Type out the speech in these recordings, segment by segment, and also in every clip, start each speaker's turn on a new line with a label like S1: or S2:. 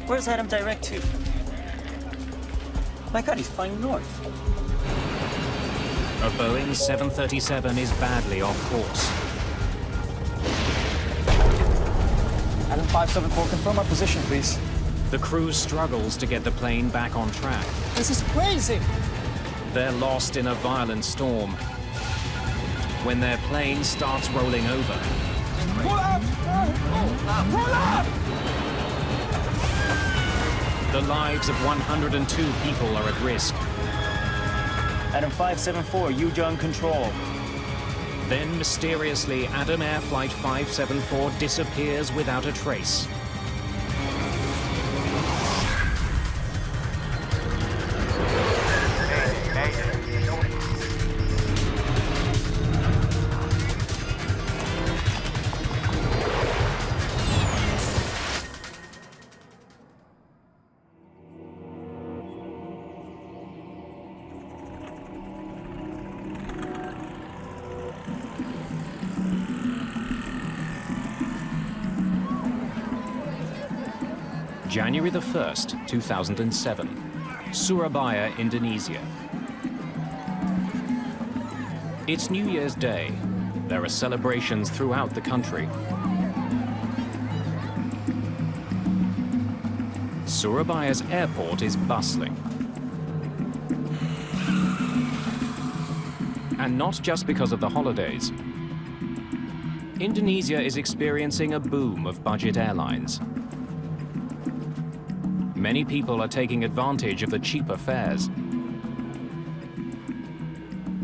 S1: Where's Adam direct to? My God, he's flying north.
S2: A Boeing 737 is badly off course.
S3: Adam 574, confirm our position, please.
S2: The crew struggles to get the plane back on track.
S3: This is crazy!
S2: They're lost in a violent storm when their plane starts rolling over.
S3: Pull up! Pull up!
S2: The lives of 102 people are at risk.
S1: Adam 574, Yuja on control.
S2: Then, mysteriously, Adam Air Flight 574 disappears without a trace. January the 1st, 2007, Surabaya, Indonesia. It's New Year's Day. There are celebrations throughout the country. Surabaya's airport is bustling. And not just because of the holidays. Indonesia is experiencing a boom of budget airlines. Many people are taking advantage of the cheaper fares.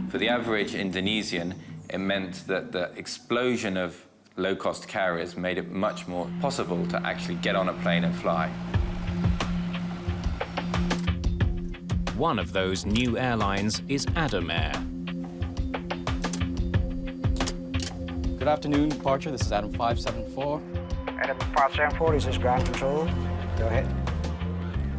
S4: For the average Indonesian, it meant that the explosion of low-cost carriers made it much more possible to actually get on a plane and fly.
S2: One of those new airlines is Adam Air.
S3: Good afternoon, departure. This is Adam 574.
S5: Adam 574, this is ground control. Go ahead.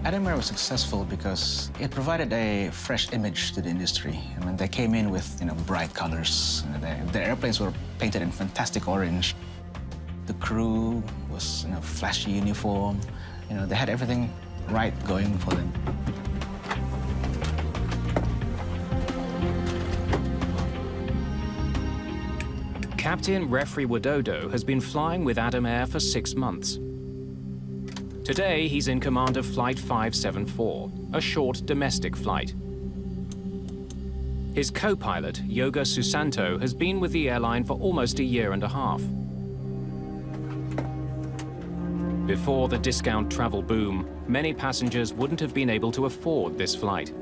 S6: Adam Air was successful because it provided a fresh image to the industry. I mean, they came in with, bright colors. The airplanes were painted in fantastic orange. The crew was, flashy uniform. They had everything right going for them.
S2: Captain Refri Widodo has been flying with Adam Air for 6 months. Today, he's in command of Flight 574, a short domestic flight. His co-pilot, Yoga Susanto, has been with the airline for almost a year and a half. Before the discount travel boom, many passengers wouldn't have been able to afford this flight.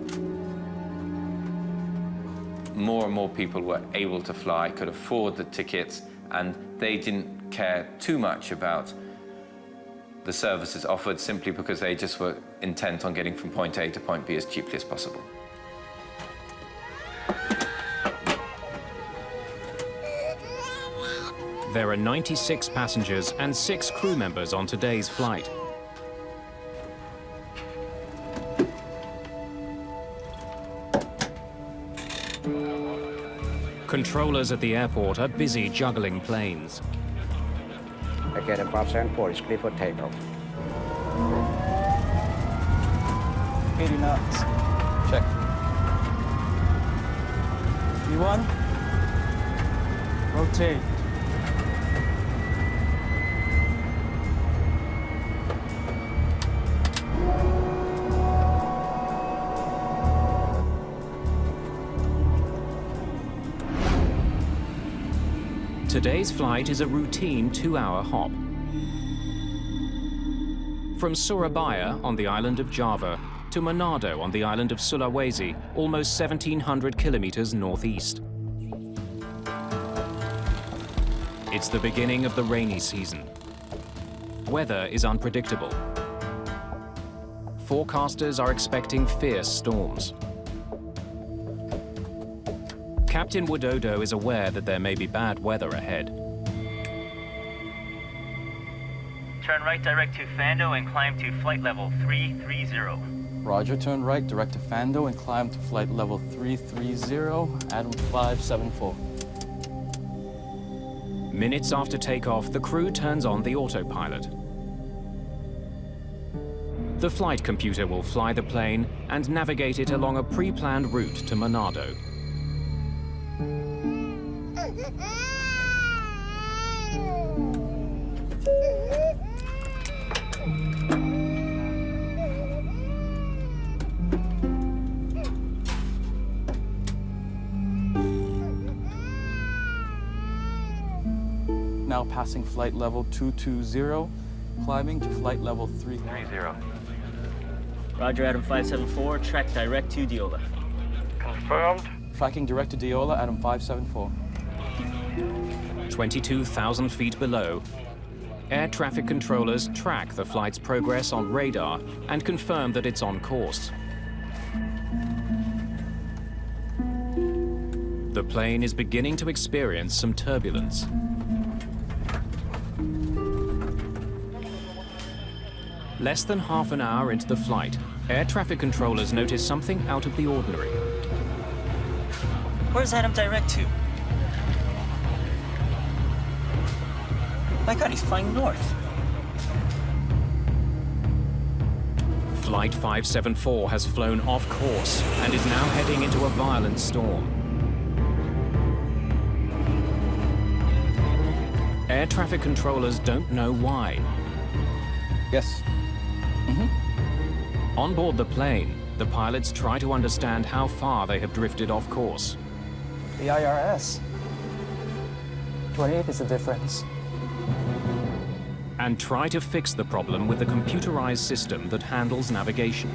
S4: More and more people were able to fly, could afford the tickets, and they didn't care too much about the services offered simply because they just were intent on getting from point A to point B as cheaply as possible.
S2: There are 96 passengers and 6 crew members on today's flight. Controllers at the airport are busy juggling planes.
S5: Okay, Adam 574 is clear for takeoff.
S3: 80 knots. Check. V1. Rotate.
S2: Today's flight is a routine 2-hour hop. From Surabaya on the island of Java to Manado on the island of Sulawesi, almost 1,700 kilometers northeast. It's the beginning of the rainy season. Weather is unpredictable. Forecasters are expecting fierce storms. Captain Widodo is aware that there may be bad weather ahead.
S1: Turn right direct to Fando and climb to flight level 330.
S3: Roger, turn right, direct to Fando and climb to flight level 330, Adam 574.
S2: Minutes after takeoff, the crew turns on the autopilot. The flight computer will fly the plane and navigate it along a pre-planned route to Manado.
S3: Now passing flight level 220, climbing to flight level 330.
S7: Roger, Adam 574, track direct to Diola.
S8: Confirmed.
S3: Tracking direct to Diola, Adam 574.
S2: 22,000 feet below, air traffic controllers track the flight's progress on radar and confirm that it's on course. The plane is beginning to experience some turbulence. Less than half an hour into the flight, air traffic controllers notice something out of the ordinary.
S7: Where's Adam direct to? My God, he's flying north.
S2: Flight 574 has flown off course and is now heading into a violent storm. Air traffic controllers don't know why.
S3: Yes.
S2: On board the plane, the pilots try to understand how far they have drifted off course.
S9: The IRS. 28 is the difference.
S2: And try to fix the problem with the computerized system that handles navigation.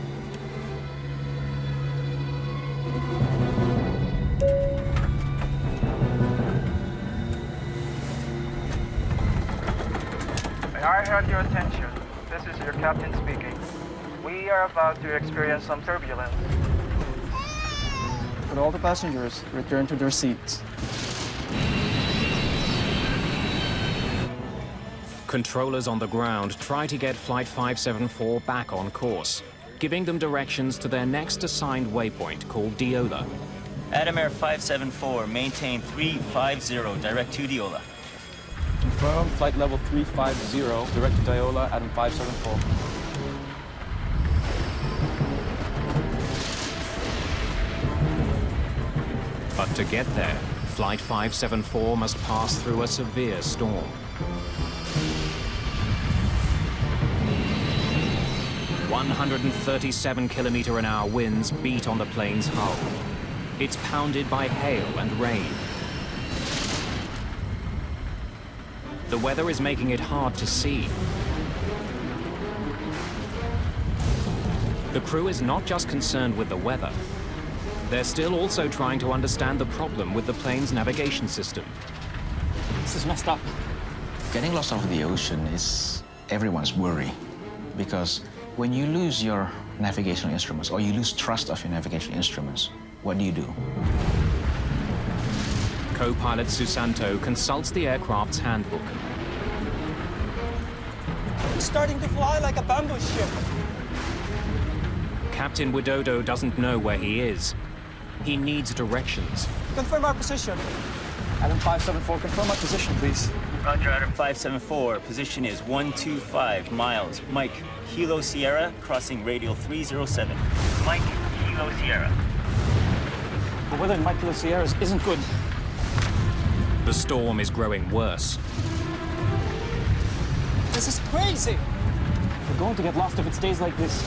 S8: May I have your attention? This is your captain speaking. We are about to experience some turbulence.
S9: Could all the passengers return to their seats?
S2: Controllers on the ground try to get Flight 574 back on course, giving them directions to their next assigned waypoint called Diola.
S7: Adam Air 574, maintain 350, direct to Diola.
S3: Confirmed, flight level 350, direct to Diola, Adam 574.
S2: But to get there, Flight 574 must pass through a severe storm. "137-kilometer-an-hour winds beat on the plane's hull. It's pounded by hail and rain. The weather is making it hard to see. The crew is not just concerned with the weather. They're still also trying to understand the problem with the plane's navigation system.
S9: This is messed up.
S6: Getting lost over the ocean is everyone's worry, because when you lose your navigational instruments or you lose trust of your navigational instruments, what do?
S2: Co-pilot Susanto consults the aircraft's handbook.
S9: It's starting to fly like a bamboo ship.
S2: Captain Widodo doesn't know where he is. He needs directions.
S9: Confirm our position. Adam 574, confirm our position, please.
S7: Roger, Adam 574, position is 125 miles. Mike, Kilo Sierra, crossing radial 307.
S1: Mike, Kilo Sierra.
S9: The weather in Mike Kilo Sierras isn't good.
S2: The storm is growing worse.
S9: This is crazy. We're going to get lost if it stays like this.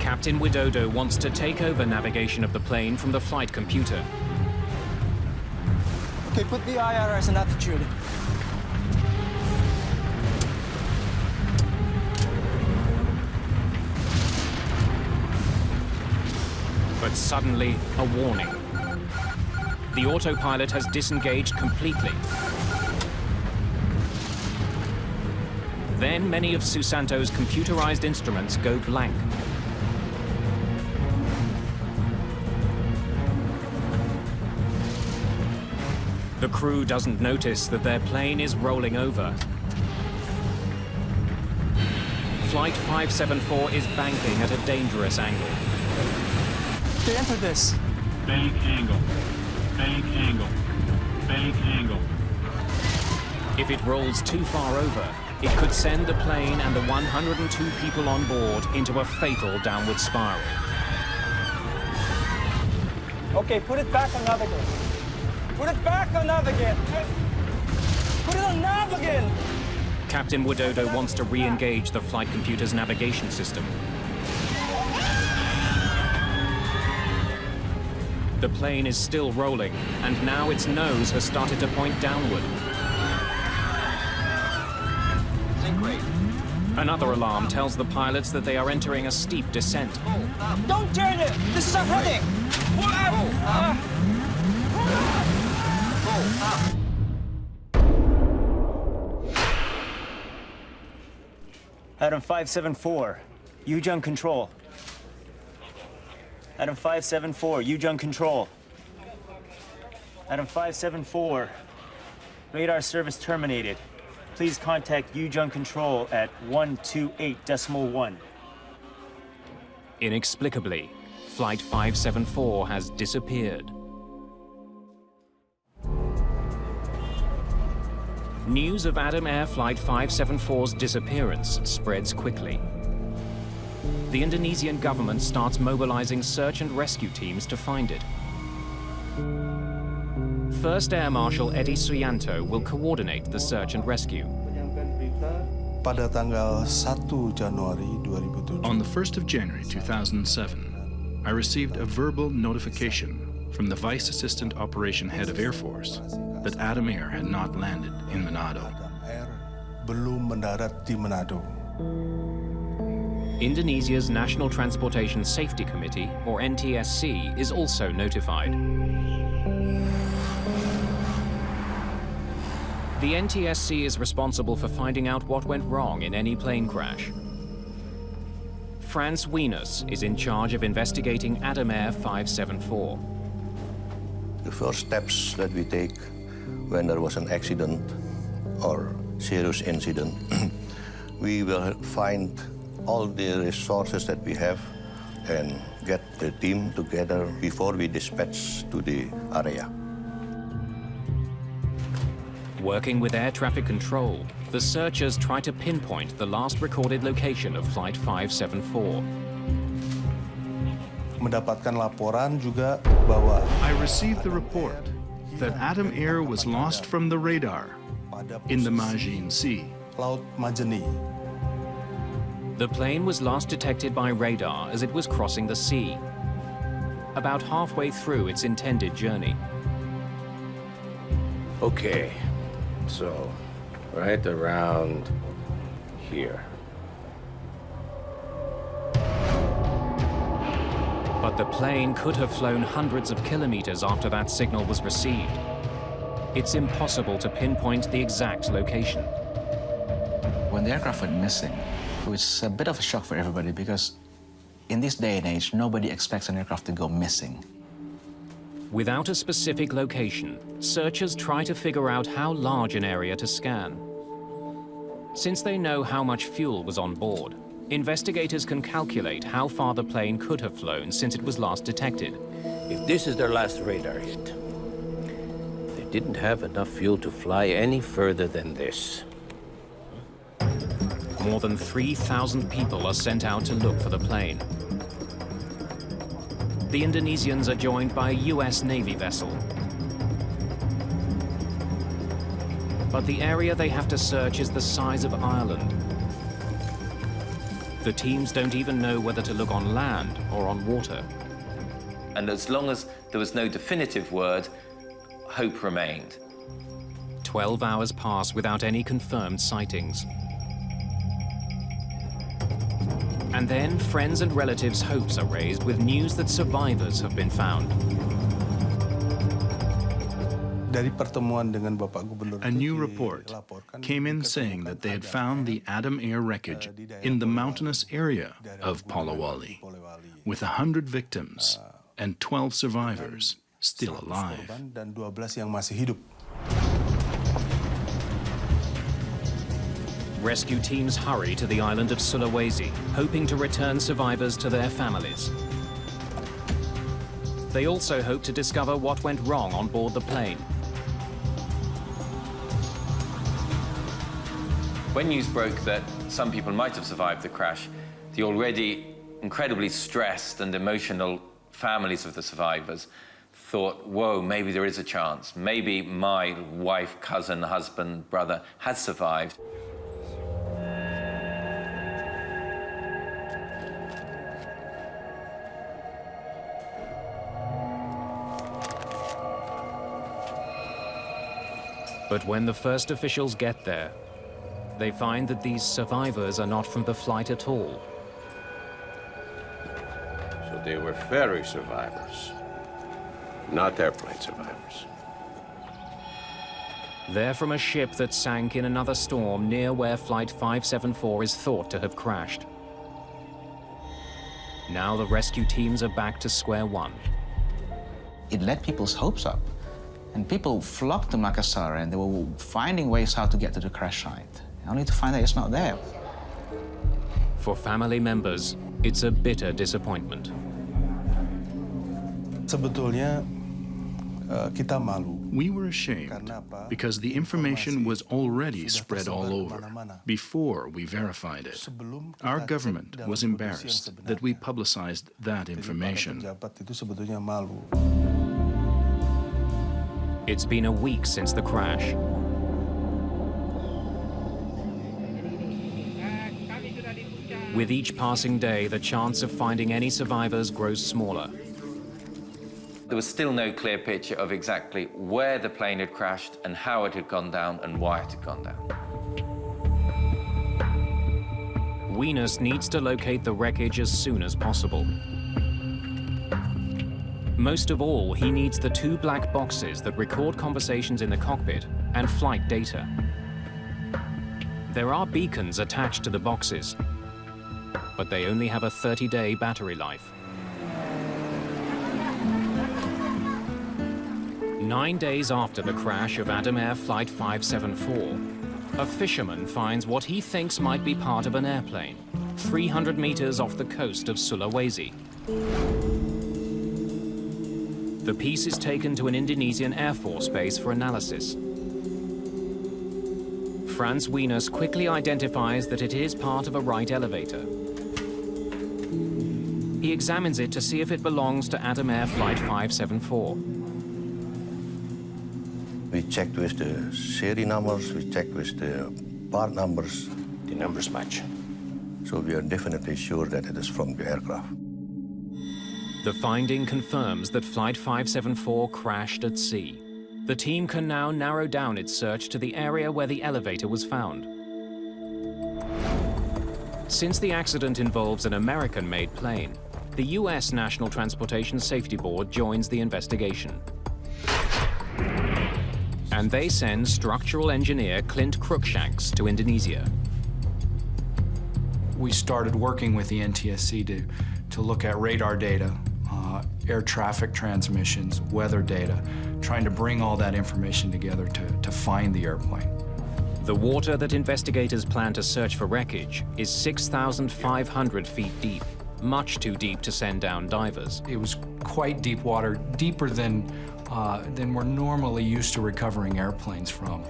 S2: Captain Widodo wants to take over navigation of the plane from the flight computer.
S9: Okay, put the IRS in attitude.
S2: But suddenly, a warning. The autopilot has disengaged completely. Then many of Susanto's computerized instruments go blank. The crew doesn't notice that their plane is rolling over. Flight 574 is banking at a dangerous angle.
S9: They enter this.
S10: Bank angle. Bank angle. Bank angle.
S2: If it rolls too far over, It could send the plane and the 102 people on board into a fatal downward spiral.
S9: Okay, put it back on nav again. Put it back on nav again. Put it on nav again.
S2: Captain Widodo wants to re-engage the flight computer's navigation system. The plane is still rolling, and now its nose has started to point downward. Another alarm tells the pilots that they are entering a steep descent.
S9: Don't turn it! This is our heading!
S7: Adam 574, Yujun Control. Adam 574, Yujun Control. Adam 574, radar service terminated. Please contact Yujun Control at 128.1.
S2: Inexplicably, Flight 574 has disappeared. News of Adam Air Flight 574's disappearance spreads quickly. The Indonesian government starts mobilizing search and rescue teams to find it. First Air Marshal Edi Suyanto will coordinate the search and rescue.
S11: Pada tanggal 1 Januari 2007.
S10: On the 1st of January 2007, I received a verbal notification from the Vice Assistant Operation Head of Air Force that Adam Air had not landed in Manado.
S11: Belum mendarat di Manado.
S2: Indonesia's National Transportation Safety Committee, or NTSC, is also notified. The NTSC is responsible for finding out what went wrong in any plane crash. Franz Wieners is in charge of investigating Adam Air 574.
S12: The first steps that we take when there was an accident or serious incident, we will find all the resources that we have and get the team together before we dispatch to the area.
S2: Working with air traffic control, the searchers try to pinpoint the last recorded location of Flight 574.
S11: Mendapatkan laporan juga bahwa
S10: I received the report that Adam Air was lost from the radar in the Makassar Sea.
S11: Laut Majeni.
S2: The plane was last detected by radar as it was crossing the sea, about halfway through its intended journey.
S5: Okay, so right around here.
S2: But the plane could have flown hundreds of kilometers after that signal was received. It's impossible to pinpoint the exact location.
S6: When the aircraft went missing, it was a bit of a shock for everybody because in this day and age, nobody expects an aircraft to go missing.
S2: Without a specific location, searchers try to figure out how large an area to scan. Since they know how much fuel was on board, investigators can calculate how far the plane could have flown since it was last detected.
S5: If this is their last radar hit, they didn't have enough fuel to fly any further than this.
S2: More than 3,000 people are sent out to look for the plane. The Indonesians are joined by a US Navy vessel. But the area they have to search is the size of Ireland. The teams don't even know whether to look on land or on water.
S4: And as long as there was no definitive word, hope remained.
S2: 12 hours pass without any confirmed sightings. And then friends and relatives' hopes are raised with news that survivors have been found.
S10: A new report came in saying that they had found the Adam Air wreckage in the mountainous area of Polowali, with 100 victims and 12 survivors still alive.
S2: Rescue teams hurry to the island of Sulawesi, hoping to return survivors to their families. They also hope to discover what went wrong on board the plane.
S4: When news broke that some people might have survived the crash, the already incredibly stressed and emotional families of the survivors thought, whoa, maybe there is a chance. Maybe my wife, cousin, husband, brother has survived.
S2: But when the first officials get there, they find that these survivors are not from the flight at all.
S5: So they were ferry survivors, not airplane survivors.
S2: They're from a ship that sank in another storm near where Flight 574 is thought to have crashed. Now the rescue teams are back to square one.
S6: It led people's hopes up. And people flocked to Makassar and they were finding ways how to get to the crash site, only to find that it's not there.
S2: For family members, it's a bitter disappointment.
S11: Sebetulnya kita malu.
S10: We were ashamed because the information was already spread all over before we verified it. Our government was embarrassed that we publicized that information.
S2: It's been a week since the crash. With each passing day, the chance of finding any survivors grows smaller.
S4: There was still no clear picture of exactly where the plane had crashed and how it had gone down and why it had gone down.
S2: Venus needs to locate the wreckage as soon as possible. Most of all, he needs the 2 black boxes that record conversations in the cockpit and flight data. There are beacons attached to the boxes, but they only have a 30-day battery life. 9 days after the crash of Adam Air Flight 574, a fisherman finds what he thinks might be part of an airplane, 300 meters off the coast of Sulawesi. The piece is taken to an Indonesian Air Force base for analysis. Franz Venus quickly identifies that it is part of a Wright elevator. He examines it to see if it belongs to Adam Air Flight 574.
S12: We checked with the serial numbers, we checked with the part numbers.
S5: The numbers match.
S12: So we are definitely sure that it is from the aircraft.
S2: The finding confirms that Flight 574 crashed at sea. The team can now narrow down its search to the area where the elevator was found. Since the accident involves an American-made plane, the U.S. National Transportation Safety Board joins the investigation. And they send structural engineer Clint Cruikshanks to Indonesia.
S13: We started working with the NTSC to look at radar data, air traffic transmissions, weather data, trying to bring all that information together to find the airplane.
S2: The water that investigators plan to search for wreckage is 6,500 feet deep, much too deep to send down divers.
S13: It was quite deep water, deeper than we're normally used to recovering airplanes from.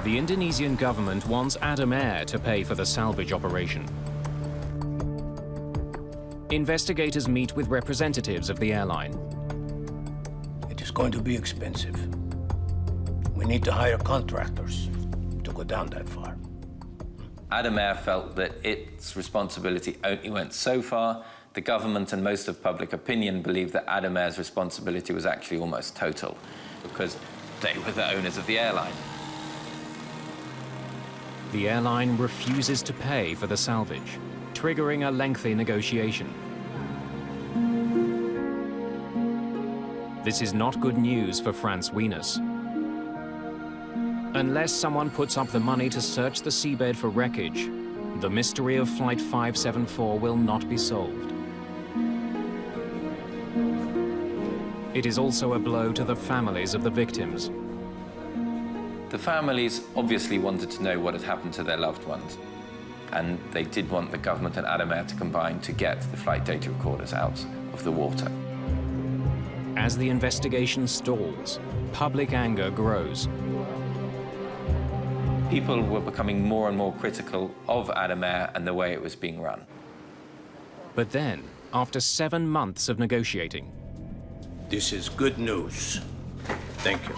S2: The Indonesian government wants Adam Air to pay for the salvage operation. Investigators meet with representatives of the airline.
S5: It is going to be expensive. We need to hire contractors to go down that far.
S4: Adam Air felt that its responsibility only went so far. The government and most of public opinion believed that Adam Air's responsibility was actually almost total because they were the owners of the airline.
S2: The airline refuses to pay for the salvage, triggering a lengthy negotiation. This is not good news for Franz Venus. Unless someone puts up the money to search the seabed for wreckage, the mystery of Flight 574 will not be solved. It is also a blow to the families of the victims.
S4: The families obviously wanted to know what had happened to their loved ones, and they did want the government and Adam Air to combine to get the flight data recorders out of the water.
S2: As the investigation stalls, public anger grows.
S4: People were becoming more and more critical of Adam Air and the way it was being run.
S2: But then, after 7 months of negotiating,
S5: This is good news. Thank you.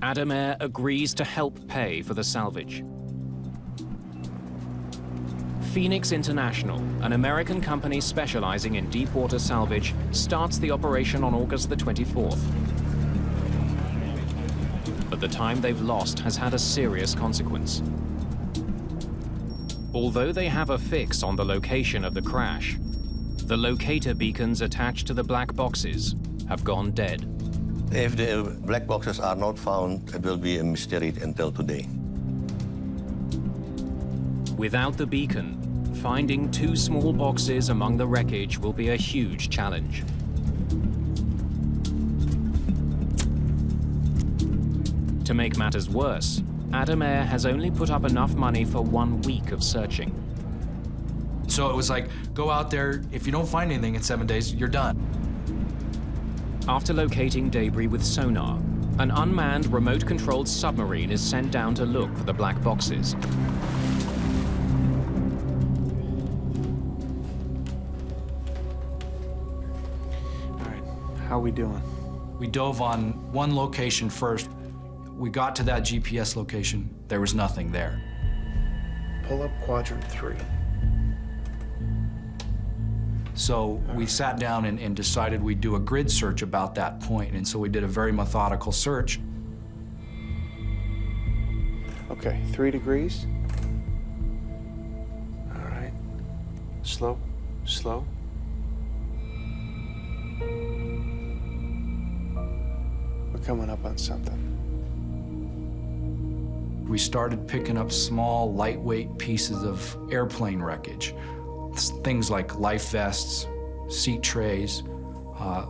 S2: Adam Air agrees to help pay for the salvage. Phoenix International, an American company specializing in deepwater salvage, starts the operation on August the 24th. But the time they've lost has had a serious consequence. Although they have a fix on the location of the crash, the locator beacons attached to the black boxes have gone dead.
S12: If the black boxes are not found, it will be a mystery until today.
S2: Without the beacon, finding 2 small boxes among the wreckage will be a huge challenge. To make matters worse, Adam Air has only put up enough money for 1 week of searching.
S13: So it was like, go out there, if you don't find anything in 7 days, you're done.
S2: After locating debris with sonar, an unmanned remote-controlled submarine is sent down to look for the black boxes.
S9: How we doing?
S13: We dove on one location first. We got to that GPS location. There was nothing there.
S9: Pull up quadrant 3.
S13: So we sat down and decided we'd do a grid search about that point, and so we did a very methodical search.
S9: Okay, 3 degrees. All right. Slow, slow. We're coming up on something.
S13: We started picking up small, lightweight pieces of airplane wreckage. Things like life vests, seat trays,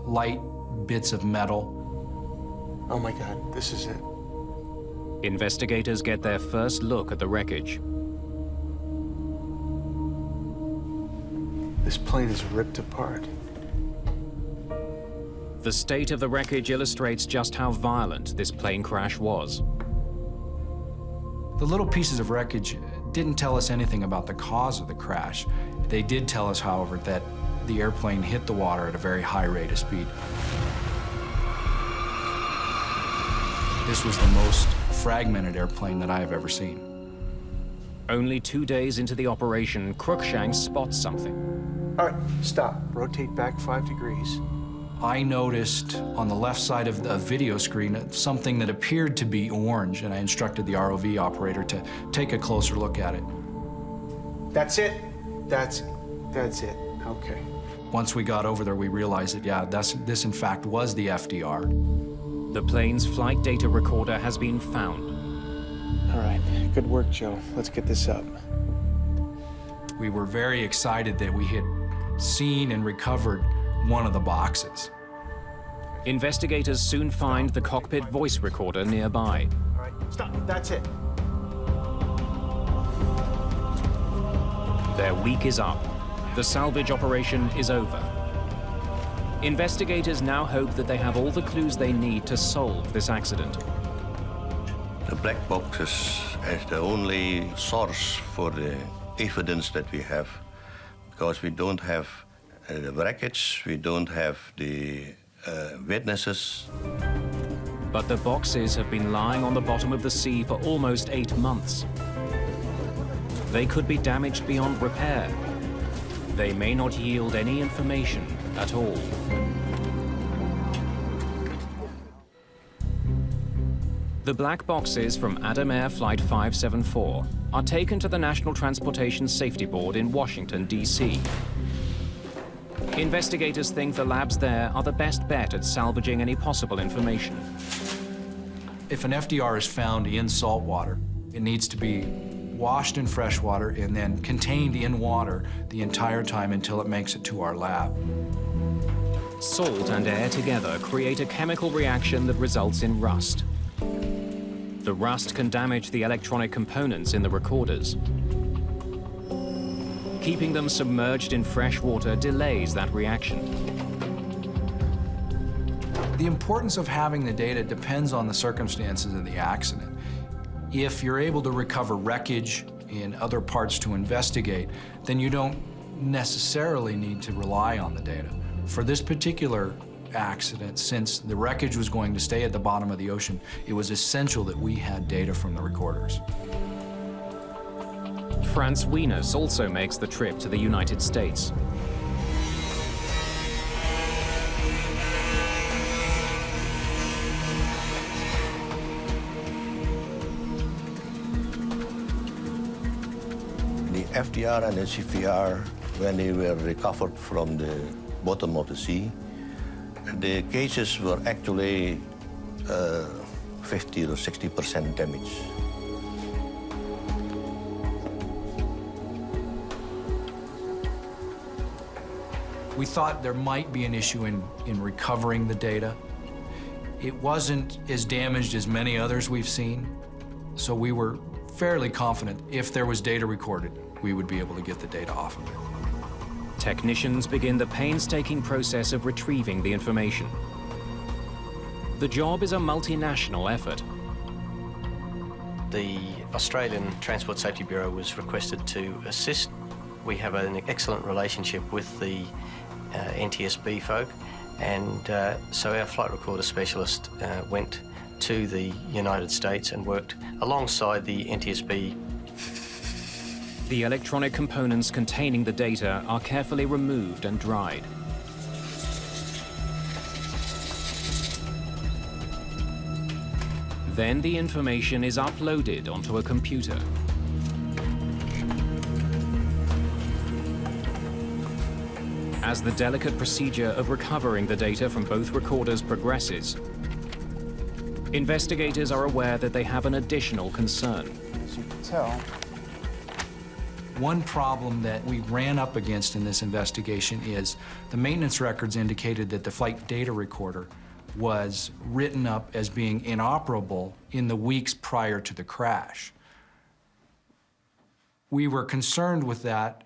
S13: light bits of metal.
S9: Oh my God, this is it.
S2: Investigators get their first look at the wreckage.
S9: This plane is ripped apart.
S2: The state of the wreckage illustrates just how violent this plane crash was.
S13: The little pieces of wreckage didn't tell us anything about the cause of the crash. They did tell us, however, that the airplane hit the water at a very high rate of speed. This was the most fragmented airplane that I have ever seen.
S2: Only 2 days into the operation, Cruikshank spots something.
S9: All right, stop. Rotate back 5 degrees.
S13: I noticed on the left side of the video screen something that appeared to be orange, and I instructed the ROV operator to take a closer look at it.
S9: That's it. That's it. Okay.
S13: Once we got over there, we realized that, yeah, this in fact was the FDR.
S2: The plane's flight data recorder has been found.
S9: All right, good work, Joe. Let's get this up.
S13: We were very excited that we had seen and recovered one of the boxes.
S2: Investigators soon find the cockpit voice recorder nearby.
S9: All right, stop. That's it.
S2: Their week is up. The salvage operation is over. Investigators now hope that they have all the clues they need to solve this accident.
S12: The black boxes is the only source for the evidence that we have, because we don't have the wreckage, we don't have the witnesses.
S2: But the boxes have been lying on the bottom of the sea for almost 8 months. They could be damaged beyond repair. They may not yield any information at all. The black boxes from Adam Air Flight 574 are taken to the National Transportation Safety Board in Washington, D.C. Investigators think the labs there are the best bet at salvaging any possible information.
S13: If an FDR is found in salt water, it needs to be washed in fresh water and then contained in water the entire time until it makes it to our lab.
S2: Salt and air together create a chemical reaction that results in rust. The rust can damage the electronic components in the recorders. Keeping them submerged in fresh water delays that reaction.
S13: The The importance of having the data depends on the circumstances of the accident. If you're able to recover wreckage in other parts to investigate, then you don't necessarily need to rely on the data. For this particular accident, since the wreckage was going to stay at the bottom of the ocean, it was essential that we had data from the recorders.
S2: Franz Wieners also makes the trip to the United States.
S12: The FDR and the CPR, when they were recovered from the bottom of the sea, the cases were actually 50 or 60% damage.
S13: We thought there might be an issue in recovering the data. It wasn't as damaged as many others we've seen, so we were fairly confident if there was data recorded, we would be able to get the data off of it.
S2: Technicians begin the painstaking process of retrieving the information. The job is a multinational effort.
S14: The Australian Transport Safety Bureau was requested to assist. We have an excellent relationship with the NTSB folk, and so our flight recorder specialist went to the United States and worked alongside the NTSB.
S2: The electronic components containing the data are carefully removed and dried. Then the information is uploaded onto a computer. As the delicate procedure of recovering the data from both recorders progresses, investigators are aware that they have an additional concern.
S9: As you can tell,
S13: one problem that we ran up against in this investigation is the maintenance records indicated that the flight data recorder was written up as being inoperable in the weeks prior to the crash. We were concerned with that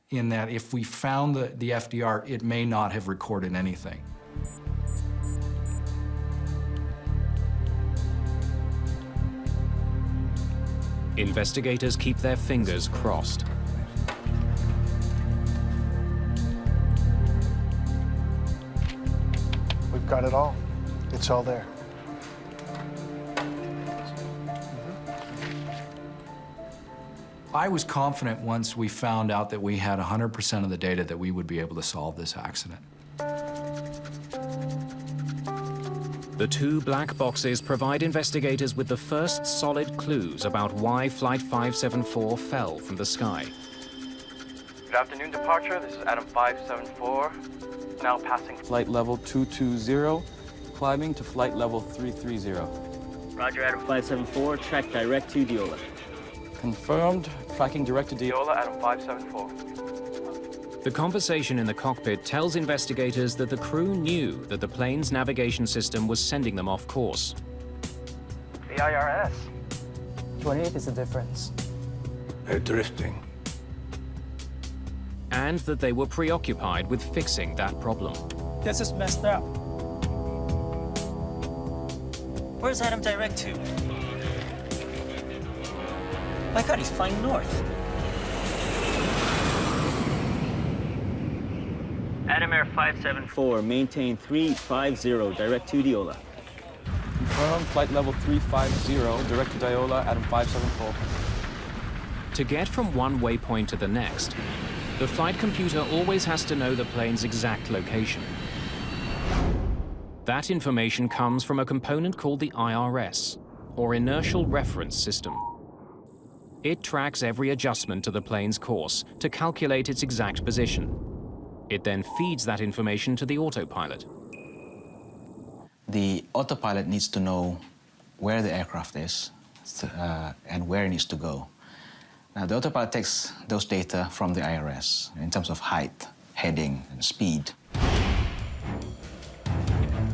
S13: in that if we found the FDR, it may not have recorded anything.
S2: Investigators keep their fingers crossed.
S9: we've got it all. It's all there.
S13: I was confident once we found out that we had 100% of the data that we would be able to solve this accident.
S2: The two black boxes provide investigators with the first solid clues about why Flight 574 fell from the sky.
S8: Good afternoon, departure. This is Adam 574. Now passing
S3: Flight level 220, climbing to flight level 330.
S7: Roger, Adam 574. Track direct to Diola.
S3: Confirmed, tracking direct to
S8: Diola, Adam 574.
S2: The conversation in the cockpit tells investigators that the crew knew that the plane's navigation system was sending them off course.
S8: The IRS.
S9: 28 is the difference.
S5: They're drifting.
S2: And that they were preoccupied with fixing that problem.
S9: This is messed up.
S7: Where's Adam direct to? My God, he's flying north. Adam Air 574, maintain 350, direct to Diola.
S3: Confirmed, flight level 350, direct to Diola, Adam 574.
S2: To get from one waypoint to the next, the flight computer always has to know the plane's exact location. That information comes from a component called the IRS, or Inertial Reference System. It tracks every adjustment to the plane's course to calculate its exact position. It then feeds that information to the autopilot.
S6: The autopilot needs to know where the aircraft is and where it needs to go. Now, the autopilot takes those data from the IRS in terms of height, heading, and speed.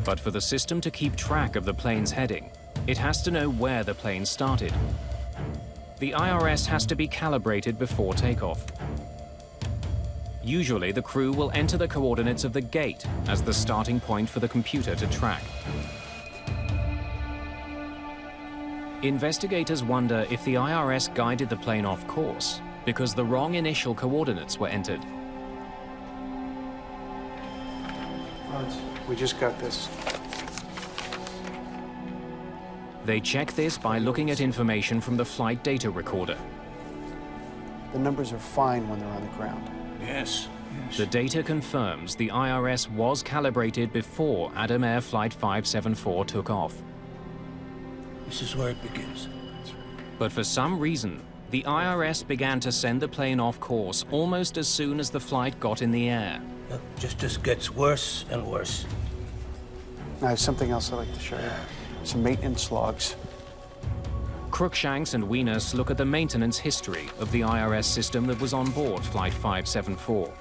S2: But for the system to keep track of the plane's heading, it has to know where the plane started. The IRS has to be calibrated before takeoff. Usually, the crew will enter the coordinates of the gate as the starting point for the computer to track. Investigators wonder if the IRS guided the plane off course because the wrong initial coordinates were entered.
S9: Franz, we just got this.
S2: They check this by looking at information from the flight data recorder.
S9: The numbers are fine when they're on the ground.
S5: Yes.
S2: The data confirms the IRS was calibrated before Adam Air Flight 574 took off.
S5: This is where it begins.
S2: But for some reason, the IRS began to send the plane off course almost as soon as the flight got in the air.
S5: It just gets worse and worse.
S9: I have something else I'd like to show you. Some maintenance logs.
S2: Cruikshanks and Wiener look at the maintenance history of the IRS system that was on board Flight 574.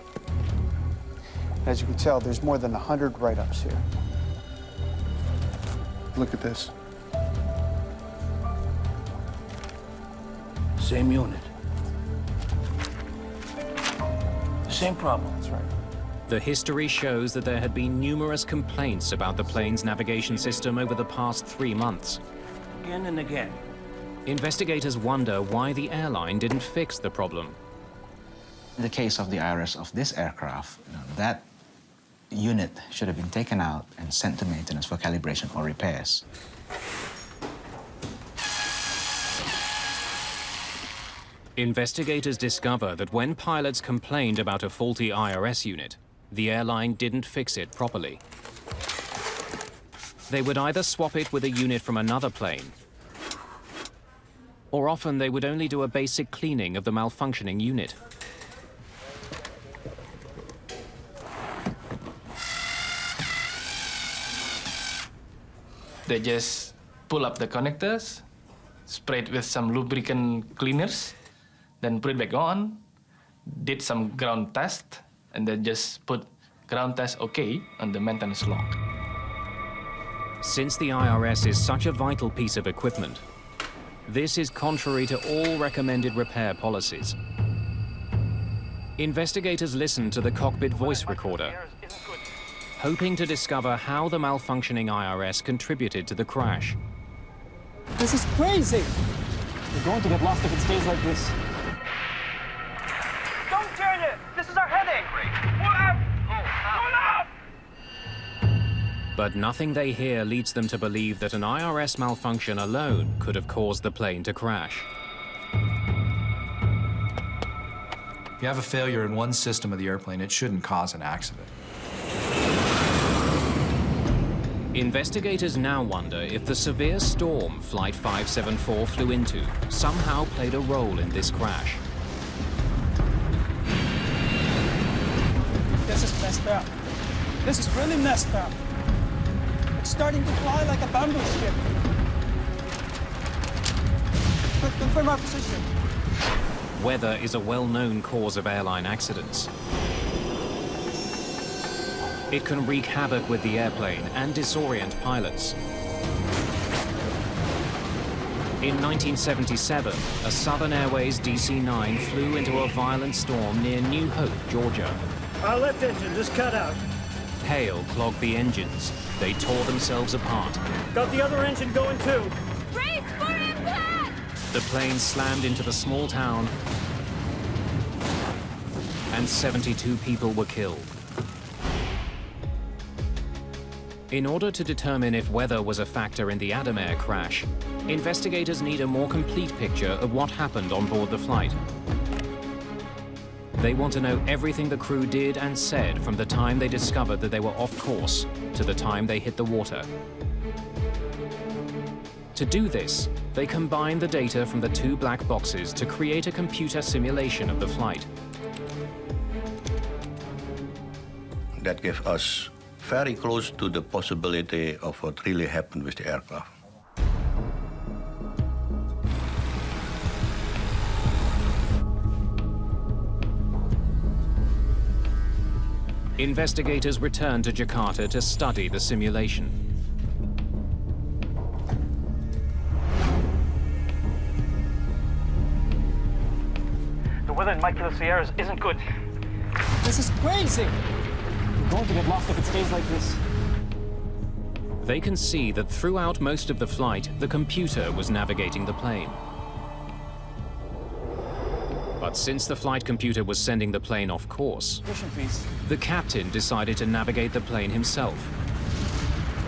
S9: As you can tell, there's more than 100 write-ups here. Look at this.
S5: Same unit. Same problem.
S9: That's right.
S2: The history shows that there had been numerous complaints about the plane's navigation system over the past 3 months.
S5: Again and again.
S2: Investigators wonder why the airline didn't fix the problem.
S6: In the case of the IRS of this aircraft, that unit should have been taken out and sent to maintenance for calibration or repairs.
S2: Investigators discover that when pilots complained about a faulty IRS unit, the airline didn't fix it properly. They would either swap it with a unit from another plane, or often they would only do a basic cleaning of the malfunctioning unit.
S15: They just pull up the connectors, spray it with some lubricant cleaners, then put it back on, did some ground test, and then just put ground test OK on the maintenance log.
S2: Since the IRS is such a vital piece of equipment, this is contrary to all recommended repair policies. Investigators listen to the cockpit voice recorder, hoping to discover how the malfunctioning IRS contributed to the crash.
S9: This is crazy! We're going to get lost if it stays like this.
S8: Don't turn it! This is our heading! Pull up! Pull up!
S2: But nothing they hear leads them to believe that an IRS malfunction alone could have caused the plane to crash.
S13: If you have a failure in one system of the airplane, it shouldn't cause an accident.
S2: Investigators now wonder if the severe storm Flight 574 flew into somehow played a role in this crash.
S9: This is messed up. This is really messed up. It's starting to fly like a bamboo ship. Confirm our position.
S2: Weather is a well-known cause of airline accidents. It can wreak havoc with the airplane and disorient pilots. In 1977, a Southern Airways DC-9 flew into a violent storm near New Hope, Georgia.
S16: Our left engine just cut out.
S2: Hail clogged the engines. They tore themselves apart.
S16: Got the other engine going too.
S17: Brace for impact!
S2: The plane slammed into the small town, and 72 people were killed. In order to determine if weather was a factor in the Adam Air crash, investigators need a more complete picture of what happened on board the flight. They want to know everything the crew did and said from the time they discovered that they were off course to the time they hit the water. To do this, they combine the data from the two black boxes to create a computer simulation of the flight.
S12: That gave us very close to the possibility of what really happened with the aircraft.
S2: Investigators return to Jakarta to study the simulation.
S8: The weather in Makassar Sea isn't good.
S9: This is crazy! We're going to get lost if it stays like this.
S2: They can see that throughout most of the flight, the computer was navigating the plane. But since the flight computer was sending the plane off course, the captain decided to navigate the plane himself.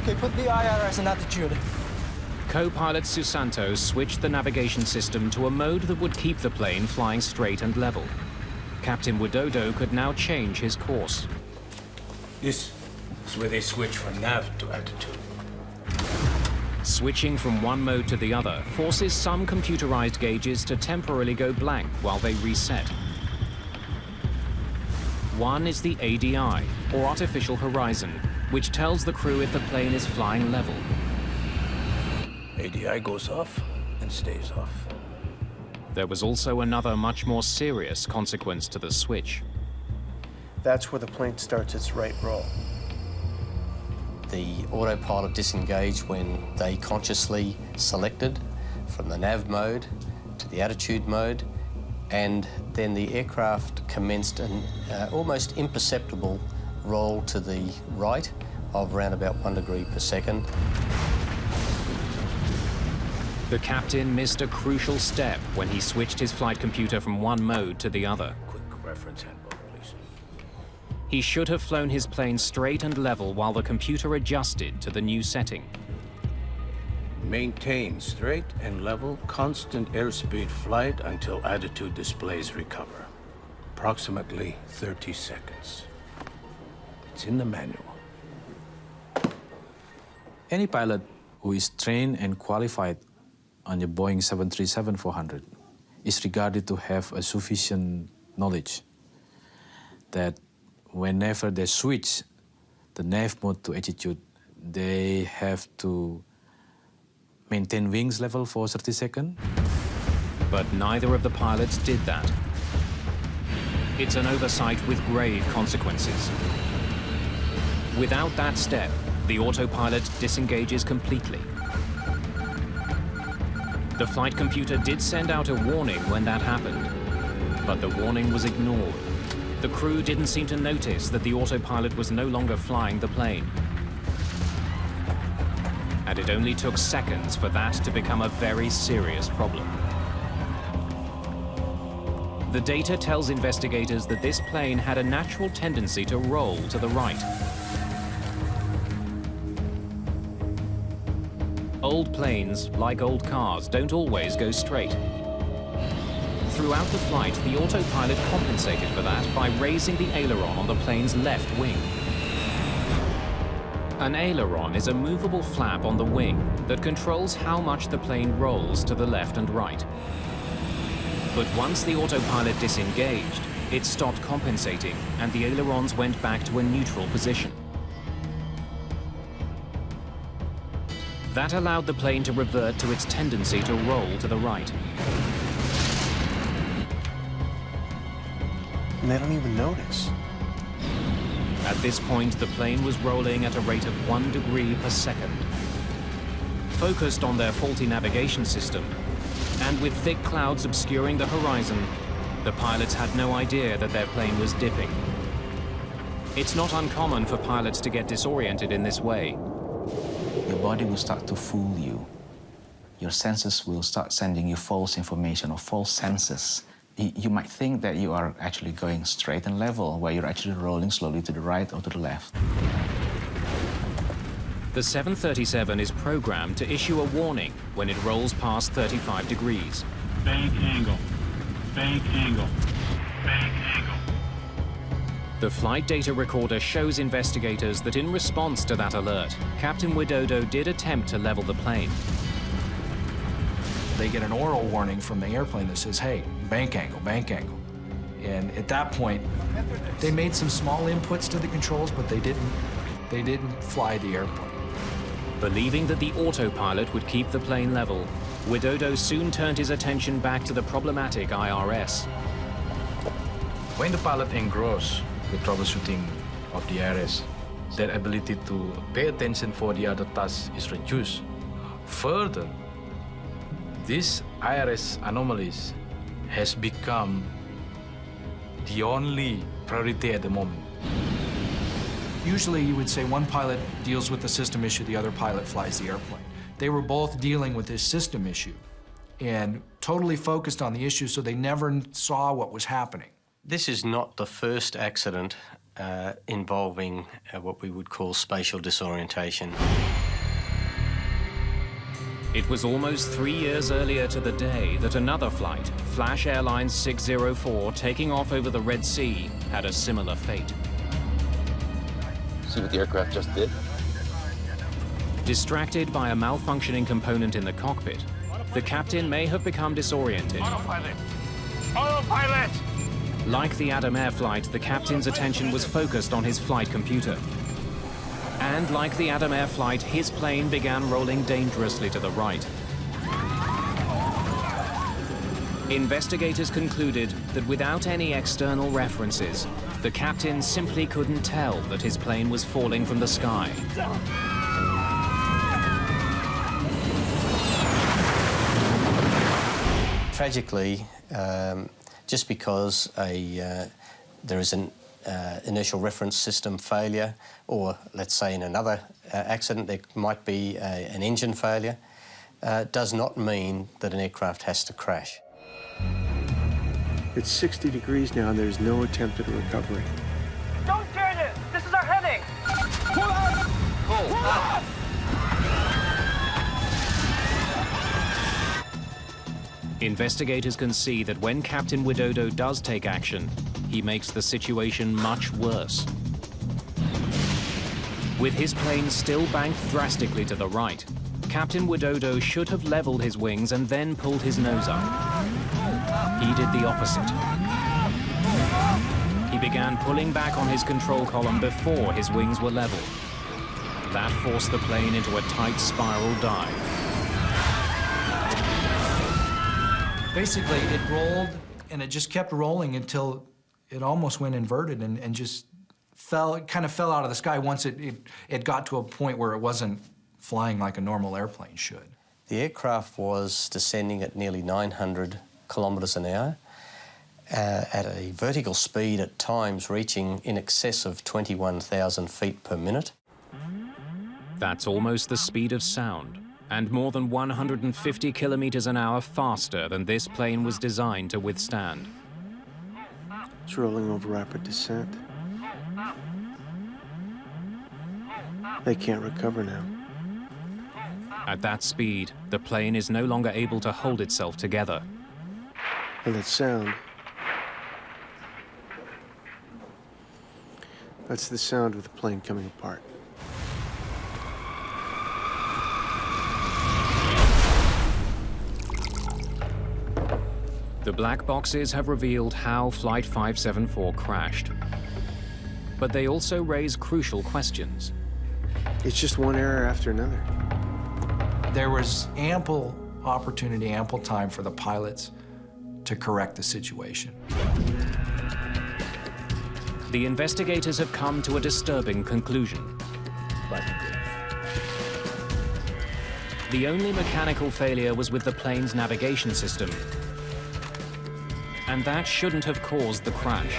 S9: Okay, put the IRS in attitude.
S2: Co-pilot Susanto switched the navigation system to a mode that would keep the plane flying straight and level. Captain Widodo could now change his course.
S5: This is where they switch from nav to attitude.
S2: Switching from one mode to the other forces some computerized gauges to temporarily go blank while they reset. One is the ADI, or Artificial Horizon, which tells the crew if the plane is flying level.
S5: ADI goes off and stays off.
S2: There was also another much more serious consequence to the switch.
S18: That's where the plane starts its right roll.
S14: The autopilot disengaged when they consciously selected from the nav mode to the attitude mode, and then the aircraft commenced an almost imperceptible roll to the right of around about 1 degree per second.
S2: The captain missed a crucial step when he switched his flight computer from one mode to the other.
S5: Quick reference handbook, please.
S2: He should have flown his plane straight and level while the computer adjusted to the new setting.
S5: Maintain straight and level, constant airspeed flight until attitude displays recover. Approximately 30 seconds. It's in the manual.
S19: Any pilot who is trained and qualified on the Boeing 737-400 is regarded to have a sufficient knowledge that whenever they switch the nav mode to attitude, they have to maintain wings level for 30 seconds.
S2: But neither of the pilots did that. It's an oversight with grave consequences. Without that step, the autopilot disengages completely. The flight computer did send out a warning when that happened, but the warning was ignored. The crew didn't seem to notice that the autopilot was no longer flying the plane. And it only took seconds for that to become a very serious problem. The data tells investigators that this plane had a natural tendency to roll to the right. Old planes, like old cars, don't always go straight. Throughout the flight, the autopilot compensated for that by raising the aileron on the plane's left wing. An aileron is a movable flap on the wing that controls how much the plane rolls to the left and right. But once the autopilot disengaged, it stopped compensating and the ailerons went back to a neutral position. That allowed the plane to revert to its tendency to roll to the right.
S18: And they don't even notice.
S2: At this point, the plane was rolling at a rate of 1 degree per second. Focused on their faulty navigation system, and with thick clouds obscuring the horizon, the pilots had no idea that their plane was dipping. It's not uncommon for pilots to get disoriented in this way.
S6: Your body will start to fool you. Your senses will start sending you false information or false senses. You might think that you are actually going straight and level, while you're actually rolling slowly to the right or to the left.
S2: The 737 is programmed to issue a warning when it rolls past 35 degrees.
S20: Bank angle, bank angle, bank angle.
S2: The flight data recorder shows investigators that in response to that alert, Captain Widodo did attempt to level the plane.
S13: They get an oral warning from the airplane that says, hey, bank angle, bank angle. And at that point, they made some small inputs to the controls, but they didn't fly the airplane.
S2: Believing that the autopilot would keep the plane level, Widodo soon turned his attention back to the problematic IRS.
S19: When the pilot engrossed the troubleshooting of the IRS, their ability to pay attention for the other tasks is reduced. Further, these IRS anomalies has become the only priority at the moment.
S13: Usually you would say one pilot deals with the system issue, the other pilot flies the airplane. They were both dealing with this system issue and totally focused on the issue, so they never saw what was happening.
S14: This is not the first accident involving what we would call spatial disorientation.
S2: It was almost 3 years earlier to the day that another flight, Flash Airlines 604, taking off over the Red Sea, had a similar fate.
S21: See what the aircraft just did?
S2: Distracted by a malfunctioning component in the cockpit, the captain may have become disoriented.
S20: Autopilot! Autopilot!
S2: Like the Adam Air flight, the captain's attention was focused on his flight computer. And like the Adam Air flight, his plane began rolling dangerously to the right. Investigators concluded that without any external references, the captain simply couldn't tell that his plane was falling from the sky.
S14: Tragically, just because there is an inertial reference system failure, or let's say in another accident there might be an engine failure, does not mean that an aircraft has to crash.
S18: It's 60 degrees now and there's no attempt at recovery.
S8: Don't turn it! This is our heading! Pull out! Pull out!
S2: Investigators can see that when Captain Widodo does take action, he makes the situation much worse. With his plane still banked drastically to the right, Captain Widodo should have leveled his wings and then pulled his nose up. He did the opposite. He began pulling back on his control column before his wings were level. That forced the plane into a tight spiral dive.
S13: Basically, it rolled, and it just kept rolling until it almost went inverted and just fell, it kind of fell out of the sky once it got to a point where it wasn't flying like a normal airplane should.
S14: The aircraft was descending at nearly 900 kilometres an hour at a vertical speed at times reaching in excess of 21,000 feet per minute.
S2: That's almost the speed of sound, and more than 150 kilometers an hour faster than this plane was designed to withstand.
S18: It's rolling over rapid descent. They can't recover now.
S2: At that speed, the plane is no longer able to hold itself together.
S18: And that sound, that's the sound of the plane coming apart.
S2: The black boxes have revealed how Flight 574 crashed. But they also raise crucial questions.
S18: It's just one error after another.
S13: There was ample opportunity, ample time for the pilots to correct the situation.
S2: The investigators have come to a disturbing conclusion. The only mechanical failure was with the plane's navigation system. And that shouldn't have caused the crash.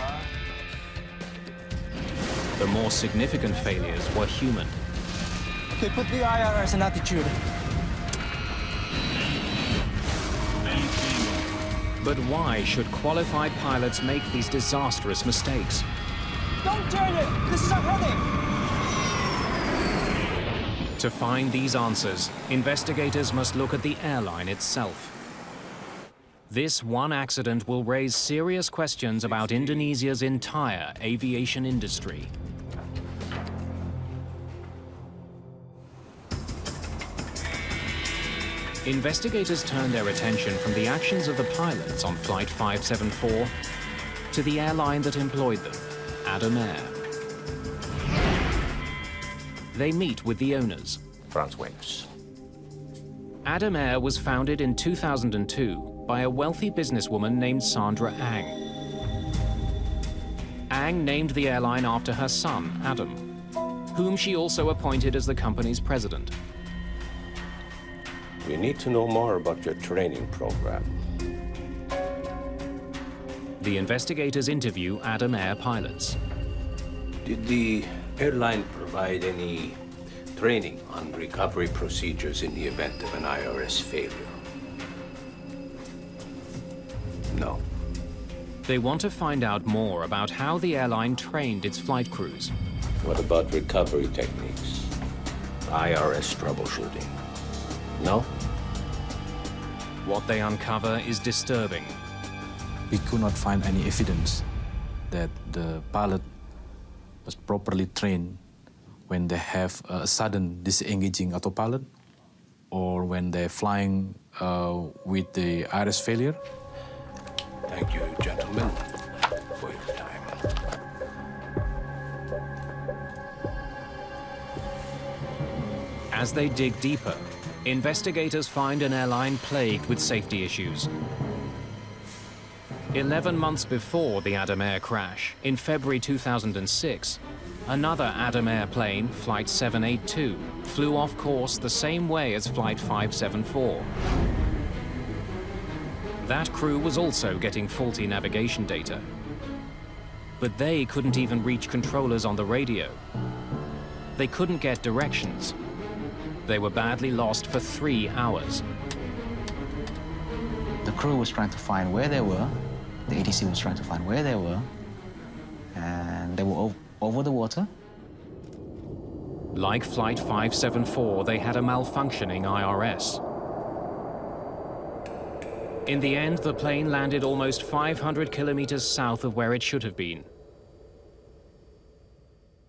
S2: The more significant failures were human.
S9: Okay, put the IRS in attitude.
S2: But why should qualified pilots make these disastrous mistakes?
S9: Don't turn it! This is our heading!
S2: To find these answers, investigators must look at the airline itself. This one accident will raise serious questions about Indonesia's entire aviation industry. Investigators turned their attention from the actions of the pilots on Flight 574 to the airline that employed them, Adam Air. They meet with the owners.
S5: France wins.
S2: Adam Air was founded in 2002 by a wealthy businesswoman named Sandra Ang. Ang named the airline after her son, Adam, whom she also appointed as the company's president.
S5: We need to know more about your training program.
S2: The investigators interview Adam Air pilots.
S5: Did the airline provide any training on recovery procedures in the event of an IRS failure? No.
S2: They want to find out more about how the airline trained its flight crews.
S5: What about recovery techniques? IRS troubleshooting? No?
S2: What they uncover is disturbing.
S19: We could not find any evidence that the pilot was properly trained when they have a sudden disengaging autopilot or when they're flying with the IRS failure.
S5: Thank you, gentlemen, for your time.
S2: As they dig deeper, investigators find an airline plagued with safety issues. 11 months before the Adam Air crash, in February 2006, another Adam Air plane, Flight 782, flew off course the same way as Flight 574. That crew was also getting faulty navigation data. But they couldn't even reach controllers on the radio. They couldn't get directions. They were badly lost for 3 hours.
S6: The crew was trying to find where they were. The ATC was trying to find where they were. And they were over the water.
S2: Like Flight 574, they had a malfunctioning IRS. In the end, the plane landed almost 500 kilometers south of where it should have been.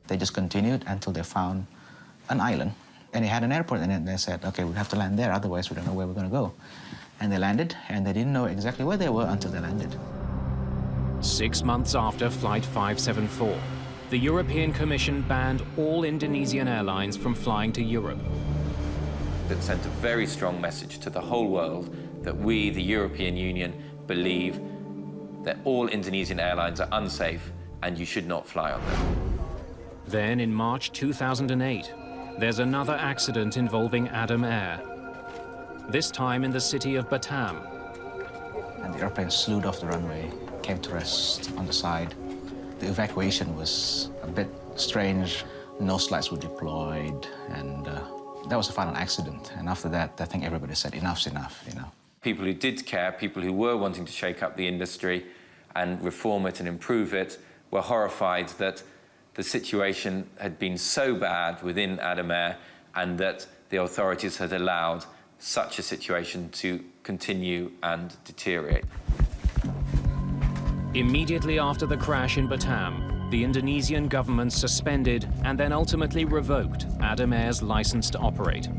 S6: They just continued until they found an island. And it had an airport in it, and they said, okay, we have to land there, otherwise we don't know where we're going to go. And they landed, and they didn't know exactly where they were until they landed.
S2: 6 months after Flight 574, the European Commission banned all Indonesian airlines from flying to Europe.
S4: That sent a very strong message to the whole world that we, the European Union, believe that all Indonesian airlines are unsafe and you should not fly on them.
S2: Then in March 2008, there's another accident involving Adam Air, this time in the city of Batam.
S6: And the airplane slewed off the runway, came to rest on the side. The evacuation was a bit strange. Nose lights were deployed, and that was a final accident. And after that, I think everybody said, enough's enough, you know.
S4: People who did care, people who were wanting to shake up the industry and reform it and improve it, were horrified that the situation had been so bad within Adam Air and that the authorities had allowed such a situation to continue and deteriorate.
S2: Immediately after the crash in Batam, the Indonesian government suspended and then ultimately revoked Adam Air's license to operate.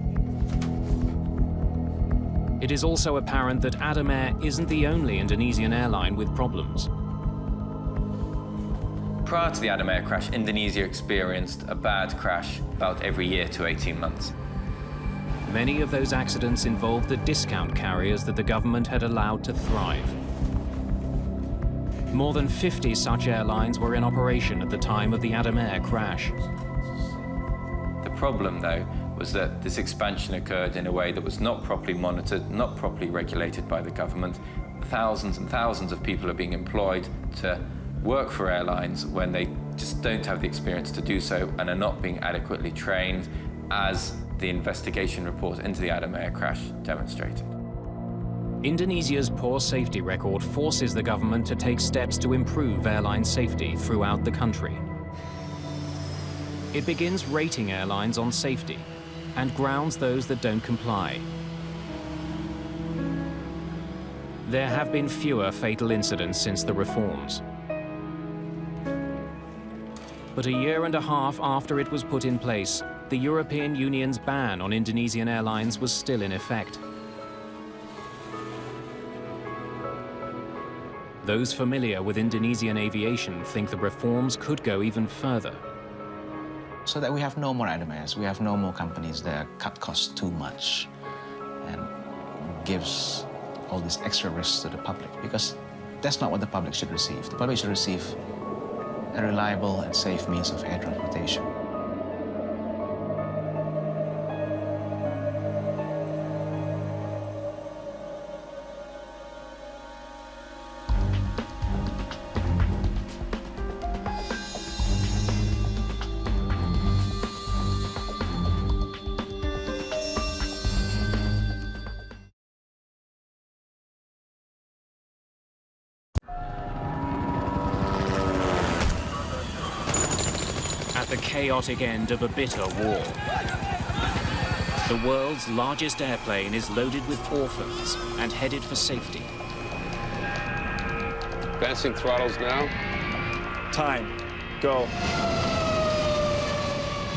S2: It is also apparent that Adam Air isn't the only Indonesian airline with problems.
S4: Prior to the Adam Air crash, Indonesia experienced a bad crash about every year to 18 months.
S2: Many of those accidents involved the discount carriers that the government had allowed to thrive. More than 50 such airlines were in operation at the time of the Adam Air crash.
S4: The problem, though, was that this expansion occurred in a way that was not properly monitored, not properly regulated by the government. Thousands and thousands of people are being employed to work for airlines when they just don't have the experience to do so and are not being adequately trained, as the investigation report into the Adam Air crash demonstrated.
S2: Indonesia's poor safety record forces the government to take steps to improve airline safety throughout the country. It begins rating airlines on safety and grounds those that don't comply. There have been fewer fatal incidents since the reforms. But a year and a half after it was put in place, the European Union's ban on Indonesian airlines was still in effect. Those familiar with Indonesian aviation think the reforms could go even further.
S6: So that we have no more Adam Airs, we have no more companies that cut costs too much and gives all these extra risks to the public, because that's not what the public should receive. The public should receive a reliable and safe means of air transportation.
S2: chaotic end of a bitter war. The world's largest airplane is loaded with orphans and headed for safety.
S21: Advancing throttles now.
S9: Time. Go.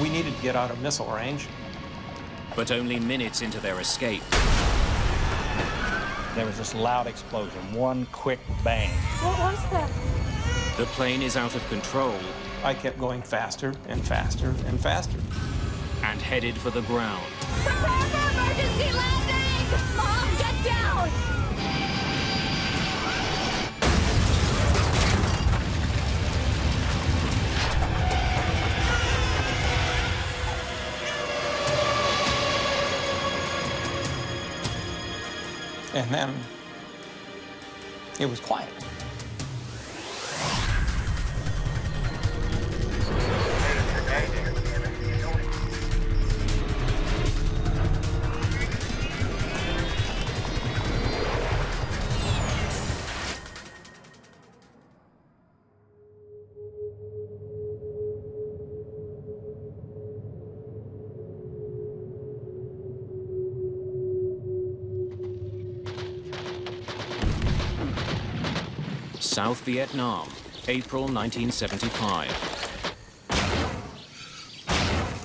S22: We needed to get out of missile range.
S2: But only minutes into their escape,
S22: There was this loud explosion, one quick bang.
S17: What was that?
S2: the plane is out of control
S22: I kept going faster and faster and faster.
S2: and headed for the ground.
S17: Prepare for emergency landing! Mom, get down!
S22: And then it was quiet.
S2: South Vietnam, April 1975.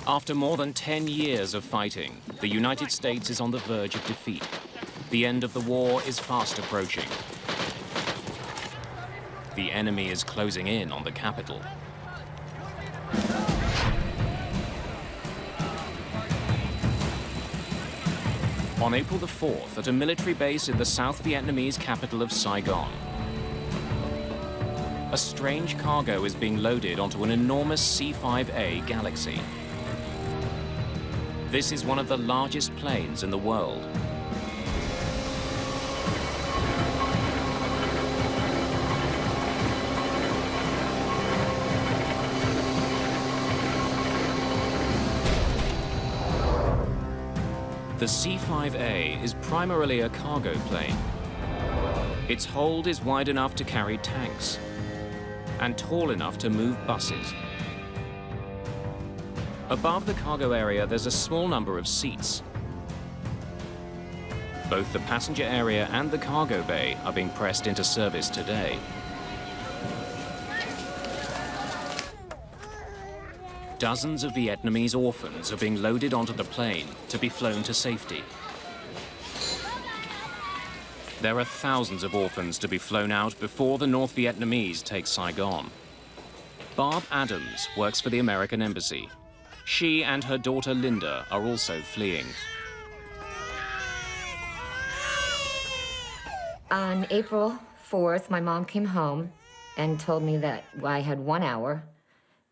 S2: After more than 10 years of fighting, the United States is on the verge of defeat. The end of the war is fast approaching. The enemy is closing in on the capital. On April the 4th, at a military base in the South Vietnamese capital of Saigon, a strange cargo is being loaded onto an enormous C-5A Galaxy. This is one of the largest planes in the world. The C-5A is primarily a cargo plane. Its hold is wide enough to carry tanks and tall enough to move buses. Above the cargo area, there's a small number of seats. Both the passenger area and the cargo bay are being pressed into service today. Dozens of Vietnamese orphans are being loaded onto the plane to be flown to safety. There are thousands of orphans to be flown out before the North Vietnamese take Saigon. Barb Adams works for the American Embassy. She and her daughter Linda are also fleeing.
S23: On April 4th, my mom came home and told me that I had 1 hour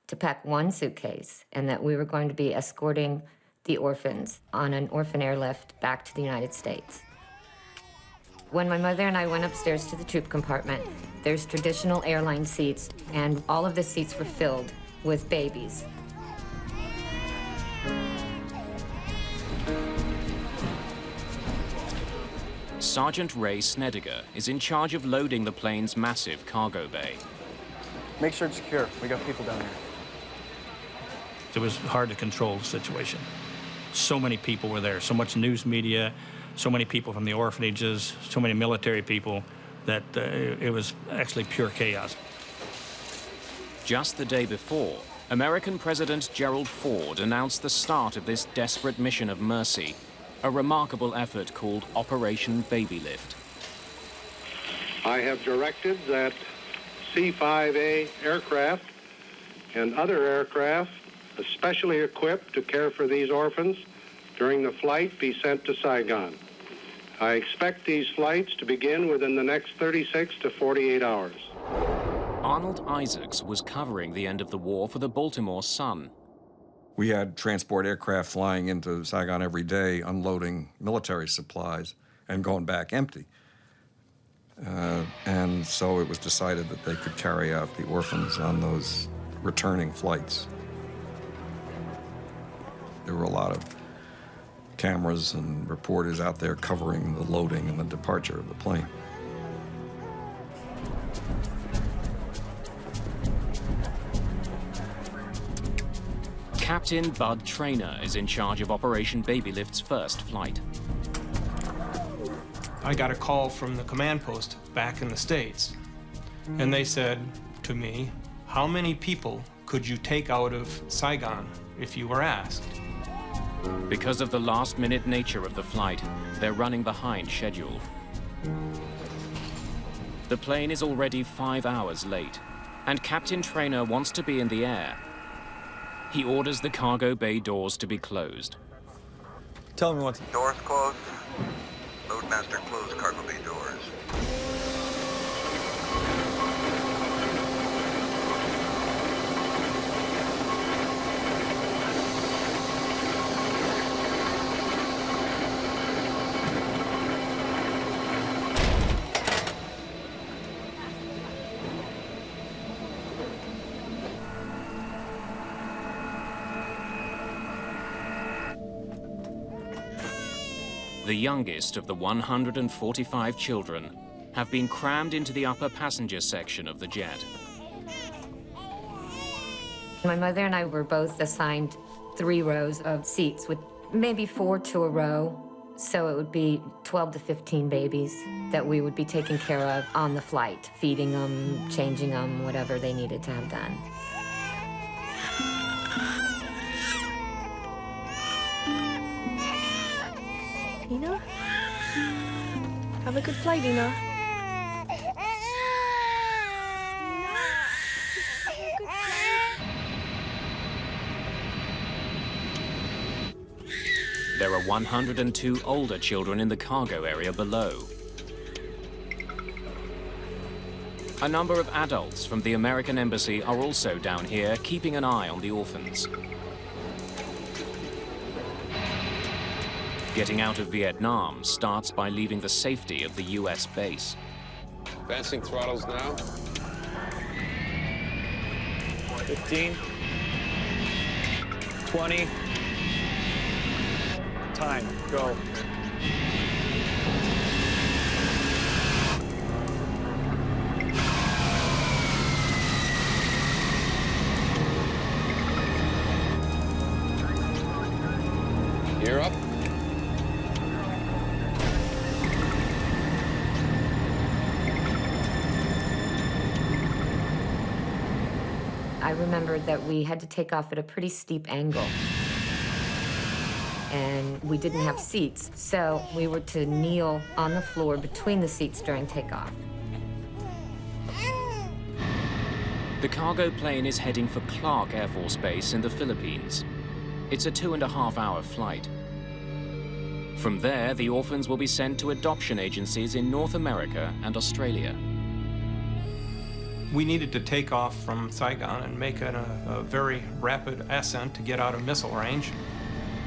S23: to pack one suitcase and that we were going to be escorting the orphans on an orphan airlift back to the United States. When my mother and I went upstairs to the troop compartment, there's traditional airline seats, and all of the seats were filled with babies.
S2: Sergeant Ray Snediger is in charge of loading the plane's massive cargo bay.
S18: Make sure it's secure. We got people down here.
S24: It was hard to control the situation. So many people were there, so much news media, so many people from the orphanages, so many military people, that it was actually pure chaos.
S2: Just the day before, American President Gerald Ford announced the start of this desperate mission of mercy, a remarkable effort called Operation Baby Lift.
S25: I have directed that C-5A aircraft and other aircraft especially equipped to care for these orphans during the flight be sent to Saigon. I expect these flights to begin within the next 36 to 48 hours.
S2: Arnold Isaacs was covering the end of the war for the Baltimore Sun.
S26: We had transport aircraft flying into Saigon every day, unloading military supplies and going back empty. And so it was decided that they could carry out the orphans on those returning flights. There were a lot of cameras and reporters out there covering the loading and the departure of the plane.
S2: Captain Bud Traynor is in charge of Operation Babylift's first flight.
S22: I got a call from the command post back in the States, and they said to me, how many people could you take out of Saigon if you were asked?
S2: Because of the last-minute nature of the flight, they're running behind schedule. The plane is already 5 hours late, and Captain Traynor wants to be in the air. He orders the cargo bay doors to be closed.
S22: Tell me what.
S1: Doors closed. Loadmaster closed cargo bay doors.
S2: The youngest of the 145 children have been crammed into the upper passenger section of the jet.
S23: My mother and I were both assigned 3 rows of seats with maybe 4 to a row. So it would be 12 to 15 babies that we would be taking care of on the flight, feeding them, changing them, whatever they needed to have done.
S3: Ina? Have a good flight, Ina.
S2: There are 102 older children in the cargo area below. A number of adults from the American Embassy are also down here, keeping an eye on the orphans. Getting out of Vietnam starts by leaving the safety of the US base.
S21: Advancing throttles now.
S9: 15. 20. Time, go.
S21: Gear up.
S23: I remembered that we had to take off at a pretty steep angle. And we didn't have seats, so we were to kneel on the floor between the seats during takeoff.
S2: The cargo plane is heading for Clark Air Force Base in the Philippines. It's a 2.5-hour flight. From there, the orphans will be sent to adoption agencies in North America and Australia.
S22: We needed to take off from Saigon and make a very rapid ascent to get out of missile range.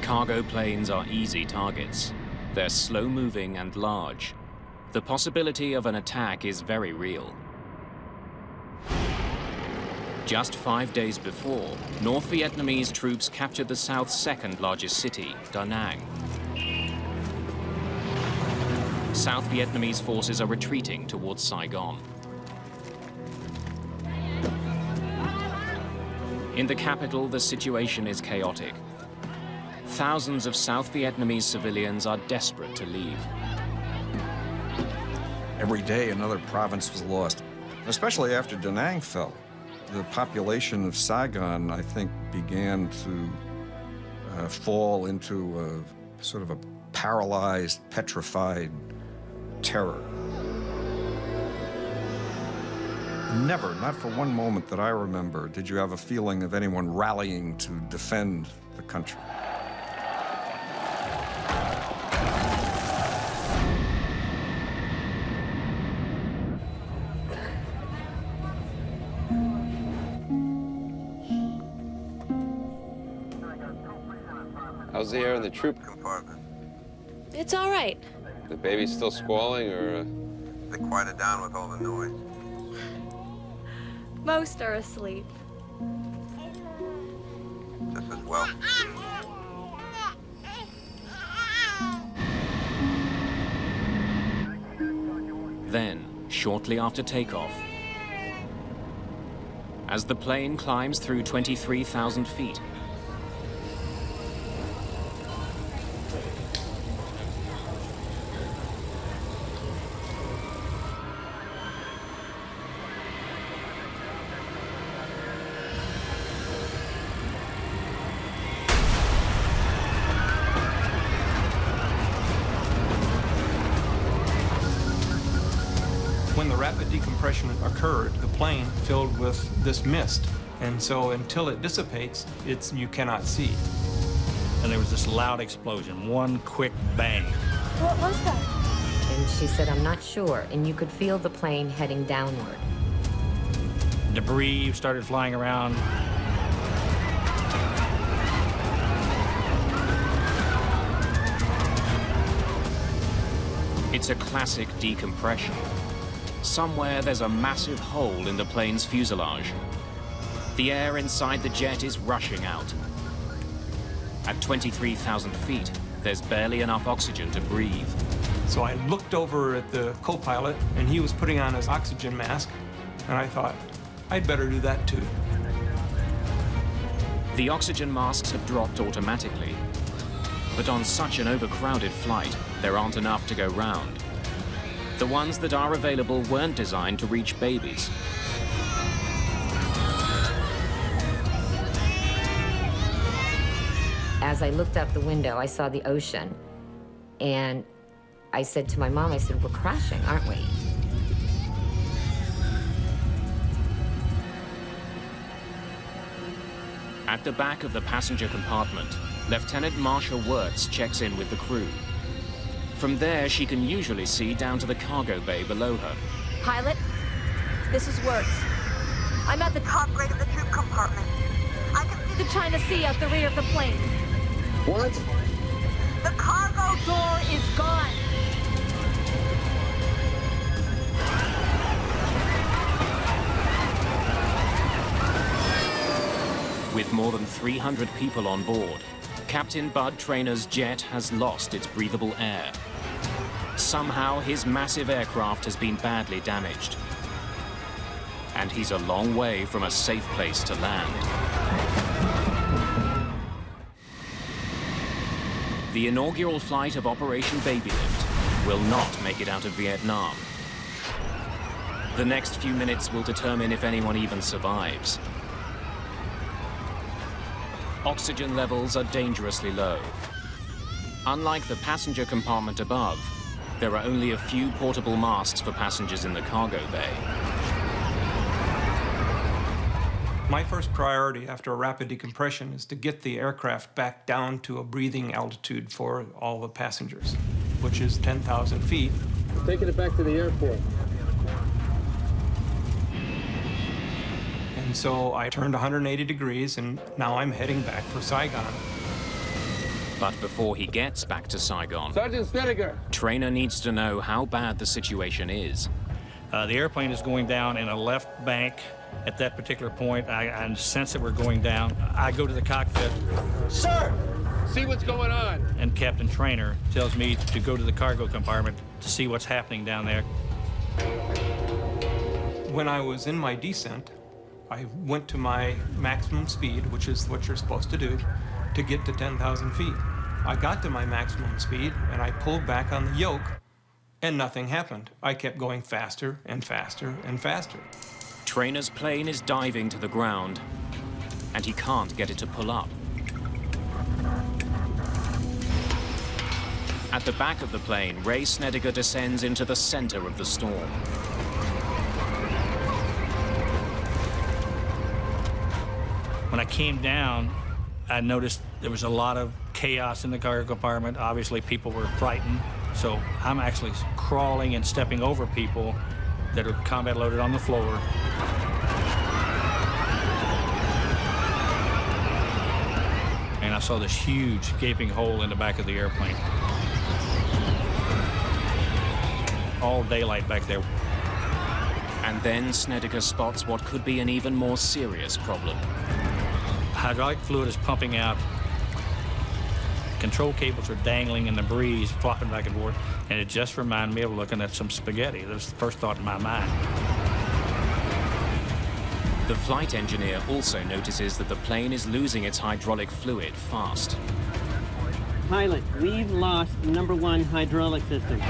S2: Cargo planes are easy targets. They're slow-moving and large. The possibility of an attack is very real. Just 5 days before, North Vietnamese troops captured the South's second largest city, Da Nang. South Vietnamese forces are retreating towards Saigon. In the capital, the situation is chaotic. Thousands of South Vietnamese civilians are desperate to leave.
S26: Every day, another province was lost, especially after Da Nang fell. The population of Saigon, I think, began to fall into a sort of a paralyzed, petrified terror. Never, not for one moment that I remember, did you have a feeling of anyone rallying to defend the country.
S21: How's the air in the troop compartment?
S3: It's all right.
S21: The baby's still squalling, or?
S1: They quieted down with all the noise.
S3: Most are asleep.
S1: Just as well.
S2: Then, shortly after takeoff, as the plane climbs through 23,000 feet,
S22: When the rapid decompression occurred, the plane filled with this mist. And so until it dissipates, you cannot see.
S24: And there was this loud explosion, one quick bang.
S3: What was that?
S23: And she said, I'm not sure. And you could feel the plane heading downward.
S24: Debris started flying around.
S2: It's a classic decompression. Somewhere there's a massive hole in the plane's fuselage. The air inside the jet is rushing out. At 23,000 feet, there's barely enough oxygen to breathe.
S22: So I looked over at the co-pilot, and he was putting on his oxygen mask, and I thought, I'd better do that too.
S2: The oxygen masks have dropped automatically. But on such an overcrowded flight, there aren't enough to go round. The ones that are available weren't designed to reach babies.
S23: As I looked out the window, I saw the ocean. And I said to my mom, I said, we're crashing, aren't we?
S2: At the back of the passenger compartment, Lieutenant Marshal Wirtz checks in with the crew. From there, she can usually see down to the cargo bay below her.
S3: Pilot, this is Wirtz. I'm at the top grade of the troop compartment. I can see the China Sea out the rear of the plane.
S7: What?
S3: The cargo door is gone.
S2: With more than 300 people on board, Captain Bud Trainor's jet has lost its breathable air. Somehow, his massive aircraft has been badly damaged. And he's a long way from a safe place to land. The inaugural flight of Operation Baby Lift will not make it out of Vietnam. The next few minutes will determine if anyone even survives. Oxygen levels are dangerously low. Unlike the passenger compartment above, there are only a few portable masks for passengers in the cargo bay.
S22: My first priority after a rapid decompression is to get the aircraft back down to a breathing altitude for all the passengers, which is 10,000 feet.
S7: We're taking it back to the airport.
S22: And so I turned 180 degrees, and now I'm heading back for Saigon.
S2: But before he gets back to Saigon,
S7: Sergeant Snedeker,
S2: Trainer needs to know how bad the situation is.
S24: The airplane is going down in a left bank. At that particular point, I sense that we're going down. I go to the cockpit.
S7: Sir! See what's going on.
S24: And Captain Trainer tells me to go to the cargo compartment to see what's happening down there.
S22: When I was in my descent, I went to my maximum speed, which is what you're supposed to do, to get to 10,000 feet. I got to my maximum speed, and I pulled back on the yoke, and nothing happened. I kept going faster and faster and faster.
S2: Trainer's plane is diving to the ground, and he can't get it to pull up. At the back of the plane, Ray Snedeker descends into the center of the storm.
S24: When I came down, I noticed there was a lot of chaos in the cargo compartment. Obviously, people were frightened. So I'm actually crawling and stepping over people that are combat loaded on the floor. And I saw this huge gaping hole in the back of the airplane. All daylight back there.
S2: And then Snedeker spots what could be an even more serious problem.
S24: Hydraulic fluid is pumping out. Control cables are dangling in the breeze, flopping back and forth, and it just reminded me of looking at some spaghetti. That was the first thought in my mind.
S2: The flight engineer also notices that the plane is losing its hydraulic fluid fast.
S10: Pilot, we've lost number 1 hydraulic system.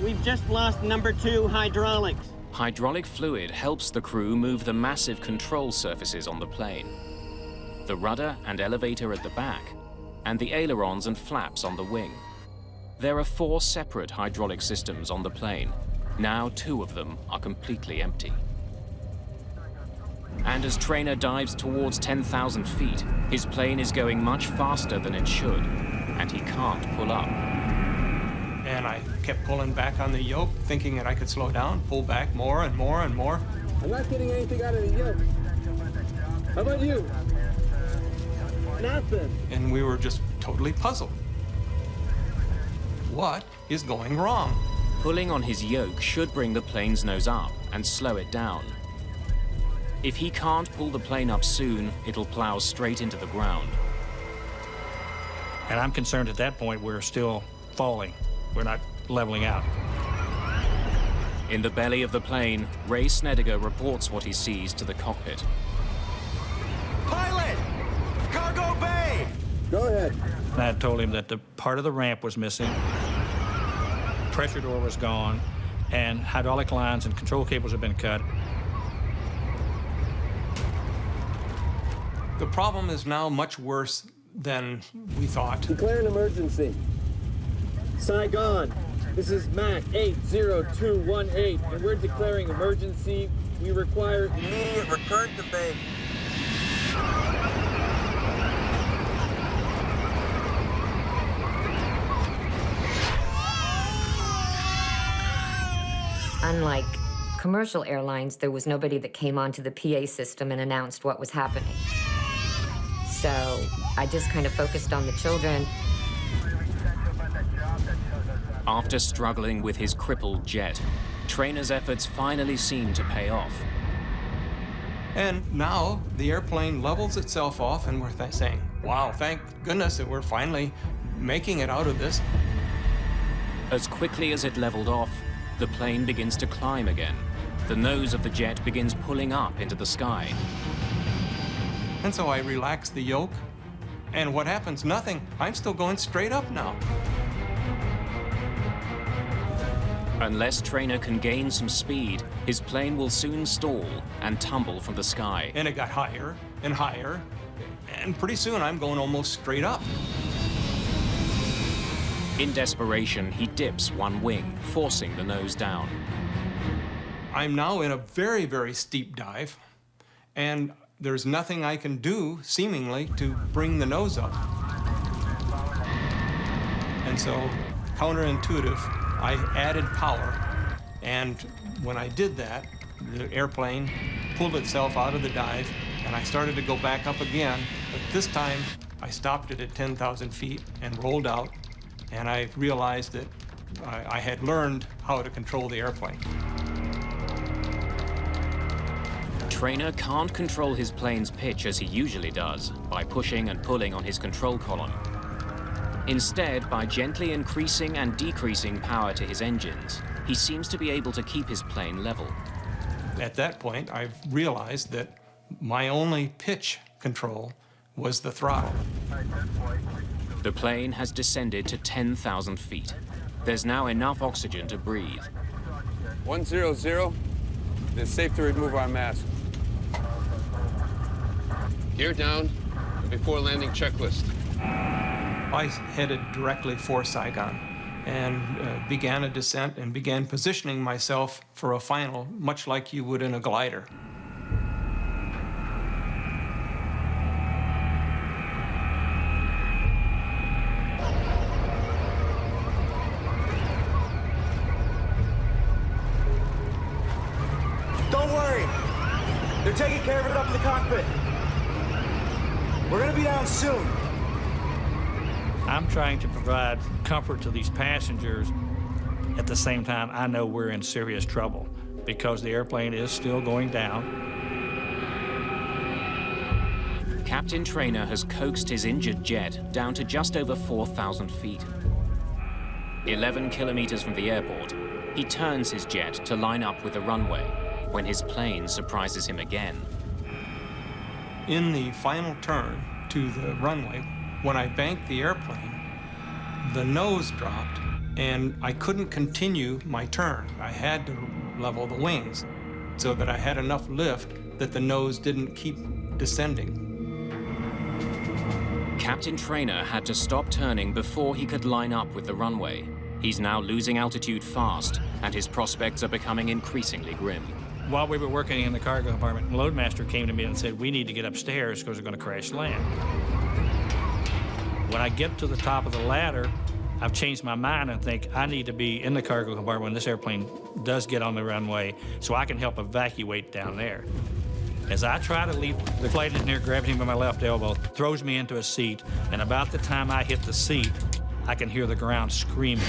S10: We've just lost number 2 hydraulics.
S2: Hydraulic fluid helps the crew move the massive control surfaces on the plane. The rudder and elevator at the back, and the ailerons and flaps on the wing. There are 4 separate hydraulic systems on the plane. Now 2 of them are completely empty. And as Trainer dives towards 10,000 feet, his plane is going much faster than it should, and he can't pull up.
S22: And I kept pulling back on the yoke, thinking that I could slow down, pull back more and more and more.
S7: I'm not getting anything out of the yoke. How about you? Nothing.
S22: And we were just totally puzzled. What is going wrong?
S2: Pulling on his yoke should bring the plane's nose up and slow it down. If he can't pull the plane up soon, it'll plow straight into the ground.
S24: And I'm concerned at that point we're still falling. We're not leveling out.
S2: In the belly of the plane, Ray Snediger reports what he sees to the cockpit.
S7: Pilot! Cargo bay! Go ahead.
S24: And I told him that the part of the ramp was missing, pressure door was gone, and hydraulic lines and control cables had been cut.
S22: The problem is now much worse than we thought.
S7: Declare an emergency. Saigon, this is Mac 80218, and we're declaring emergency. We require
S1: immediate return to base.
S23: Unlike commercial airlines, there was nobody that came onto the PA system and announced what was happening. So I just kind of focused on the children.
S2: After struggling with his crippled jet, Trainer's efforts finally seem to pay off.
S22: And now the airplane levels itself off, and we're saying, wow, thank goodness that we're finally making it out of this.
S2: As quickly as it leveled off, the plane begins to climb again. The nose of the jet begins pulling up into the sky.
S22: And so I relax the yoke, and what happens? Nothing. I'm still going straight up now.
S2: Unless Trainer can gain some speed, his plane will soon stall and tumble from the sky.
S22: And it got higher and higher, and pretty soon I'm going almost straight up.
S2: In desperation, he dips one wing, forcing the nose down.
S22: I'm now in a very, very steep dive, and there's nothing I can do, seemingly, to bring the nose up. And so, counterintuitive, I added power, and when I did that, the airplane pulled itself out of the dive, and I started to go back up again, but this time I stopped it at 10,000 feet and rolled out, and I realized that I had learned how to control the airplane.
S2: Trainer can't control his plane's pitch as he usually does, by pushing and pulling on his control column. Instead, by gently increasing and decreasing power to his engines, he seems to be able to keep his plane level.
S22: At that point, I realized that my only pitch control was the throttle.
S2: The plane has descended to 10,000 feet. There's now enough oxygen to breathe.
S21: 100, it's safe to remove our mask. Gear down, before landing checklist.
S22: I headed directly for Saigon and began a descent and began positioning myself for a final, much like you would in a glider.
S7: Don't worry. They're taking care of it up in the cockpit. We're gonna be down soon.
S24: I'm trying to provide comfort to these passengers. At the same time, I know we're in serious trouble because the airplane is still going down.
S2: Captain Trainer has coaxed his injured jet down to just over 4,000 feet. 11 kilometers from the airport, he turns his jet to line up with the runway when his plane surprises him again.
S22: In the final turn to the runway, when I banked the airplane, the nose dropped and I couldn't continue my turn. I had to level the wings so that I had enough lift that the nose didn't keep descending.
S2: Captain Trainer had to stop turning before he could line up with the runway. He's now losing altitude fast, and his prospects are becoming increasingly grim.
S24: While we were working in the cargo compartment, Loadmaster came to me and said, we need to get upstairs because we're going to crash land. When I get to the top of the ladder, I've changed my mind and think I need to be in the cargo compartment when this airplane does get on the runway so I can help evacuate down there. As I try to leave, the flight engineer grabs me by my left elbow, throws me into a seat, and about the time I hit the seat, I can hear the ground screaming.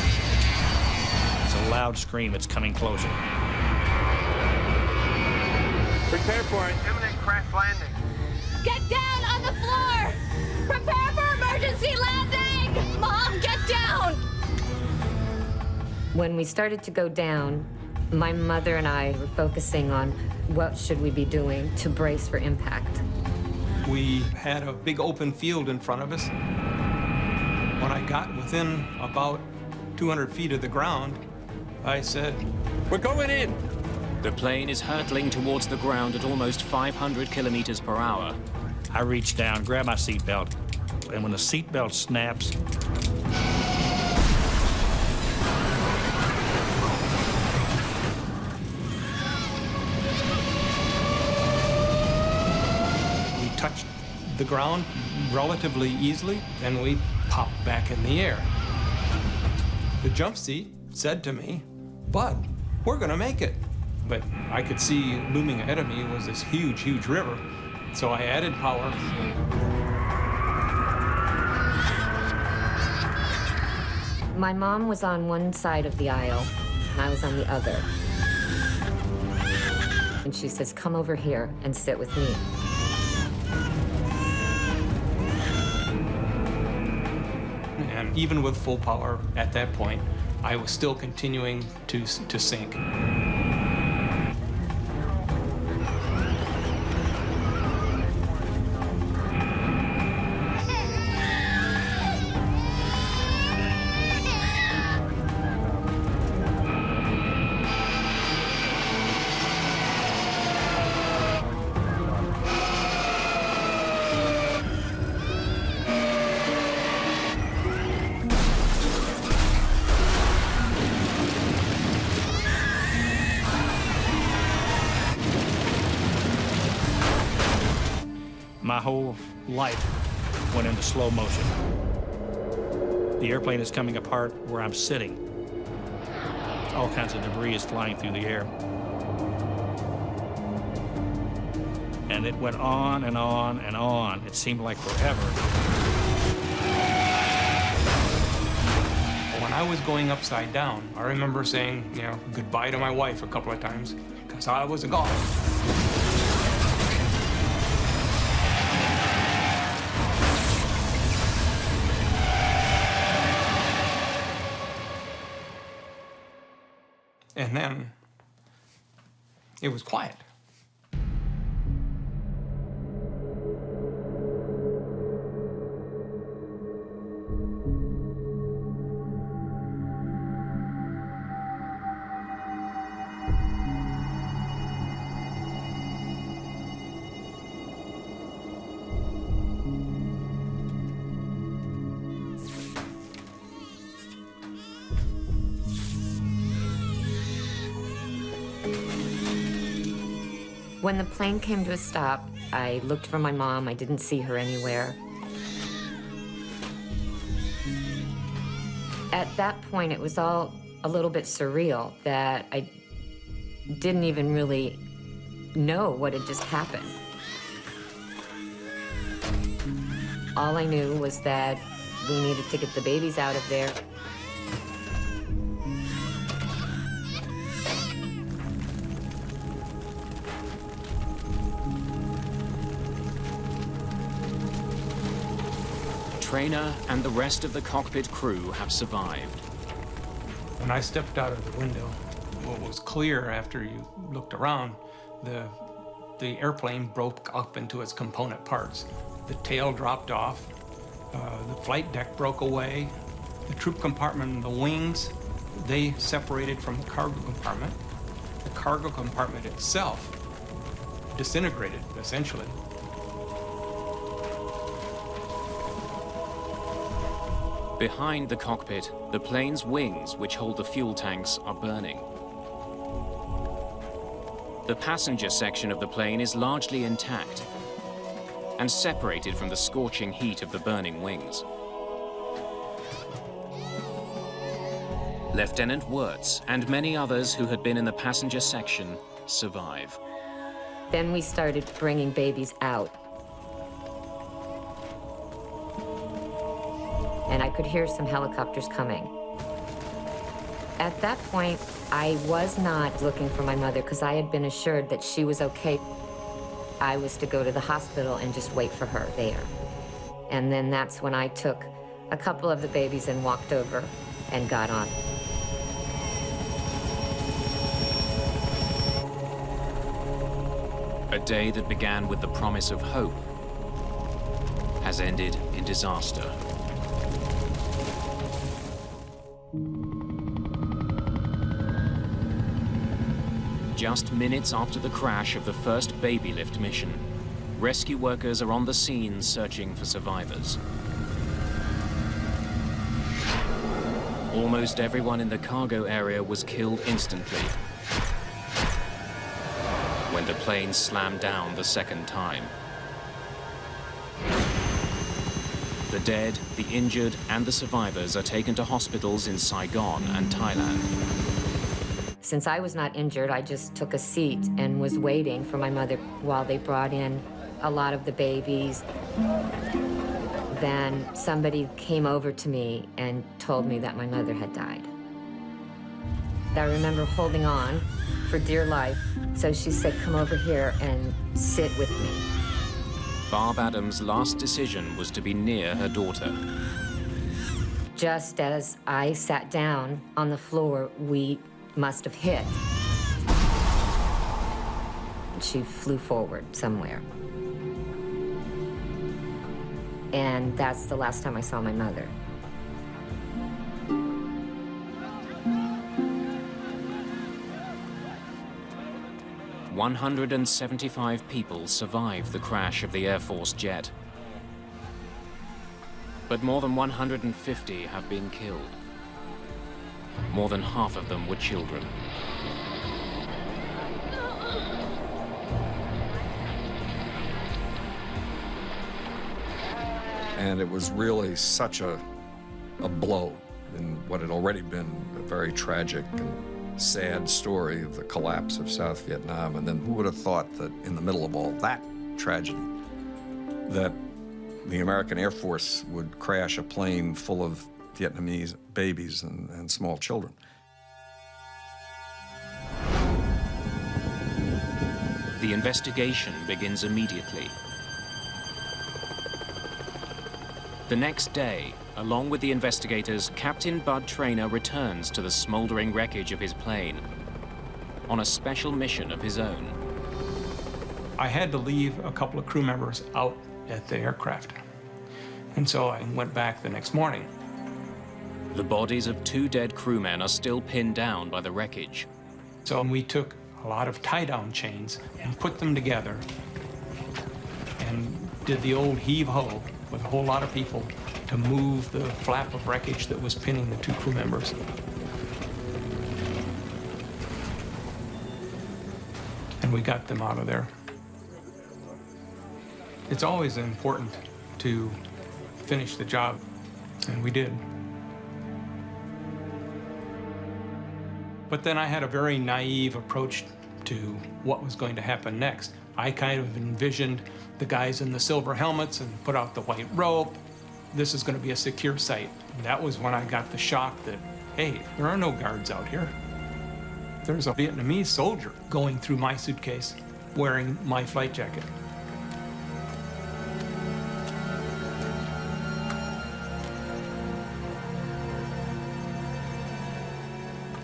S24: It's a loud scream. It's coming closer.
S21: Prepare for an imminent crash landing.
S17: Get down on the floor! Prepare for emergency landing! Mom, get down!
S23: When we started to go down, my mother and I were focusing on what should we be doing to brace for impact.
S22: We had a big open field in front of us. When I got within about 200 feet of the ground, I said,
S21: "We're going in!"
S2: The plane is hurtling towards the ground at almost 500 kilometers per hour.
S24: I reach down, grab my seatbelt, and when the seatbelt snaps,
S22: we touched the ground relatively easily, and we popped back in the air. The jump seat said to me, "Bud, we're gonna make it." But I could see looming ahead of me was this huge, huge river. So I added power.
S23: My mom was on one side of the aisle, and I was on the other. And she says, "Come over here and sit with me."
S22: And even with full power at that point, I was still continuing to sink.
S24: my whole life went into slow motion. The airplane is coming apart where I'm sitting. All kinds of debris is flying through the air. And it went on and on and on. It seemed like forever.
S22: When I was going upside down, I remember saying, goodbye to my wife a couple of times, because I was gone. And then it was quiet.
S23: When the plane came to a stop, I looked for my mom. I didn't see her anywhere. At that point, it was all a little bit surreal that I didn't even really know what had just happened. All I knew was that we needed to get the babies out of there.
S2: Trainer and the rest of the cockpit crew have survived.
S22: When I stepped out of the window, what was clear after you looked around, the airplane broke up into its component parts. The tail dropped off, the flight deck broke away, the troop compartment and the wings, they separated from the cargo compartment. The cargo compartment itself disintegrated, essentially.
S2: Behind the cockpit, the plane's wings, which hold the fuel tanks, are burning. The passenger section of the plane is largely intact and separated from the scorching heat of the burning wings. Lieutenant Wirtz and many others who had been in the passenger section survive.
S23: Then we started bringing babies out. And I could hear some helicopters coming. At that point, I was not looking for my mother because I had been assured that she was okay. I was to go to the hospital and just wait for her there. And then that's when I took a couple of the babies and walked over and got on.
S2: A day that began with the promise of hope has ended in disaster. Just minutes after the crash of the first baby lift mission, rescue workers are on the scene searching for survivors. Almost everyone in the cargo area was killed instantly when the plane slammed down the second time. The dead, the injured, and the survivors are taken to hospitals in Saigon and Thailand.
S23: Since I was not injured, I just took a seat and was waiting for my mother while they brought in a lot of the babies. Then somebody came over to me and told me that my mother had died. I remember holding on for dear life. So she said, come over here and sit with me.
S2: Barb Adams' last decision was to be near her daughter.
S23: Just as I sat down on the floor, we must have hit. She flew forward somewhere. And that's the last time I saw my mother.
S2: "175 people survived the crash of the Air Force jet. But more than 150 have been killed. More than half of them were children.
S26: And it was really such a blow in what had already been a very tragic and sad story of the collapse of South Vietnam. And then who would have thought that in the middle of all that tragedy, that the American Air Force would crash a plane full of Vietnamese babies and small children.
S2: The investigation begins immediately. The next day, along with the investigators, Captain Bud Traynor returns to the smoldering wreckage of his plane on a special mission of his own.
S22: I had to leave a couple of crew members out at the aircraft. And so I went back the next morning.
S2: The bodies of 2 dead crewmen are still pinned down by the wreckage.
S22: So we took a lot of tie-down chains and put them together and did the old heave-ho with a whole lot of people to move the flap of wreckage that was pinning the 2 crew members. And we got them out of there. It's always important to finish the job, and we did. But then I had a very naive approach to what was going to happen next. I kind of envisioned the guys in the silver helmets and put out the white rope. This is going to be a secure site. And that was when I got the shock that, hey, there are no guards out here. There's a Vietnamese soldier going through my suitcase wearing my flight jacket.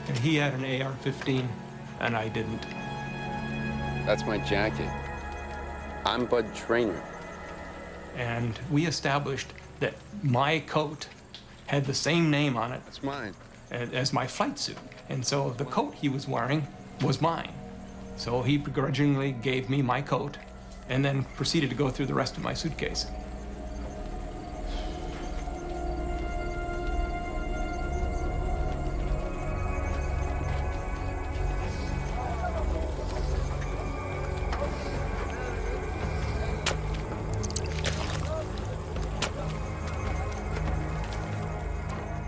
S22: And he had an AR-15, and I didn't.
S21: That's my jacket. I'm Bud Traynor.
S22: And we established that my coat had the same name on it.
S21: That's mine.
S22: As my flight suit. And so the coat he was wearing was mine. So he begrudgingly gave me my coat and then proceeded to go through the rest of my suitcase.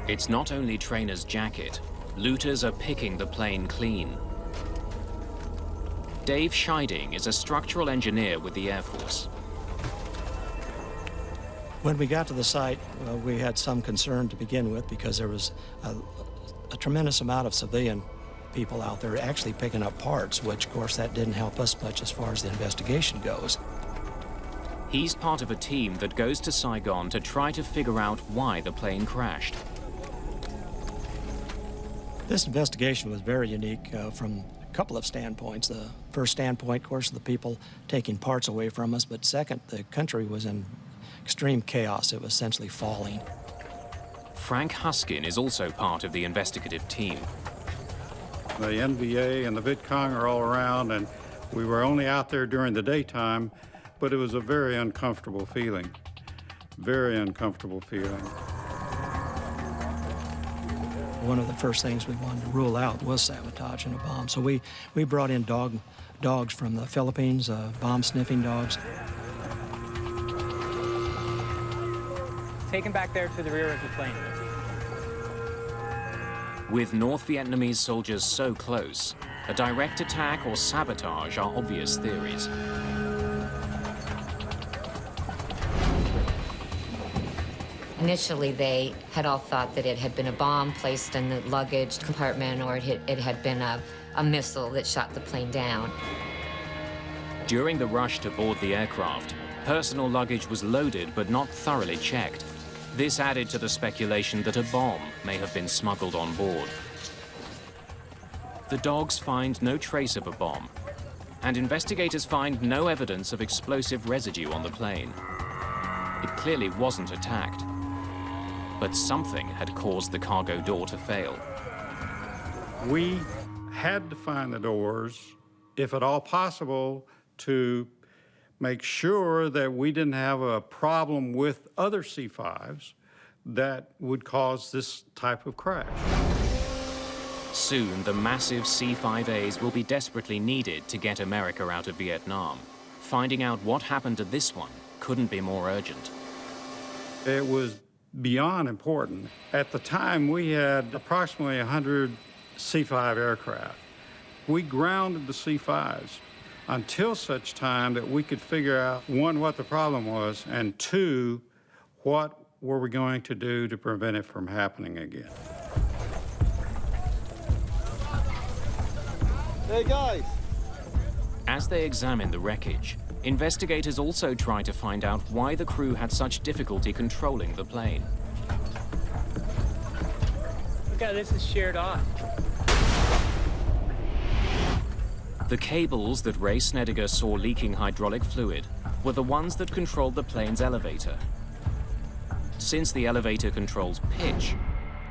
S2: It's not only Trainer's jacket. Looters are picking the plane clean. Dave Scheiding is a structural engineer with the Air Force.
S8: When we got to the site, we had some concern to begin with because there was a tremendous amount of civilian people out there actually picking up parts, which, of course, that didn't help us much as far as the investigation goes.
S2: He's part of a team that goes to Saigon to try to figure out why the plane crashed.
S8: This investigation was very unique from a couple of standpoints. The first standpoint, of course, the people taking parts away from us, but second, the country was in extreme chaos. It was essentially falling.
S2: Frank Huskin is also part of the investigative team.
S11: The NVA and the VidCong are all around, and we were only out there during the daytime, but it was a very uncomfortable feeling. Very uncomfortable feeling.
S8: One of the first things we wanted to rule out was sabotage and a bomb. So we brought in dogs from the Philippines, bomb-sniffing dogs.
S9: Taken back there to the rear of the plane.
S2: With North Vietnamese soldiers so close, a direct attack or sabotage are obvious theories.
S23: Initially, they had all thought that it had been a bomb placed in the luggage compartment, or it had been a missile that shot the plane down.
S2: During the rush to board the aircraft, personal luggage was loaded but not thoroughly checked. This added to the speculation that a bomb may have been smuggled on board. The dogs find no trace of a bomb, and investigators find no evidence of explosive residue on the plane. It clearly wasn't attacked, but something had caused the cargo door to fail.
S11: We had to find the doors, if at all possible, to make sure that we didn't have a problem with other C-5s that would cause this type of crash.
S2: Soon, the massive C-5As will be desperately needed to get America out of Vietnam. Finding out what happened to this one couldn't be more urgent.
S11: It was beyond important. At the time, we had approximately 100 C-5 aircraft. We grounded the C-5s until such time that we could figure out, one, what the problem was, and two, what were we going to do to prevent it from happening again.
S7: Hey, guys!
S2: As they examine the wreckage, investigators also try to find out why the crew had such difficulty controlling the plane.
S9: Look how this is sheared off.
S2: The cables that Ray Snediger saw leaking hydraulic fluid were the ones that controlled the plane's elevator. Since the elevator controls pitch,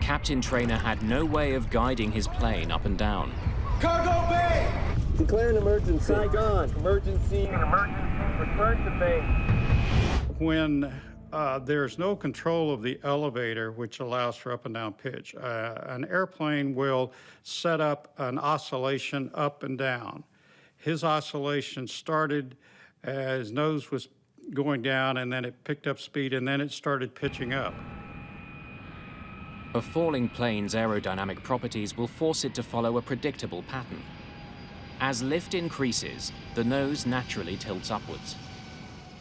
S2: Captain Trainer had no way of guiding his plane up and down.
S7: Cargo bay! Declare an emergency. Saigon. Emergency. Return to base.
S11: When there's no control of the elevator, which allows for up and down pitch, an airplane will set up an oscillation up and down. His oscillation started as nose was going down, and then it picked up speed, and then it started pitching up.
S2: A falling plane's aerodynamic properties will force it to follow a predictable pattern. As lift increases, the nose naturally tilts upwards.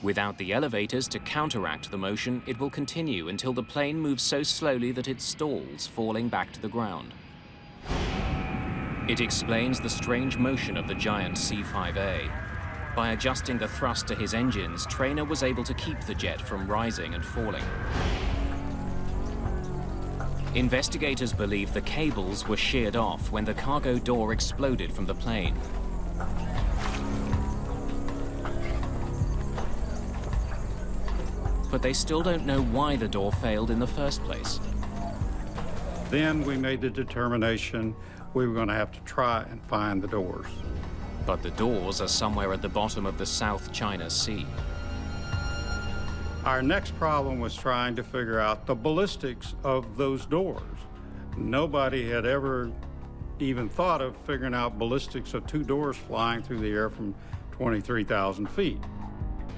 S2: Without the elevators to counteract the motion, it will continue until the plane moves so slowly that it stalls, falling back to the ground. It explains the strange motion of the giant C-5A. By adjusting the thrust to his engines, Trainer was able to keep the jet from rising and falling. Investigators believe the cables were sheared off when the cargo door exploded from the plane. But they still don't know why the door failed in the first place.
S11: Then we made the determination we were going to have to try and find the doors.
S2: But the doors are somewhere at the bottom of the South China Sea.
S11: Our next problem was trying to figure out the ballistics of those doors. Nobody had ever even thought of figuring out ballistics of two doors flying through the air from 23,000 feet.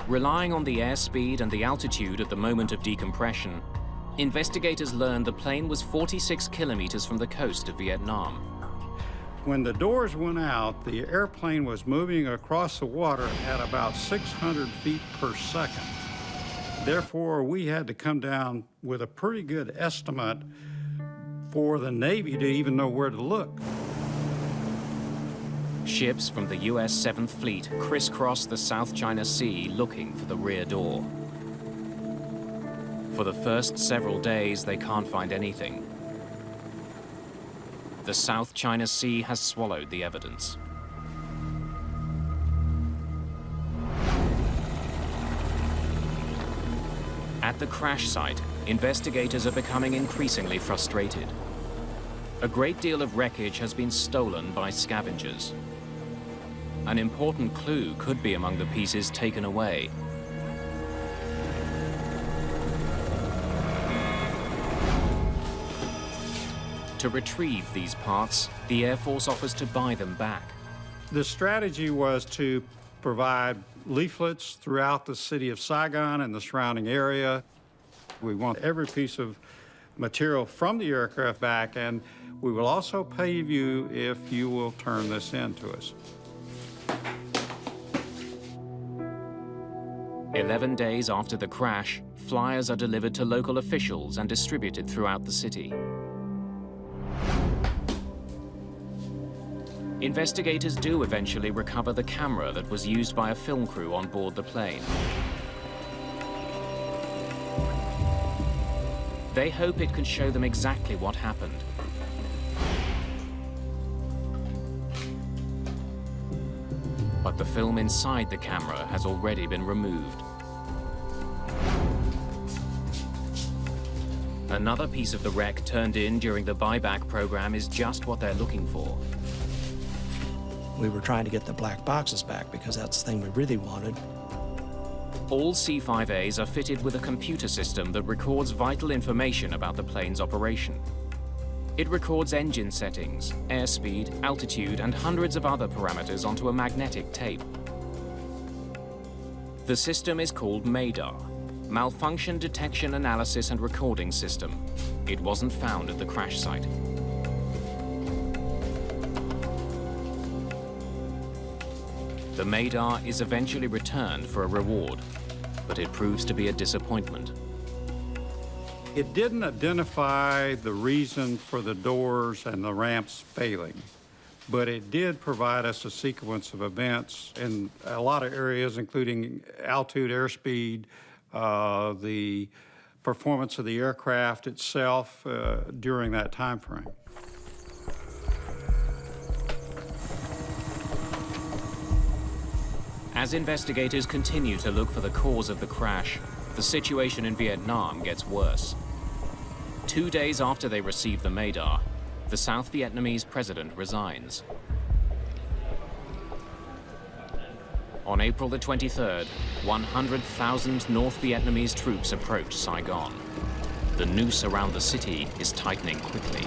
S2: Relying on the airspeed and the altitude at the moment of decompression, investigators learned the plane was 46 kilometers from the coast of Vietnam.
S11: When the doors went out, the airplane was moving across the water at about 600 feet per second. Therefore, we had to come down with a pretty good estimate for the Navy to even know where to look.
S2: Ships from the U.S. 7th Fleet crisscrossed the South China Sea looking for the rear door. For the first several days, they can't find anything. The South China Sea has swallowed the evidence. At the crash site, investigators are becoming increasingly frustrated. A great deal of wreckage has been stolen by scavengers. An important clue could be among the pieces taken away. To retrieve these parts, the Air Force offers to buy them back.
S11: The strategy was to provide leaflets throughout the city of Saigon and the surrounding area. We want every piece of material from the aircraft back, and we will also pay you if you will turn this in to us.
S2: 11 days after the crash, flyers are delivered to local officials and distributed throughout the city. Investigators do eventually recover the camera that was used by a film crew on board the plane. They hope it can show them exactly what happened. But the film inside the camera has already been removed. Another piece of the wreck turned in during the buyback program is just what they're looking for.
S8: We were trying to get the black boxes back because that's the thing we really wanted.
S2: All C-5As are fitted with a computer system that records vital information about the plane's operation. It records engine settings, airspeed, altitude, and hundreds of other parameters onto a magnetic tape. The system is called Midair, Malfunction Detection Analysis and Recording System. It wasn't found at the crash site. The Midair is eventually returned for a reward, but it proves to be a disappointment.
S11: It didn't identify the reason for the doors and the ramps failing, but it did provide us a sequence of events in a lot of areas, including altitude, airspeed, the performance of the aircraft itself during that time frame.
S2: As investigators continue to look for the cause of the crash, the situation in Vietnam gets worse. 2 days after they receive the Midair, the South Vietnamese president resigns. On April the 23rd, 100,000 North Vietnamese troops approach Saigon. The noose around the city is tightening quickly.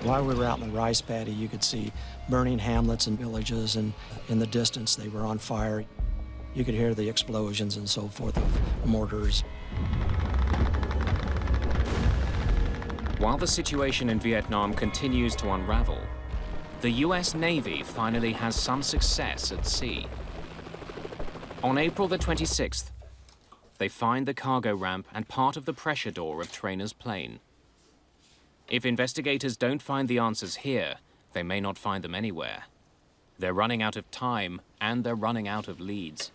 S8: While we were out in the rice paddy, you could see burning hamlets and villages, and in the distance they were on fire. You could hear the explosions and so forth of mortars.
S2: While the situation in Vietnam continues to unravel, the US Navy finally has some success at sea. On April the 26th, they find the cargo ramp and part of the pressure door of Trainer's plane. If investigators don't find the answers here, they may not find them anywhere. They're running out of time, and they're running out of leads.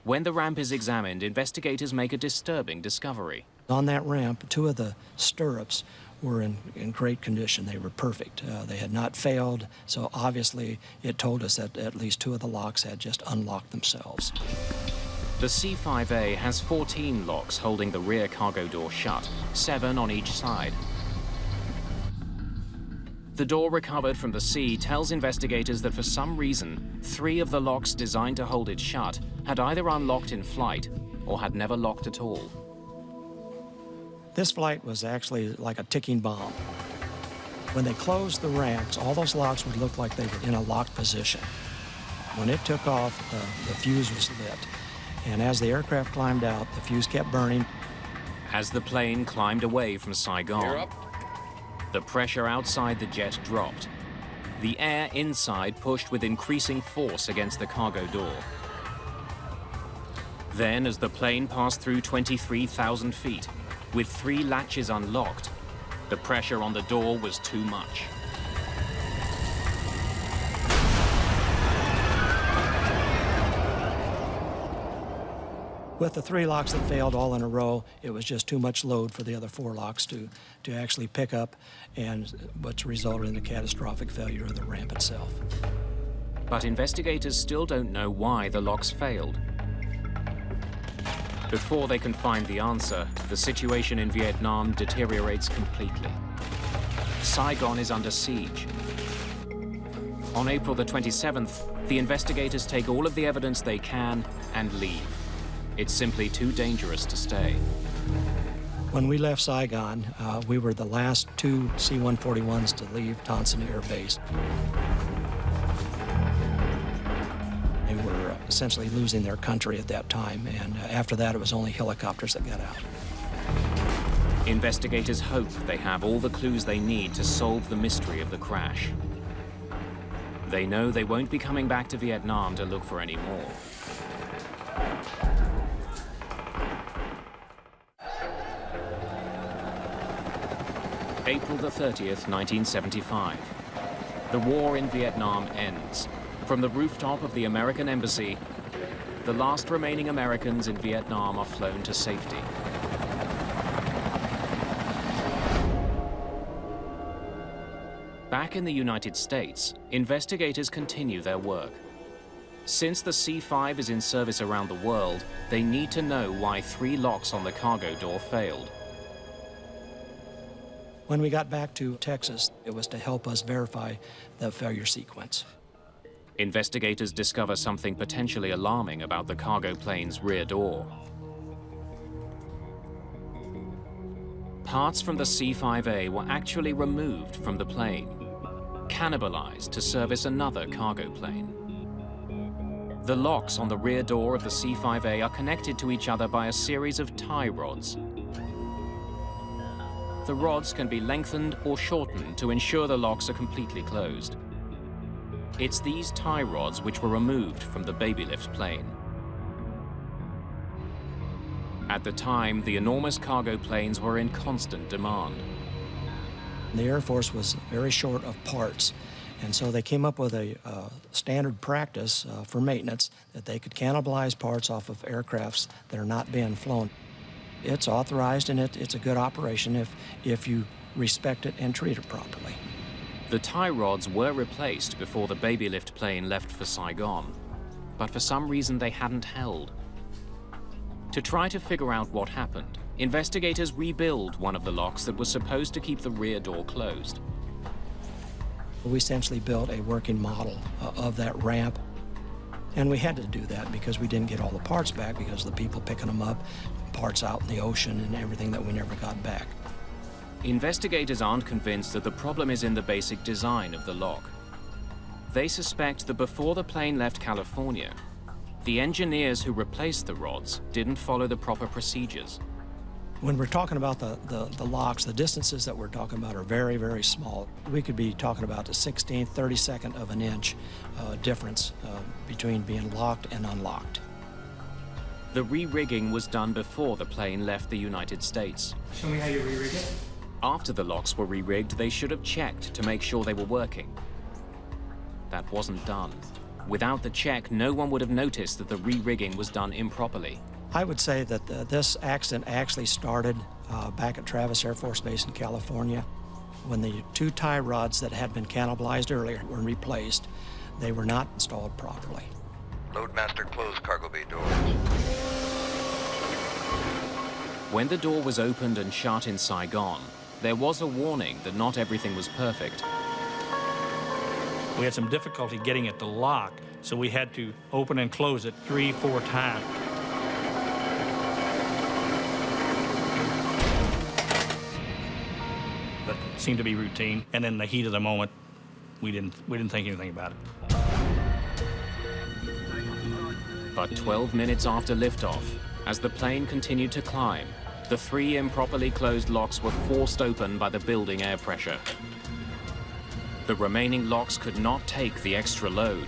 S2: When the ramp is examined, investigators make a disturbing discovery.
S8: On that ramp, 2 of the stirrups were in great condition. They were perfect. They had not failed, so obviously it told us that at least 2 of the locks had just unlocked themselves.
S2: The C-5A has 14 locks holding the rear cargo door shut, 7 on each side. The door recovered from the sea tells investigators that for some reason, 3 of the locks designed to hold it shut had either unlocked in flight or had never locked at all.
S8: This flight was actually like a ticking bomb. When they closed the ramps, all those locks would look like they were in a locked position. When it took off, the fuse was lit. And as the aircraft climbed out, the fuse kept burning.
S2: As the plane climbed away from Saigon, the pressure outside the jet dropped. The air inside pushed with increasing force against the cargo door. Then, as the plane passed through 23,000 feet, with 3 latches unlocked, the pressure on the door was too much.
S8: With the 3 locks that failed all in a row, it was just too much load for the other 4 locks to actually pick up, and which resulted in the catastrophic failure of the ramp itself.
S2: But investigators still don't know why the locks failed. Before they can find the answer, the situation in Vietnam deteriorates completely. Saigon is under siege. On April the 27th, the investigators take all of the evidence they can and leave. It's simply too dangerous to stay.
S8: When we left Saigon, we were the last 2 C-141s to leave Tan Son Air Base. They were essentially losing their country at that time, and after that it was only helicopters that got out.
S2: Investigators hope they have all the clues they need to solve the mystery of the crash. They know they won't be coming back to Vietnam to look for any more. April the 30th, 1975. The war in Vietnam ends. From the rooftop of the American embassy, the last remaining Americans in Vietnam are flown to safety. Back in the United States, investigators continue their work. Since the C-5 is in service around the world, they need to know why 3 locks on the cargo door failed.
S8: When we got back to Texas, it was to help us verify the failure sequence.
S2: Investigators discover something potentially alarming about the cargo plane's rear door. Parts from the C-5A were actually removed from the plane, cannibalized to service another cargo plane. The locks on the rear door of the C-5A are connected to each other by a series of tie rods. The rods can be lengthened or shortened to ensure the locks are completely closed. It's these tie rods which were removed from the baby lift plane. At the time, the enormous cargo planes were in constant demand.
S8: The Air Force was very short of parts, and so they came up with a standard practice for maintenance that they could cannibalize parts off of aircrafts that are not being flown. It's authorized, and it's a good operation if you respect it and treat it properly.
S2: The tie rods were replaced before the baby lift plane left for Saigon, but for some reason they hadn't held. To try to figure out what happened, investigators rebuild one of the locks that was supposed to keep the rear door closed.
S8: We essentially built a working model of that ramp, and we had to do that because we didn't get all the parts back because of the people picking them up, parts out in the ocean and everything that we never got back.
S2: Investigators aren't convinced that the problem is in the basic design of the lock. They suspect that before the plane left California, the engineers who replaced the rods didn't follow the proper procedures.
S8: When we're talking about the locks, the distances that we're talking about are very, very small. We could be talking about the 16th, 32nd of an inch difference between being locked and unlocked.
S2: The re-rigging was done before the plane left the United States.
S9: Show me how you re-rig it.
S2: After the locks were re-rigged, they should have checked to make sure they were working. That wasn't done. Without the check, no one would have noticed that the re-rigging was done improperly.
S8: I would say that this accident actually started back at Travis Air Force Base in California. When the 2 tie rods that had been cannibalized earlier were replaced, they were not installed properly.
S1: Loadmaster, close cargo bay doors.
S2: When the door was opened and shut in Saigon, there was a warning that not everything was perfect.
S24: We had some difficulty getting it to lock, so we had to open and close it 3-4 times. But it seemed to be routine, and in the heat of the moment, we didn't think anything about it.
S2: But 12 minutes after liftoff, as the plane continued to climb, The 3 improperly closed locks were forced open by the building air pressure. The remaining locks could not take the extra load.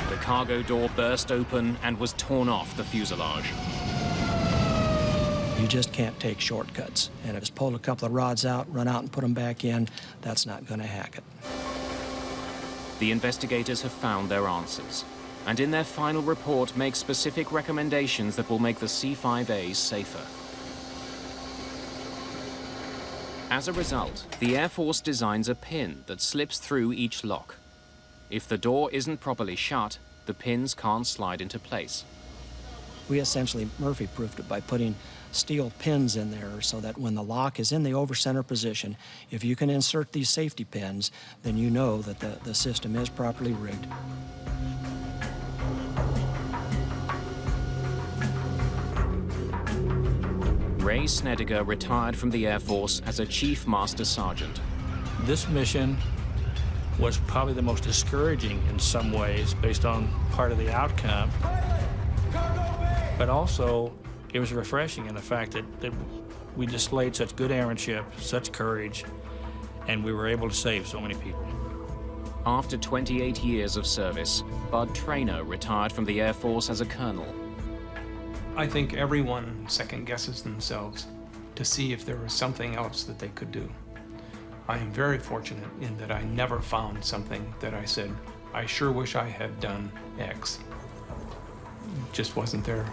S2: The cargo door burst open and was torn off the fuselage.
S8: You just can't take shortcuts. And if it's pulled a couple of rods out, run out and put them back in, that's not going to hack it.
S2: The investigators have found their answers, and in their final report make specific recommendations that will make the C-5A safer. As a result, the Air Force designs a pin that slips through each lock. If the door isn't properly shut, the pins can't slide into place.
S8: We essentially Murphy-proofed it by putting steel pins in there so that when the lock is in the over-center position, if you can insert these safety pins, then you know that the system is properly rigged.
S2: Ray Snediger retired from the Air Force as a Chief Master Sergeant.
S24: This mission was probably the most discouraging in some ways based on part of the outcome. But also, it was refreshing in the fact that we displayed such good airmanship, such courage, and we were able to save so many people.
S2: After 28 years of service, Bud Traynor retired from the Air Force as a colonel.
S22: I think everyone second guesses themselves to see if there was something else that they could do. I am very fortunate in that I never found something that I said, I sure wish I had done X. It just wasn't there.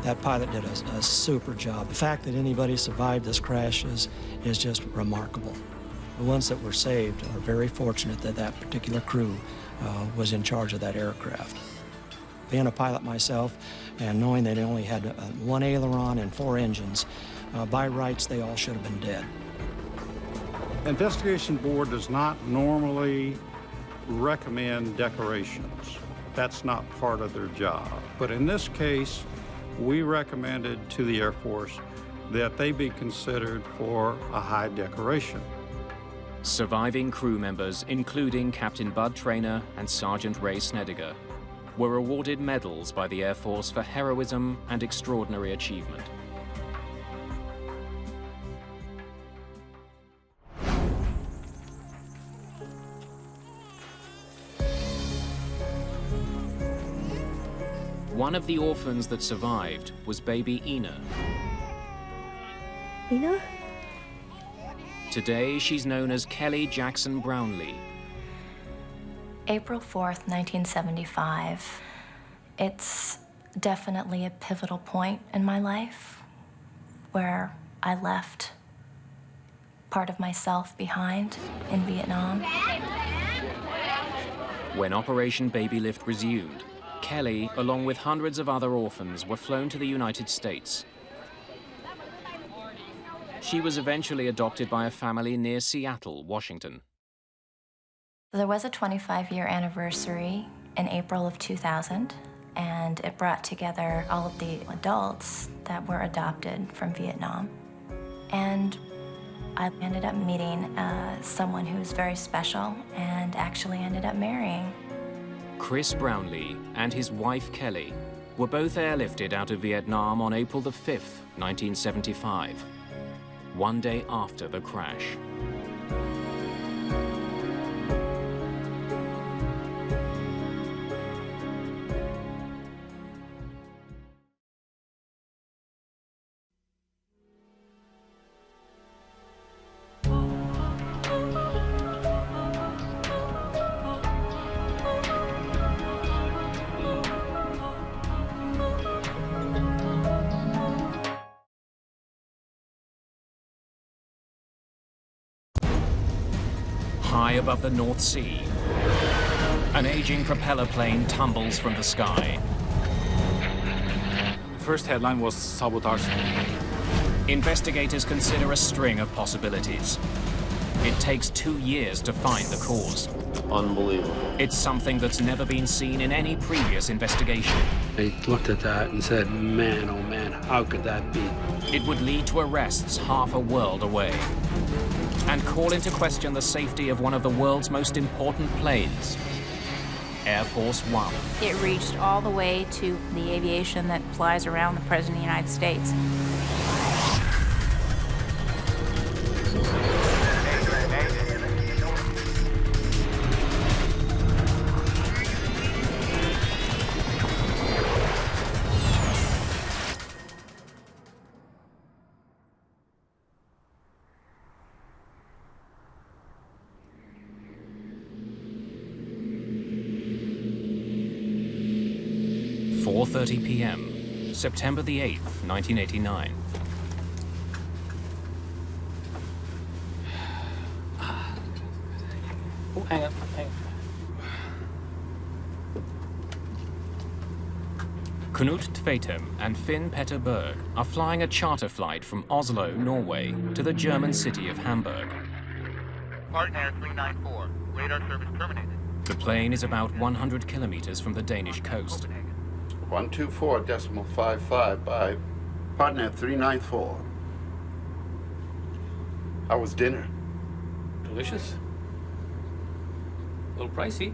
S8: That pilot did a super job. The fact that anybody survived this crash is just remarkable. The ones that were saved are very fortunate that that particular crew was in charge of that aircraft. Being a pilot myself and knowing they only had 1 aileron and 4 engines, by rights they all should have been dead.
S11: Investigation Board does not normally recommend decorations. That's not part of their job. But in this case, we recommended to the Air Force that they be considered for a high decoration.
S2: Surviving crew members, including Captain Bud Traynor and Sergeant Ray Snediger, were awarded medals by the Air Force for heroism and extraordinary achievement. One of the orphans that survived was baby Ina.
S3: Ina?
S2: Today, she's known as Kelly Jackson Brownlee.
S12: April 4th, 1975. It's definitely a pivotal point in my life where I left part of myself behind in Vietnam.
S2: When Operation Baby Lift resumed, Kelly, along with hundreds of other orphans, were flown to the United States. She was eventually adopted by a family near Seattle, Washington.
S12: There was a 25-year anniversary in April of 2000, and it brought together all of the adults that were adopted from Vietnam. And I ended up meeting someone who was very special and actually ended up marrying.
S2: Chris Brownlee and his wife Kelly were both airlifted out of Vietnam on April the 5th, 1975, one day after the crash. High above the North Sea, an aging propeller plane tumbles from the sky.
S13: The first headline was sabotage.
S2: Investigators consider a string of possibilities. It takes 2 years to find the cause.
S13: Unbelievable.
S2: It's something that's never been seen in any previous investigation.
S13: They looked at that and said, man, oh man, how could that be?
S2: It would lead to arrests half a world away and call into question the safety of one of the world's most important planes. Air Force One.
S5: It reached all the way to the aviation that flies around the President of the United States.
S2: .30 p.m., September the 8th, 1989.
S10: Oh, hang on.
S2: Knut Tvetem and Finn Petter Berg are flying a charter flight from Oslo, Norway, to the German city of Hamburg.
S14: Partner 394, radar service terminated.
S2: The plane is about 100 kilometers from the Danish coast.
S15: 124.55 by partner 394. How was dinner?
S10: Delicious. A little pricey,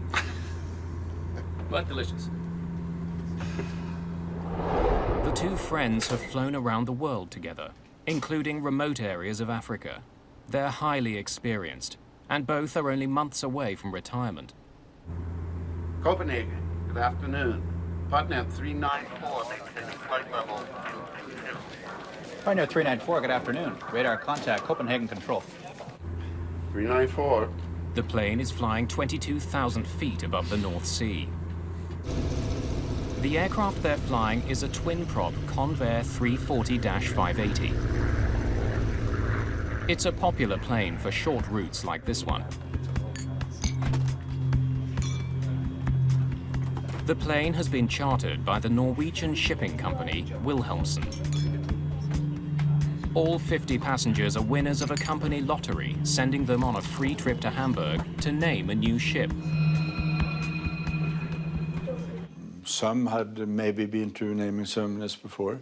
S10: but delicious.
S2: The two friends have flown around the world together, including remote areas of Africa. They're highly experienced, and both are only months away from retirement.
S15: Copenhagen, good afternoon. Partner 394.
S14: Flight level 222.
S16: Partner 394, good afternoon. Radar contact, Copenhagen Control.
S15: 394.
S2: The plane is flying 22,000 feet above the North Sea. The aircraft they're flying is a twin-prop Convair 340-580. It's a popular plane for short routes like this one. The plane has been chartered by the Norwegian shipping company Wilhelmsen. All 50 passengers are winners of a company lottery, sending them on a free trip to Hamburg to name a new ship.
S19: Some had maybe been to naming ceremonies before,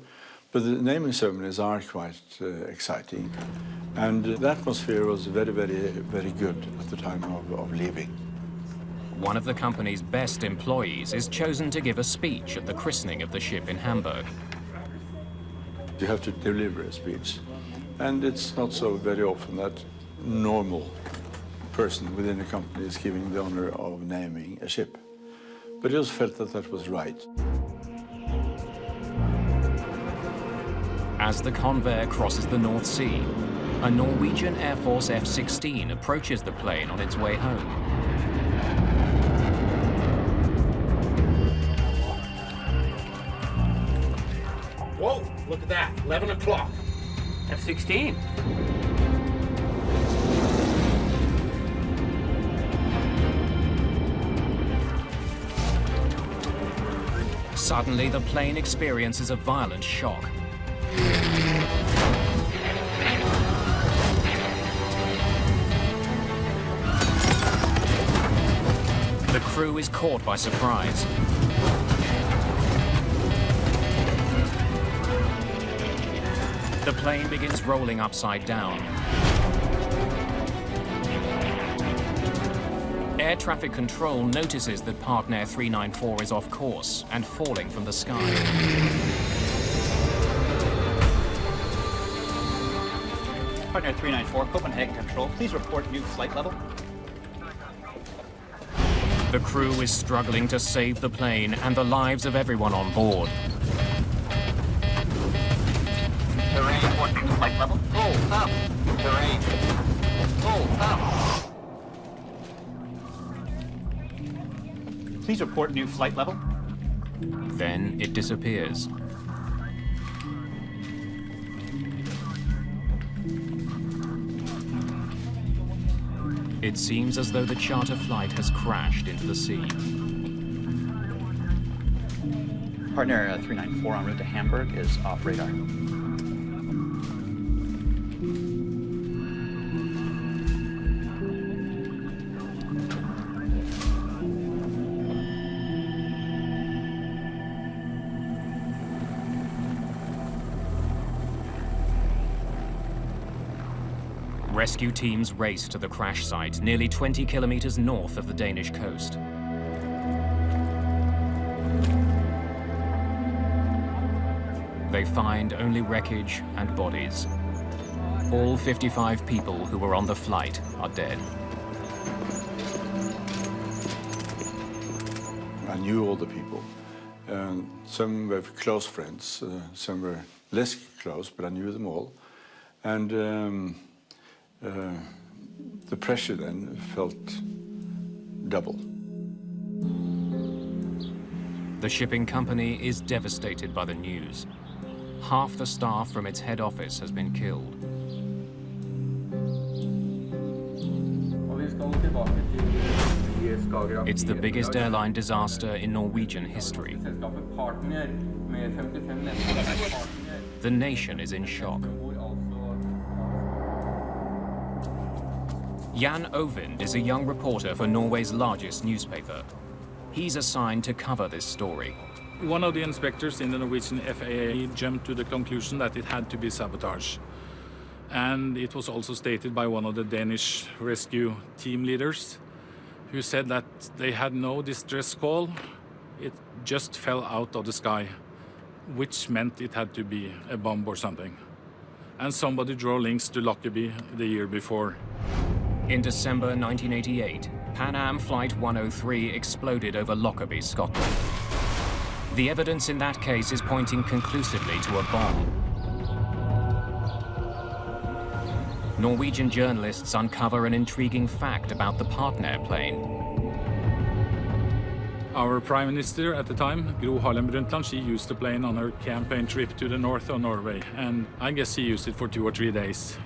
S19: but the naming ceremonies are quite exciting. And the atmosphere was very, very, very good at the time of leaving.
S2: One of the company's best employees is chosen to give a speech at the christening of the ship in Hamburg.
S19: You have to deliver a speech, and it's not so very often that normal person within a company is giving the honor of naming a ship. But I just felt that that was right.
S2: As the Convair crosses the North Sea, a Norwegian Air Force F-16 approaches the plane on its way home.
S10: Whoa, look at that, 11 o'clock. F-16.
S2: Suddenly, the plane experiences a violent shock. The crew is caught by surprise. The plane begins rolling upside down. Air traffic control notices that Partner 394 is off course and falling from the sky.
S16: Partner 394, Copenhagen Control, please report new flight level.
S2: The crew is struggling to save the plane and the lives of everyone on board.
S14: Terrain, reporting flight level. Hold up. Terrain. Hold up.
S16: Please report new flight level.
S2: Then it disappears. It seems as though the charter flight has crashed into the sea.
S16: Partner 394 en route to Hamburg is off radar.
S2: Rescue teams race to the crash site, nearly 20 kilometers north of the Danish coast. They find only wreckage and bodies. All 55 people who were on the flight are dead.
S19: I knew all the people. Some were close friends, some were less close, but I knew them all. And the pressure then felt double.
S2: The shipping company is devastated by the news. Half the staff from its head office has been killed. It's the biggest airline disaster in Norwegian history. The nation is in shock. Jan Ovind is a young reporter for Norway's largest newspaper. He's assigned to cover this story.
S24: One of the inspectors in the Norwegian FAA jumped to the conclusion that it had to be sabotage. And it was also stated by one of the Danish rescue team leaders, who said that they had no distress call. It just fell out of the sky, which meant it had to be a bomb or something. And somebody drew links to Lockerbie the year before.
S2: In December 1988, Pan Am Flight 103 exploded over Lockerbie, Scotland. The evidence in that case is pointing conclusively to a bomb. Norwegian journalists uncover an intriguing fact about the partner plane.
S24: Our Prime Minister at the time, Gro Harlem Brundtland, she used the plane on her campaign trip to the north of Norway. And I guess she used it for 2 or 3 days.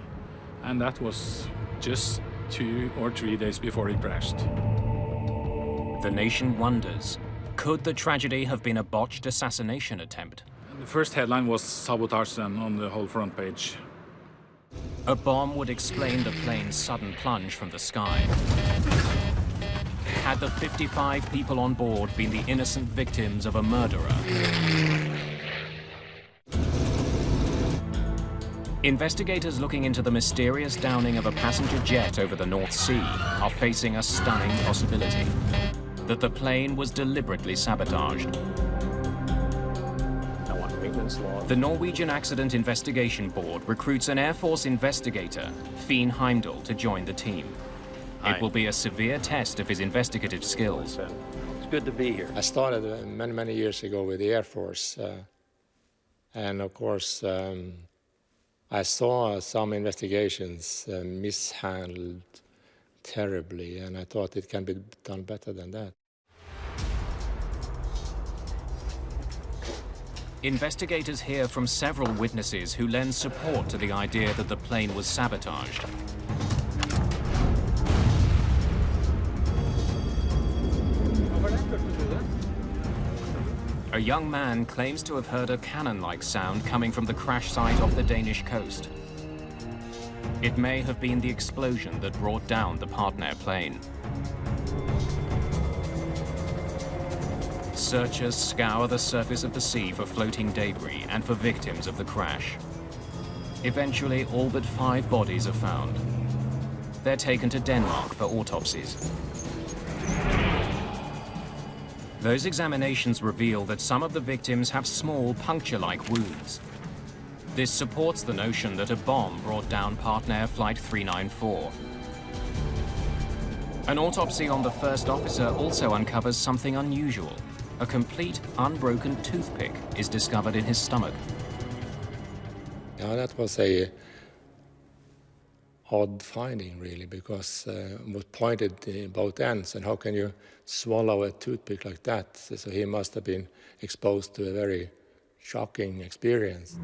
S24: And that was just 2 or 3 days before it crashed.
S2: The nation wonders, could the tragedy have been a botched assassination attempt?
S24: The first headline was sabotage then on the whole front page.
S2: A bomb would explain the plane's sudden plunge from the sky. Had the 55 people on board been the innocent victims of a murderer? Investigators looking into the mysterious downing of a passenger jet over the North Sea are facing a stunning possibility: that the plane was deliberately sabotaged. The Norwegian Accident Investigation Board recruits an Air Force investigator, Finn Heimdall, to join the team. It will be a severe test of his investigative skills.
S4: It's good to be here. I started many years ago with the Air Force. And of course, I saw some investigations mishandled terribly, and I thought it can be done better than that.
S2: Investigators hear from several witnesses who lend support to the idea that the plane was sabotaged. A young man claims to have heard a cannon-like sound coming from the crash site off the Danish coast. It may have been the explosion that brought down the partner plane. Searchers scour the surface of the sea for floating debris and for victims of the crash. Eventually, all but 5 bodies are found. They're taken to Denmark for autopsies. Those examinations reveal that some of the victims have small puncture-like wounds. This supports the notion that a bomb brought down Partner Flight 394. An autopsy on the first officer also uncovers something unusual. A complete, unbroken toothpick is discovered in his stomach.
S4: Yeah, that was a odd finding, really, because it was pointed in both ends, and how can you swallow a toothpick like that? So he must have been exposed to a very shocking experience.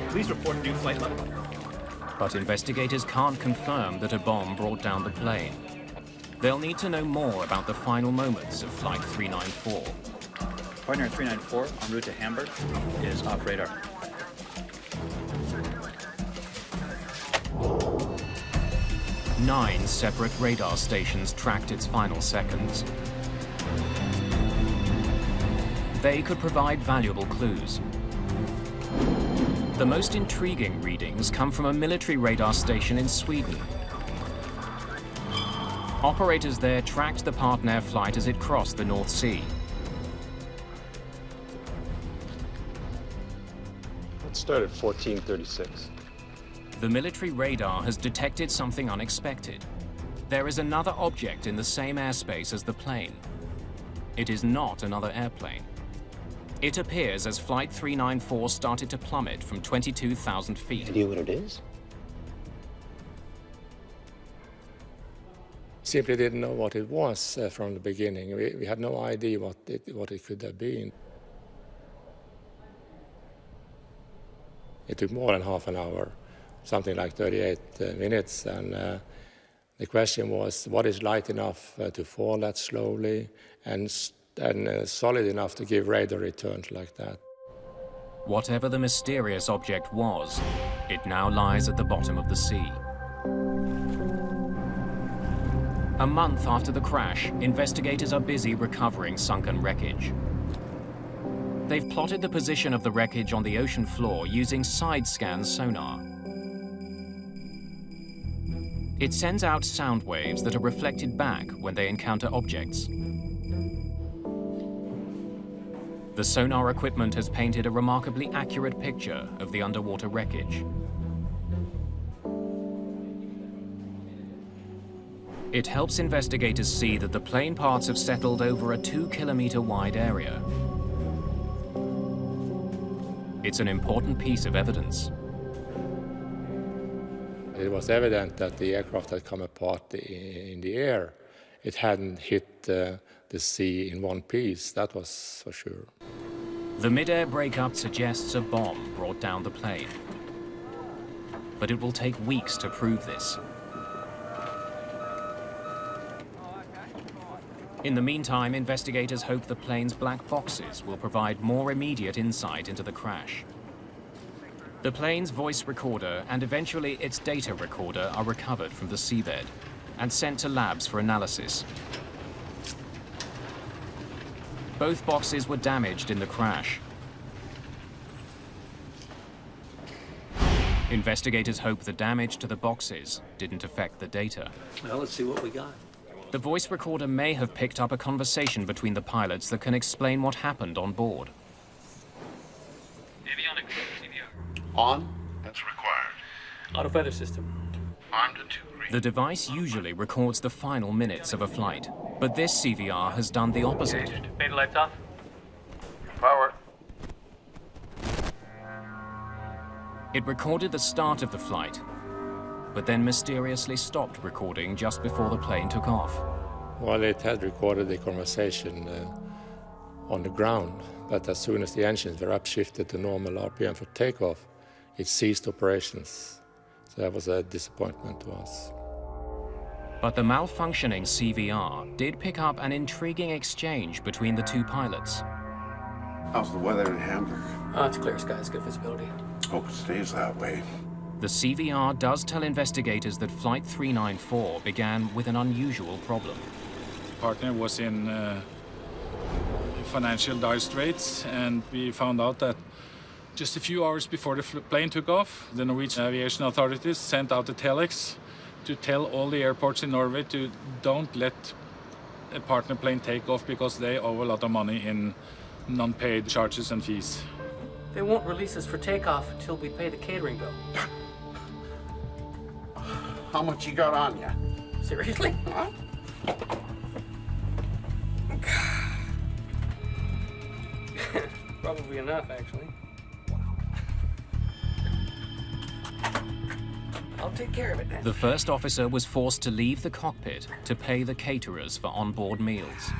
S16: Please report new flight level.
S2: But investigators can't confirm that a bomb brought down the plane. They'll need to know more about the final moments of Flight 394.
S16: Partner 394 en route to Hamburg is off radar.
S2: Nine separate radar stations tracked its final seconds. They could provide valuable clues. The most intriguing readings come from a military radar station in Sweden. Operators there tracked the partner flight as it crossed the North Sea.
S4: It started 1436.
S2: The military radar has detected something unexpected. There is another object in the same airspace as the plane. It is not another airplane. It appears as Flight 394 started to plummet from 22,000 feet.
S6: Idea what it is?
S4: Simply didn't know what it was from the beginning. We had no idea what it could have been. It took more than half an hour, something like 38 minutes, and the question was, what is light enough to fall that slowly and solid enough to give radar returns like that?
S2: Whatever the mysterious object was, it now lies at the bottom of the sea. A month after the crash, investigators are busy recovering sunken wreckage. They've plotted the position of the wreckage on the ocean floor using side-scan sonar. It sends out sound waves that are reflected back when they encounter objects. The sonar equipment has painted a remarkably accurate picture of the underwater wreckage. It helps investigators see that the plane parts have settled over a 2-kilometer wide area. It's an important piece of evidence.
S4: It was evident that the aircraft had come apart in the air. It hadn't hit the sea in one piece, that was for sure.
S2: The Midair breakup suggests a bomb brought down the plane. But it will take weeks to prove this. In the meantime, investigators hope the plane's black boxes will provide more immediate insight into the crash. The plane's voice recorder and eventually its data recorder are recovered from the seabed and sent to labs for analysis. Both boxes were damaged in the crash. Investigators hope the damage to the boxes didn't affect the data.
S6: Well, let's see what we got.
S2: The voice recorder may have picked up a conversation between the pilots that can explain what happened on board.
S16: Avionics, CVR.
S15: On? That's required.
S16: Autopilot system.
S15: Armed to 2 green.
S2: The device usually records the final minutes of a flight, but this CVR has done the opposite.
S16: Beta lights off.
S15: Power.
S2: It recorded the start of the flight, but then mysteriously stopped recording just before the plane took off.
S4: Well, it had recorded the conversation on the ground, but as soon as the engines were upshifted to normal RPM for takeoff, it ceased operations. So that was a disappointment to us.
S2: But the malfunctioning CVR did pick up an intriguing exchange between the two pilots.
S15: How's the weather in Hamburg?
S16: It's clear skies, good visibility.
S15: Hope it stays that way.
S2: The CVR does tell investigators that Flight 394 began with an unusual problem.
S11: Partner was in financial dire straits, and we found out that just a few hours before the plane took off, the Norwegian aviation authorities sent out a telex to tell all the airports in Norway to don't let a partner plane take off because they owe a lot of money in non-paid charges and fees.
S10: They won't release us for takeoff until we pay the catering bill.
S15: How much you got on ya?
S10: Seriously?
S15: Huh?
S10: Probably enough, actually. I'll take care of it then.
S2: The first officer was forced to leave the cockpit to pay the caterers for onboard meals.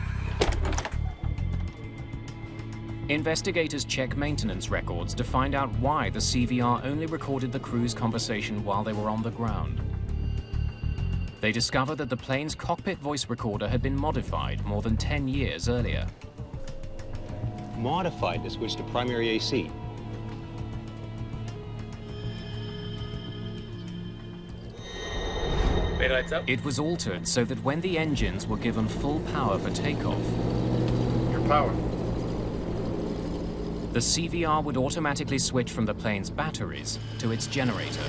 S2: Investigators check maintenance records to find out why the CVR only recorded the crew's conversation while they were on the ground. They discover that the plane's cockpit voice recorder had been modified more than 10 years earlier.
S6: Modified to switch to primary AC.
S16: Beta lights up.
S2: It was altered so that when the engines were given full power for takeoff,
S15: Your power.
S2: the CVR would automatically switch from the plane's batteries to its generator.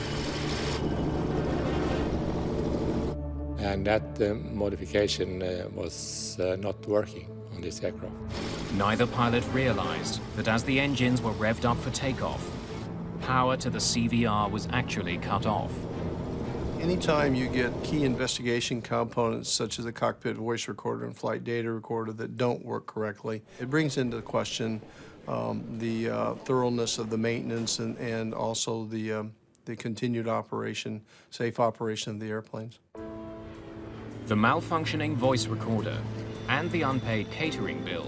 S4: And that modification was not working on this aircraft.
S2: Neither pilot realized that as the engines were revved up for takeoff, power to the CVR was actually cut off.
S17: Anytime you get key investigation components such as the cockpit voice recorder and flight data recorder that don't work correctly, it brings into question the thoroughness of the maintenance and also the continued operation, safe operation of the airplanes.
S2: The malfunctioning voice recorder and the unpaid catering bill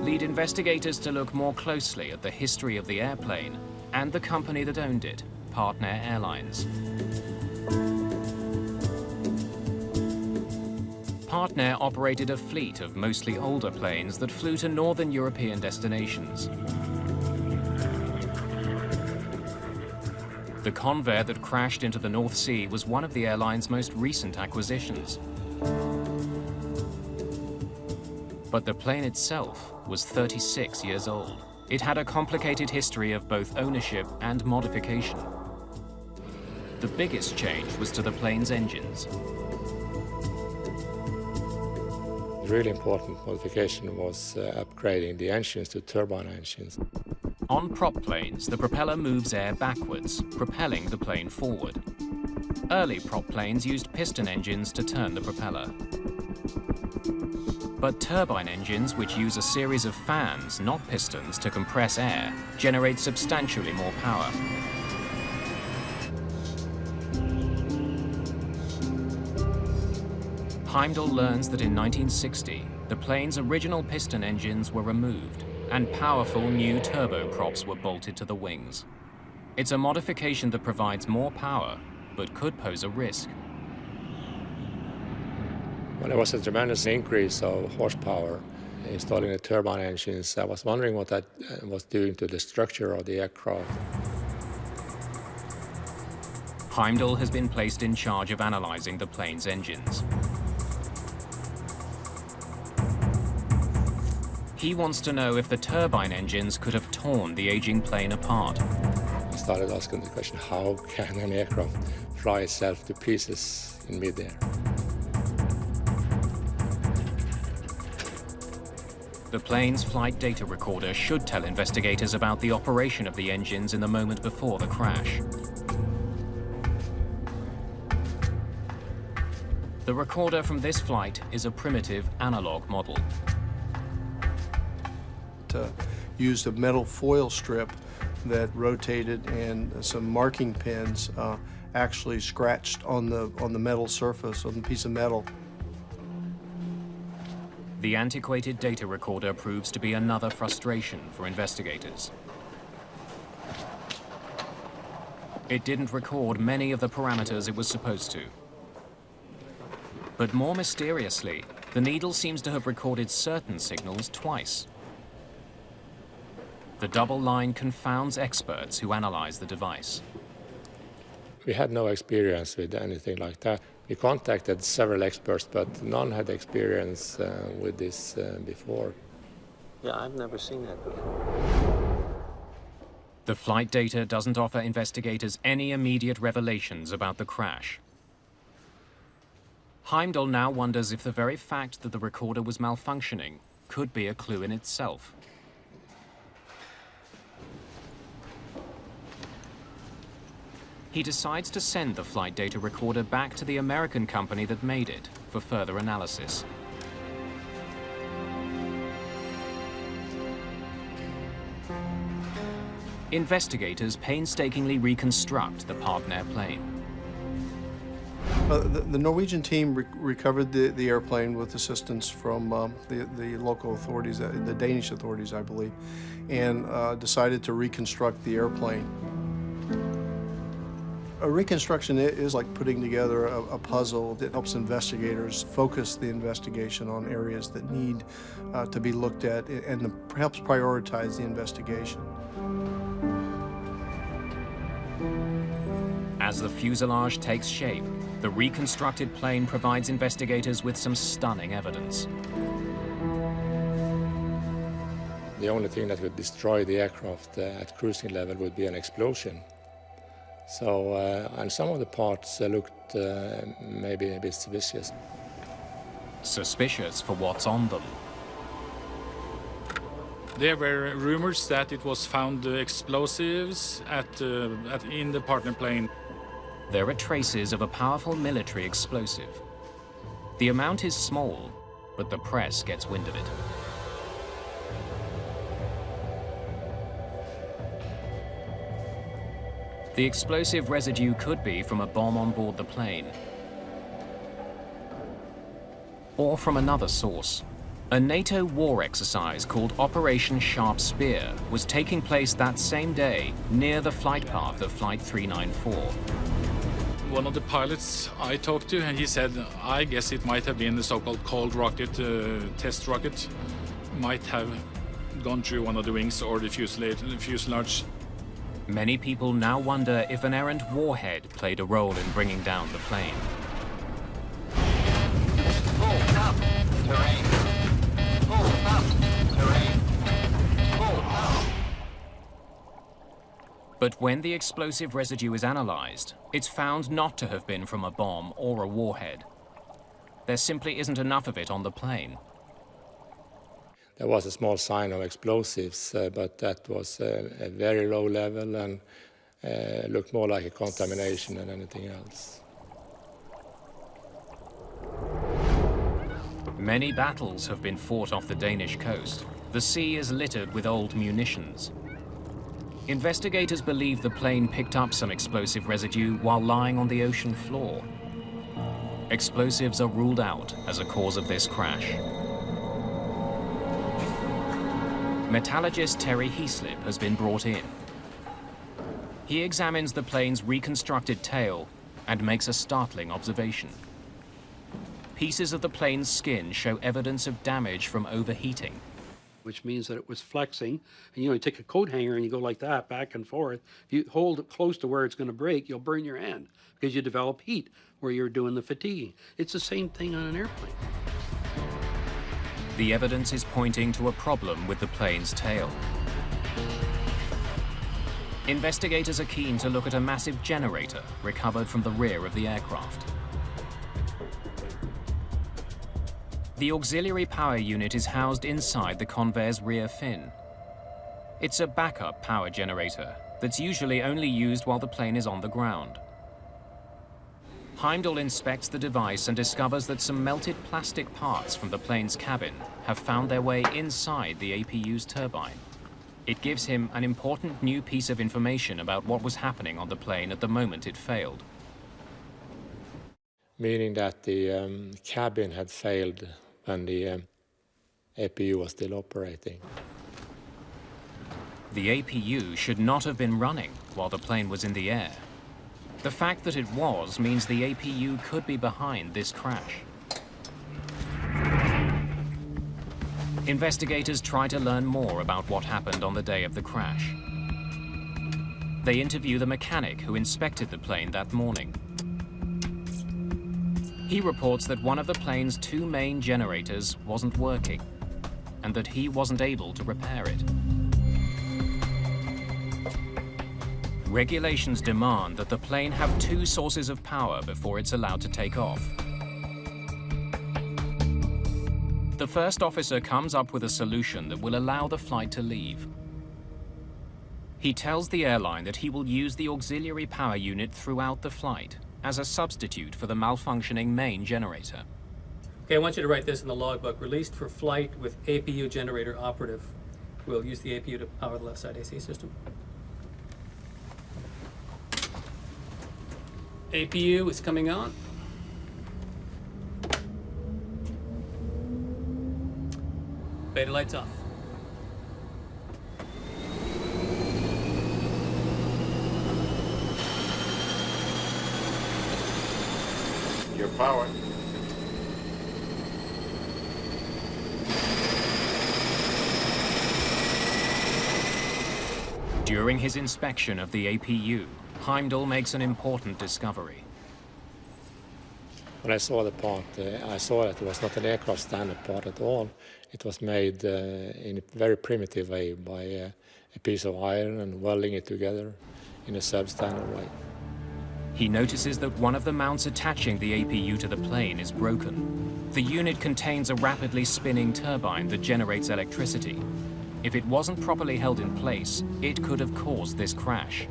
S2: lead investigators to look more closely at the history of the airplane and the company that owned it, Partner Airlines. Partner operated a fleet of mostly older planes that flew to northern European destinations. The Convair that crashed into the North Sea was one of the airline's most recent acquisitions. But the plane itself was 36 years old. It had a complicated history of both ownership and modification. The biggest change was to the plane's engines.
S4: The really important modification was upgrading the engines to turbine engines.
S2: On prop planes, the propeller moves air backwards, propelling the plane forward. Early prop planes used piston engines to turn the propeller. But turbine engines, which use a series of fans, not pistons, to compress air, generate substantially more power. Heimdall learns that in 1960, the plane's original piston engines were removed and powerful new turboprops were bolted to the wings. It's a modification that provides more power, but could pose a risk.
S4: When there was a tremendous increase of horsepower installing the turbine engines, I was wondering what that was doing to the structure of the aircraft.
S2: Heimdall has been placed in charge of analyzing the plane's engines. He wants to know if the turbine engines could have torn the aging plane apart.
S4: I started asking the question, how can an aircraft fly itself to pieces in midair?
S2: The plane's flight data recorder should tell investigators about the operation of the engines in the moment before the crash. The recorder from this flight is a primitive analog model.
S17: Used a metal foil strip that rotated, and some marking pins actually scratched on the metal surface, on the piece of metal.
S2: The antiquated data recorder proves to be another frustration for investigators. It didn't record many of the parameters it was supposed to. But more mysteriously, the needle seems to have recorded certain signals twice. The double line confounds experts who analyze the device.
S4: We had no experience with anything like that. We contacted several experts, but none had experience with this before.
S6: Yeah, I've never seen that before.
S2: The flight data doesn't offer investigators any immediate revelations about the crash. Heimdall now wonders if the very fact that the recorder was malfunctioning could be a clue in itself. He decides to send the flight data recorder back to the American company that made it for further analysis. Investigators painstakingly reconstruct the Partner plane.
S17: The Norwegian team recovered the airplane with assistance from the local authorities, the Danish authorities, I believe, and decided to reconstruct the airplane. A reconstruction is like putting together a puzzle that helps investigators focus the investigation on areas that need to be looked at and helps prioritize the investigation.
S2: As the fuselage takes shape, the reconstructed plane provides investigators with some stunning evidence.
S4: The only thing that would destroy the aircraft at cruising level would be an explosion. So, and some of the parts looked maybe a bit suspicious.
S2: Suspicious for what's on them.
S18: There were rumors that it was found explosives in the partner plane.
S2: There are traces of a powerful military explosive. The amount is small, but the press gets wind of it. The explosive residue could be from a bomb on board the plane, or from another source. A NATO war exercise called Operation Sharp Spear was taking place that same day near the flight path of Flight 394.
S18: One of the pilots I talked to, he said, I guess it might have been the so-called cold rocket, test rocket, might have gone through one of the wings or the fuselage.
S2: Many people now wonder if an errant warhead played a role in bringing down the plane.
S14: Pull up, terrain. Pull up, terrain. Pull up.
S2: But when the explosive residue is analyzed, it's found not to have been from a bomb or a warhead. There simply isn't enough of it on the plane.
S4: There was a small sign of explosives, but that was a very low level and looked more like a contamination than anything else.
S2: Many battles have been fought off the Danish coast. The sea is littered with old munitions. Investigators believe the plane picked up some explosive residue while lying on the ocean floor. Explosives are ruled out as a cause of this crash. Metallurgist Terry Heaslip has been brought in. He examines the plane's reconstructed tail and makes a startling observation. Pieces of the plane's skin show evidence of damage from overheating.
S13: Which means that it was flexing. And you take a coat hanger and you go like that, back and forth. If you hold it close to where it's going to break, you'll burn your hand because you develop heat where you're doing the fatigue. It's the same thing on an airplane.
S2: The evidence is pointing to a problem with the plane's tail. Investigators are keen to look at a massive generator recovered from the rear of the aircraft. The auxiliary power unit is housed inside the Convair's rear fin. It's a backup power generator that's usually only used while the plane is on the ground. Heimdall inspects the device and discovers that some melted plastic parts from the plane's cabin have found their way inside the APU's turbine. It gives him an important new piece of information about what was happening on the plane at the moment it failed.
S4: Meaning that the cabin had failed when the APU was still operating.
S2: The APU should not have been running while the plane was in the air. The fact that it was means the APU could be behind this crash. Investigators try to learn more about what happened on the day of the crash. They interview the mechanic who inspected the plane that morning. He reports that one of the plane's two main generators wasn't working, and that he wasn't able to repair it. Regulations demand that the plane have two sources of power before it's allowed to take off. The first officer comes up with a solution that will allow the flight to leave. He tells the airline that he will use the auxiliary power unit throughout the flight as a substitute for the malfunctioning main generator.
S20: Okay, I want you to write this in the logbook. Released for flight with APU generator operative. We'll use the APU to power the left side AC system. APU is coming on. Beta lights off.
S15: Your power.
S2: During his inspection of the APU, Heimdall makes an important discovery.
S4: When I saw the part, I saw that it was not an aircraft standard part at all. It was made in a very primitive way by a piece of iron and welding it together in a substandard way.
S2: He notices that one of the mounts attaching the APU to the plane is broken. The unit contains a rapidly spinning turbine that generates electricity. If it wasn't properly held in place, it could have caused this crash.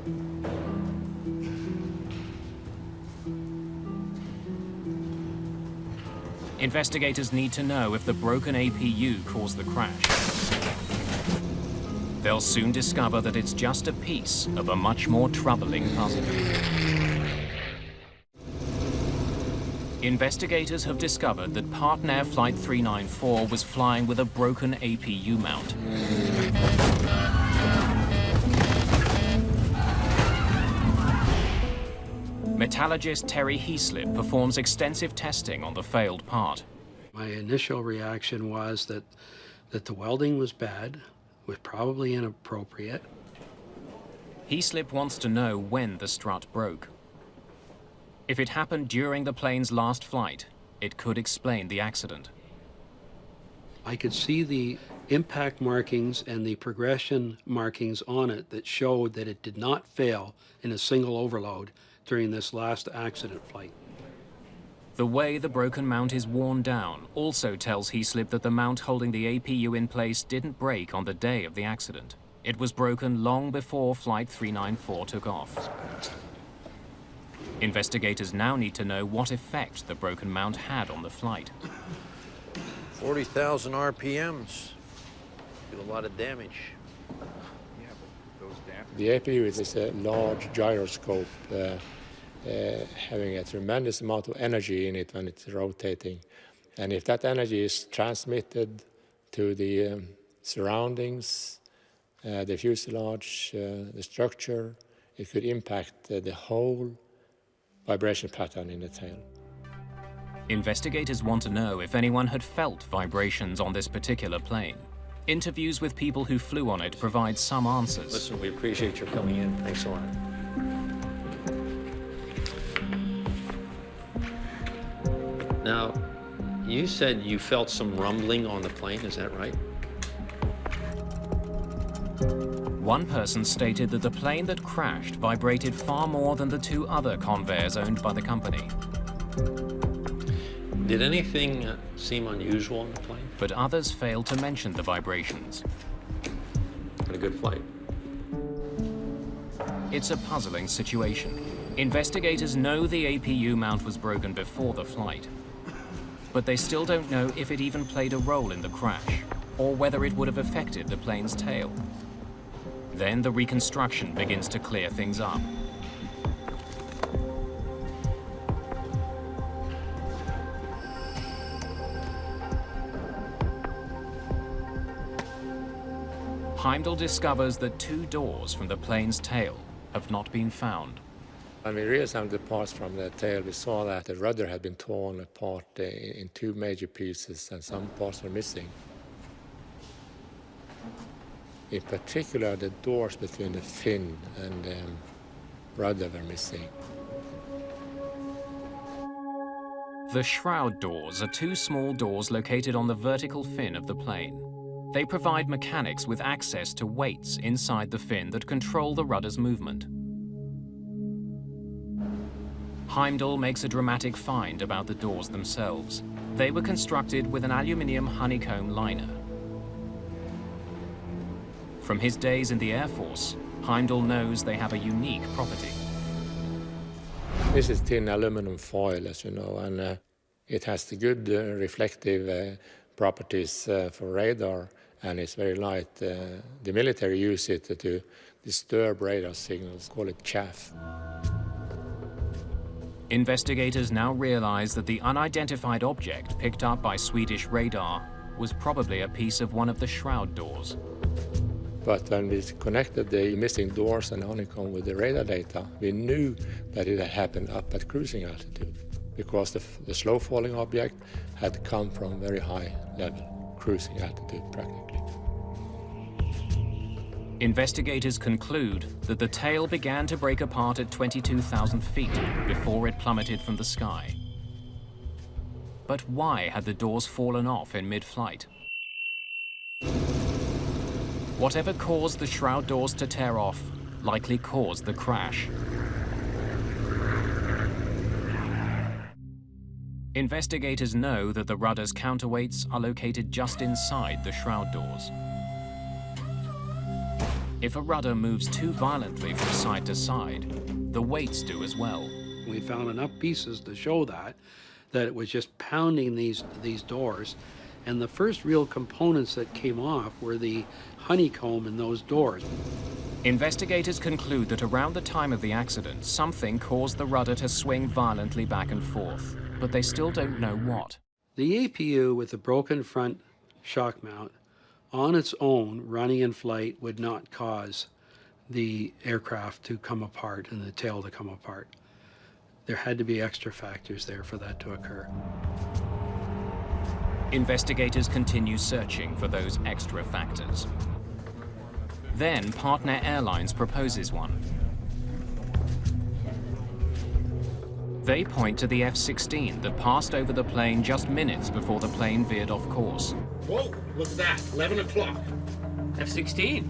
S2: Investigators need to know if the broken APU caused the crash. They'll soon discover that it's just a piece of a much more troubling puzzle. Investigators have discovered that Partner Flight 394 was flying with a broken APU mount. Metallurgist Terry Heaslip performs extensive testing on the failed part.
S13: My initial reaction was that the welding was bad, was probably inappropriate.
S2: Heaslip wants to know when the strut broke. If it happened during the plane's last flight, it could explain the accident.
S13: I could see the impact markings and the progression markings on it that showed that it did not fail in a single overload during this last accident flight.
S2: The way the broken mount is worn down also tells Heaslip that the mount holding the APU in place didn't break on the day of the accident. It was broken long before Flight 394 took off. Investigators now need to know what effect the broken mount had on the flight.
S6: 40,000 RPMs. Do a lot of damage.
S4: The APU is a large gyroscope having a tremendous amount of energy in it when it's rotating. And if that energy is transmitted to the surroundings, the fuselage, the structure, it could impact the whole vibration pattern in the tail.
S2: Investigators want to know if anyone had felt vibrations on this particular plane. Interviews with people who flew on it provide some answers.
S6: Listen, we appreciate your coming in. Thanks a lot. Now, you said you felt some rumbling on the plane, is that right?
S2: One person stated that the plane that crashed vibrated far more than the two other Convairs owned by the company.
S6: Did anything seem unusual on the plane?
S2: But others failed to mention the vibrations.
S6: Had a good flight.
S2: It's a puzzling situation. Investigators know the APU mount was broken before the flight, but they still don't know if it even played a role in the crash, or whether it would have affected the plane's tail. Then the reconstruction begins to clear things up. Heimdall discovers that two doors from the plane's tail have not been found.
S4: When we reassembled the parts from the tail, we saw that the rudder had been torn apart in two major pieces and some parts were missing. In particular, the doors between the fin and the rudder were missing.
S2: The shroud doors are two small doors located on the vertical fin of the plane. They provide mechanics with access to weights inside the fin that control the rudder's movement. Heimdall makes a dramatic find about the doors themselves. They were constructed with an aluminium honeycomb liner. From his days in the Air Force, Heimdall knows they have a unique property.
S4: This is thin aluminum foil, as you know, and it has the good reflective properties for radar, and it's very light. The military use it to disturb radar signals, call it chaff.
S2: Investigators now realize that the unidentified object picked up by Swedish radar was probably a piece of one of the shroud doors.
S4: But when we connected the missing doors and honeycomb with the radar data, we knew that it had happened up at cruising altitude, because the slow-falling object had come from very high level, cruising altitude practically.
S2: Investigators conclude that the tail began to break apart at 22,000 feet before it plummeted from the sky. But why had the doors fallen off in mid-flight? Whatever caused the shroud doors to tear off likely caused the crash. Investigators know that the rudder's counterweights are located just inside the shroud doors. If a rudder moves too violently from side to side, the weights do as well.
S13: We found enough pieces to show that it was just pounding these doors. And the first real components that came off were the honeycomb in those doors.
S2: Investigators conclude that around the time of the accident, something caused the rudder to swing violently back and forth, but they still don't know what.
S13: The APU with the broken front shock mount on its own, running in flight, would not cause the aircraft to come apart and the tail to come apart. There had to be extra factors there for that to occur.
S2: Investigators continue searching for those extra factors. Then partner Airlines proposes one. They point to the F-16 that passed over the plane just minutes before the plane veered off course.
S7: Whoa, look at that, 11 o'clock.
S20: F-16.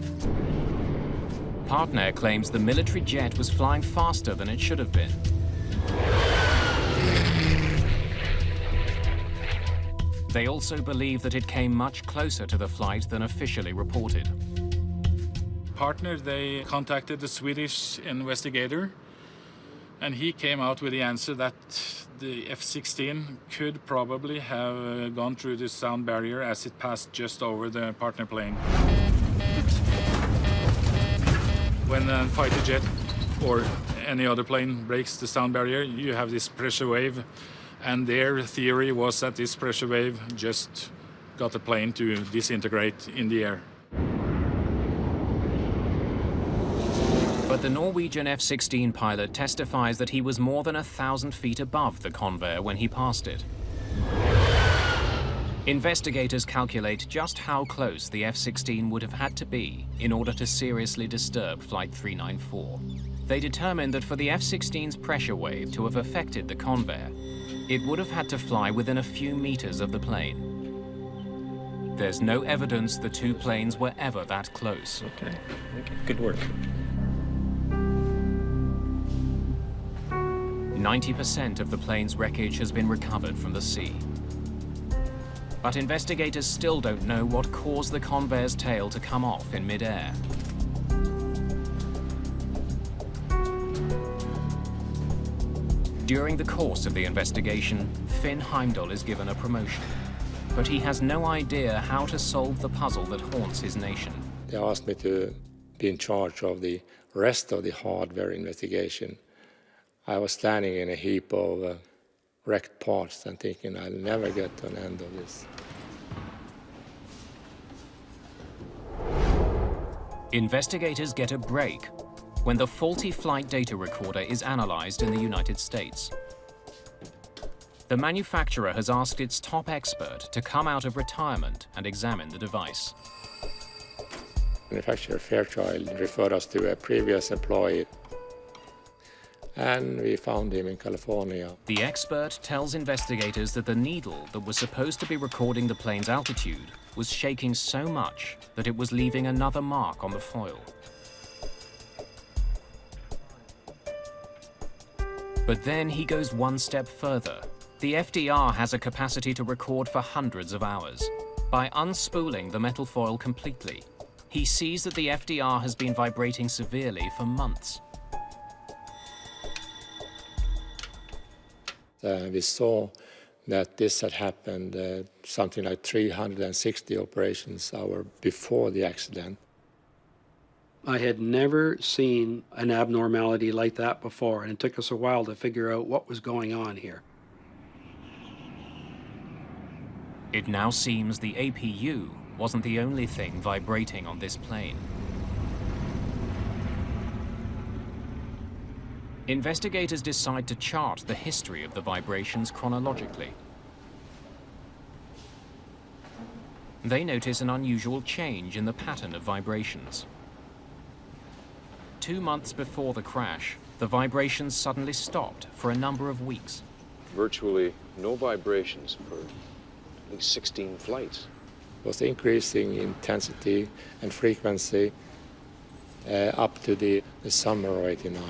S2: Partner claims the military jet was flying faster than it should have been. They also believe that it came much closer to the flight than officially reported.
S18: Partner, they contacted the Swedish investigator, and he came out with the answer that the F-16 could probably have gone through the sound barrier as it passed just over the partner plane. When a fighter jet or any other plane breaks the sound barrier, you have this pressure wave, and their theory was that this pressure wave just got the plane to disintegrate in the air.
S2: But the Norwegian F-16 pilot testifies that he was more than 1,000 feet above the Convair when he passed it. Investigators calculate just how close the F-16 would have had to be in order to seriously disturb Flight 394. They determined that for the F-16's pressure wave to have affected the Convair, it would have had to fly within a few meters of the plane. There's no evidence the two planes were ever that close.
S24: Okay, good work.
S2: 90% of the plane's wreckage has been recovered from the sea. But investigators still don't know what caused the Convair's tail to come off in midair. During the course of the investigation, Finn Heimdall is given a promotion, but he has no idea how to solve the puzzle that haunts his nation.
S4: They asked me to be in charge of the rest of the hardware investigation. I was standing in a heap of wrecked parts and thinking I'll never get to an end of this.
S2: Investigators get a break when the faulty flight data recorder is analyzed in the United States. The manufacturer has asked its top expert to come out of retirement and examine the device.
S4: Manufacturer Fairchild referred us to a previous employee, and we found him in California.
S2: The expert tells investigators that the needle that was supposed to be recording the plane's altitude was shaking so much that it was leaving another mark on the foil. But then he goes one step further. The FDR has a capacity to record for hundreds of hours. By unspooling the metal foil completely, he sees that the FDR has been vibrating severely for months.
S4: We saw that this had happened something like 360 operations hours before the accident.
S13: I had never seen an abnormality like that before, and it took us a while to figure out what was going on here.
S2: It now seems the APU wasn't the only thing vibrating on this plane. Investigators decide to chart the history of the vibrations chronologically. They notice an unusual change in the pattern of vibrations. 2 months before the crash, the vibrations suddenly stopped for a number of weeks.
S9: Virtually no vibrations for at least 16 flights.
S4: It was increasing intensity and frequency up to the summer of '89.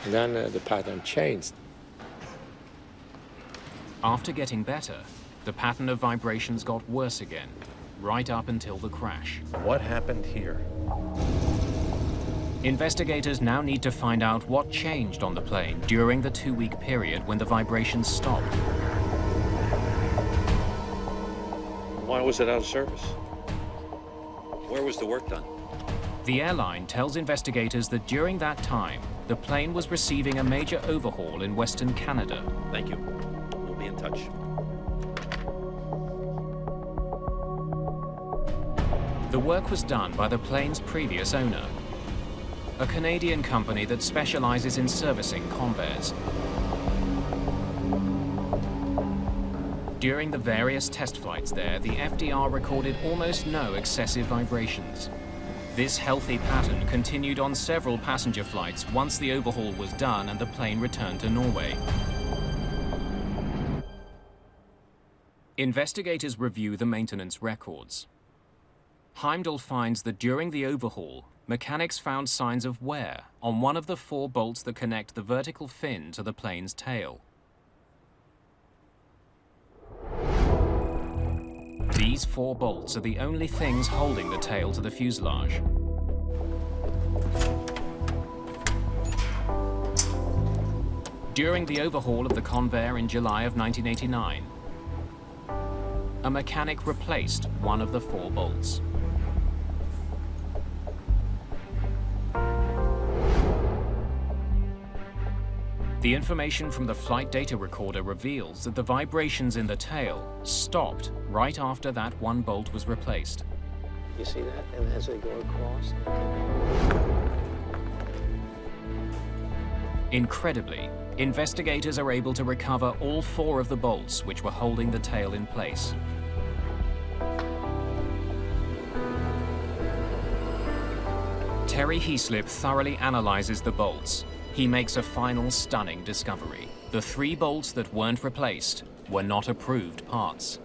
S4: And then the pattern changed.
S2: After getting better, the pattern of vibrations got worse again, right up until the crash.
S1: What happened here?
S2: Investigators now need to find out what changed on the plane during the 2-week period when the vibrations stopped.
S9: Why was it out of service? Where was the work done?
S2: The airline tells investigators that during that time, the plane was receiving a major overhaul in Western Canada.
S9: Thank you. We'll be in touch.
S2: The work was done by the plane's previous owner, a Canadian company that specializes in servicing Convairs. During the various test flights there, the FDR recorded almost no excessive vibrations. This healthy pattern continued on several passenger flights once the overhaul was done and the plane returned to Norway. Investigators review the maintenance records. Heimdall finds that during the overhaul, mechanics found signs of wear on one of the 4 bolts that connect the vertical fin to the plane's tail. These 4 bolts are the only things holding the tail to the fuselage. During the overhaul of the Convair in July of 1989, a mechanic replaced one of the 4 bolts. The information from the flight data recorder reveals that the vibrations in the tail stopped right after that 1 bolt was replaced.
S6: You see that? And as they go across.
S2: Incredibly, investigators are able to recover all 4 of the bolts which were holding the tail in place. Terry Heaslip thoroughly analyzes the bolts. He makes a final stunning discovery. The 3 bolts that weren't replaced were not approved parts.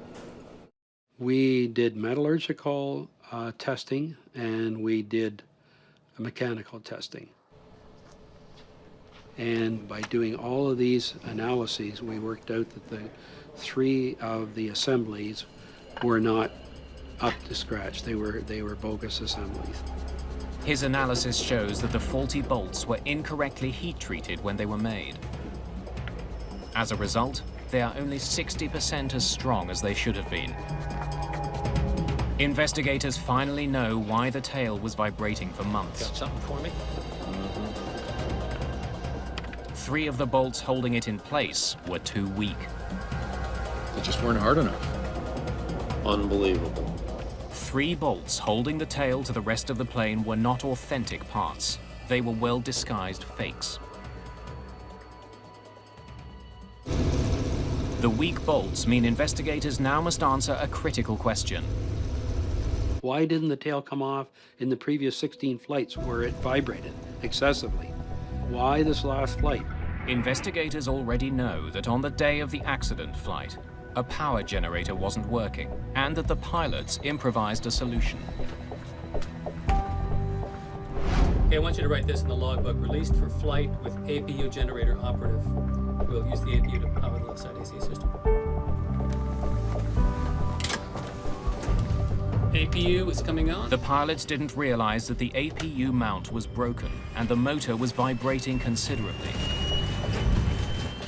S13: We did metallurgical testing and we did mechanical testing. And by doing all of these analyses, we worked out that the 3 of the assemblies were not up to scratch. They were bogus assemblies.
S2: His analysis shows that the faulty bolts were incorrectly heat-treated when they were made. As a result, they are only 60% as strong as they should have been. Investigators finally know why the tail was vibrating for months.
S6: Got something for me?
S2: 3 of the bolts holding it in place were too weak.
S9: They just weren't hard enough. Unbelievable.
S2: 3 bolts holding the tail to the rest of the plane were not authentic parts. They were well-disguised fakes. The weak bolts mean investigators now must answer a critical question.
S13: Why didn't the tail come off in the previous 16 flights where it vibrated excessively? Why this last flight?
S2: Investigators already know that on the day of the accident flight, a power generator wasn't working, and that the pilots improvised a solution.
S20: Okay, I want you to write this in the logbook. Released for flight with APU generator operative. We'll use the APU to power the left side AC system. APU is coming on.
S2: The pilots didn't realize that the APU mount was broken and the motor was vibrating considerably.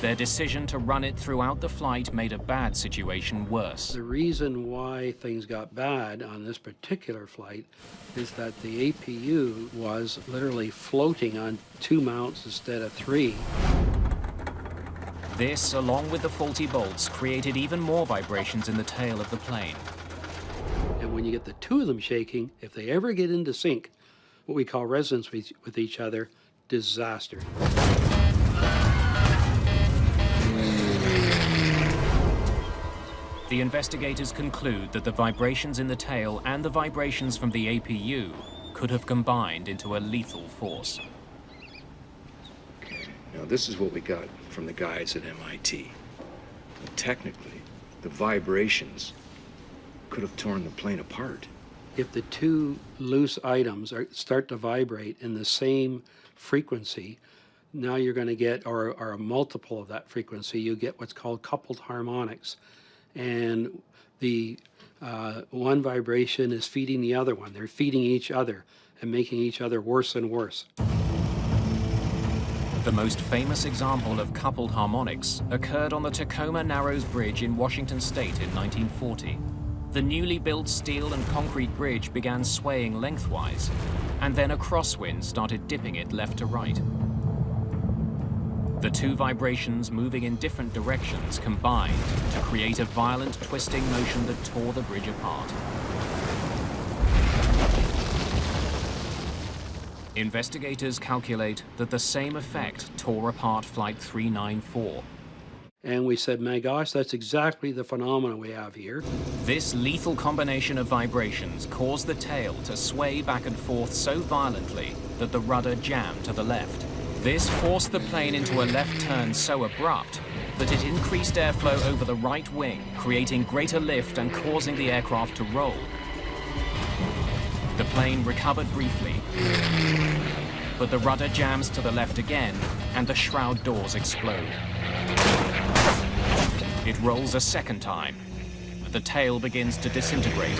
S2: Their decision to run it throughout the flight made a bad situation worse.
S13: The reason why things got bad on this particular flight is that the APU was literally floating on 2 mounts instead of 3.
S2: This, along with the faulty bolts, created even more vibrations in the tail of the plane.
S13: And when you get the 2 of them shaking, if they ever get into sync, what we call resonance with each other, disaster.
S2: The investigators conclude that the vibrations in the tail and the vibrations from the APU could have combined into a lethal force.
S9: Now, this is what we got from the guys at MIT. Technically, the vibrations could have torn the plane apart.
S13: If the 2 loose items start to vibrate in the same frequency, Now you're going to get, or a multiple of that frequency, you get what's called coupled harmonics. And the one vibration is feeding the other one. They're feeding each other and making each other worse and worse.
S2: The most famous example of coupled harmonics occurred on the Tacoma Narrows Bridge in Washington state in 1940. The newly built steel and concrete bridge began swaying lengthwise, and then a crosswind started dipping it left to right. The two vibrations moving in different directions combined to create a violent twisting motion that tore the bridge apart. Investigators calculate that the same effect tore apart Flight 394.
S13: And we said, my gosh, that's exactly the phenomenon we have here.
S2: This lethal combination of vibrations caused the tail to sway back and forth so violently that the rudder jammed to the left. This forced the plane into a left turn so abrupt that it increased airflow over the right wing, creating greater lift and causing the aircraft to roll. The plane recovered briefly, but the rudder jams to the left again, and the shroud doors explode. It rolls a second time. The tail begins to disintegrate.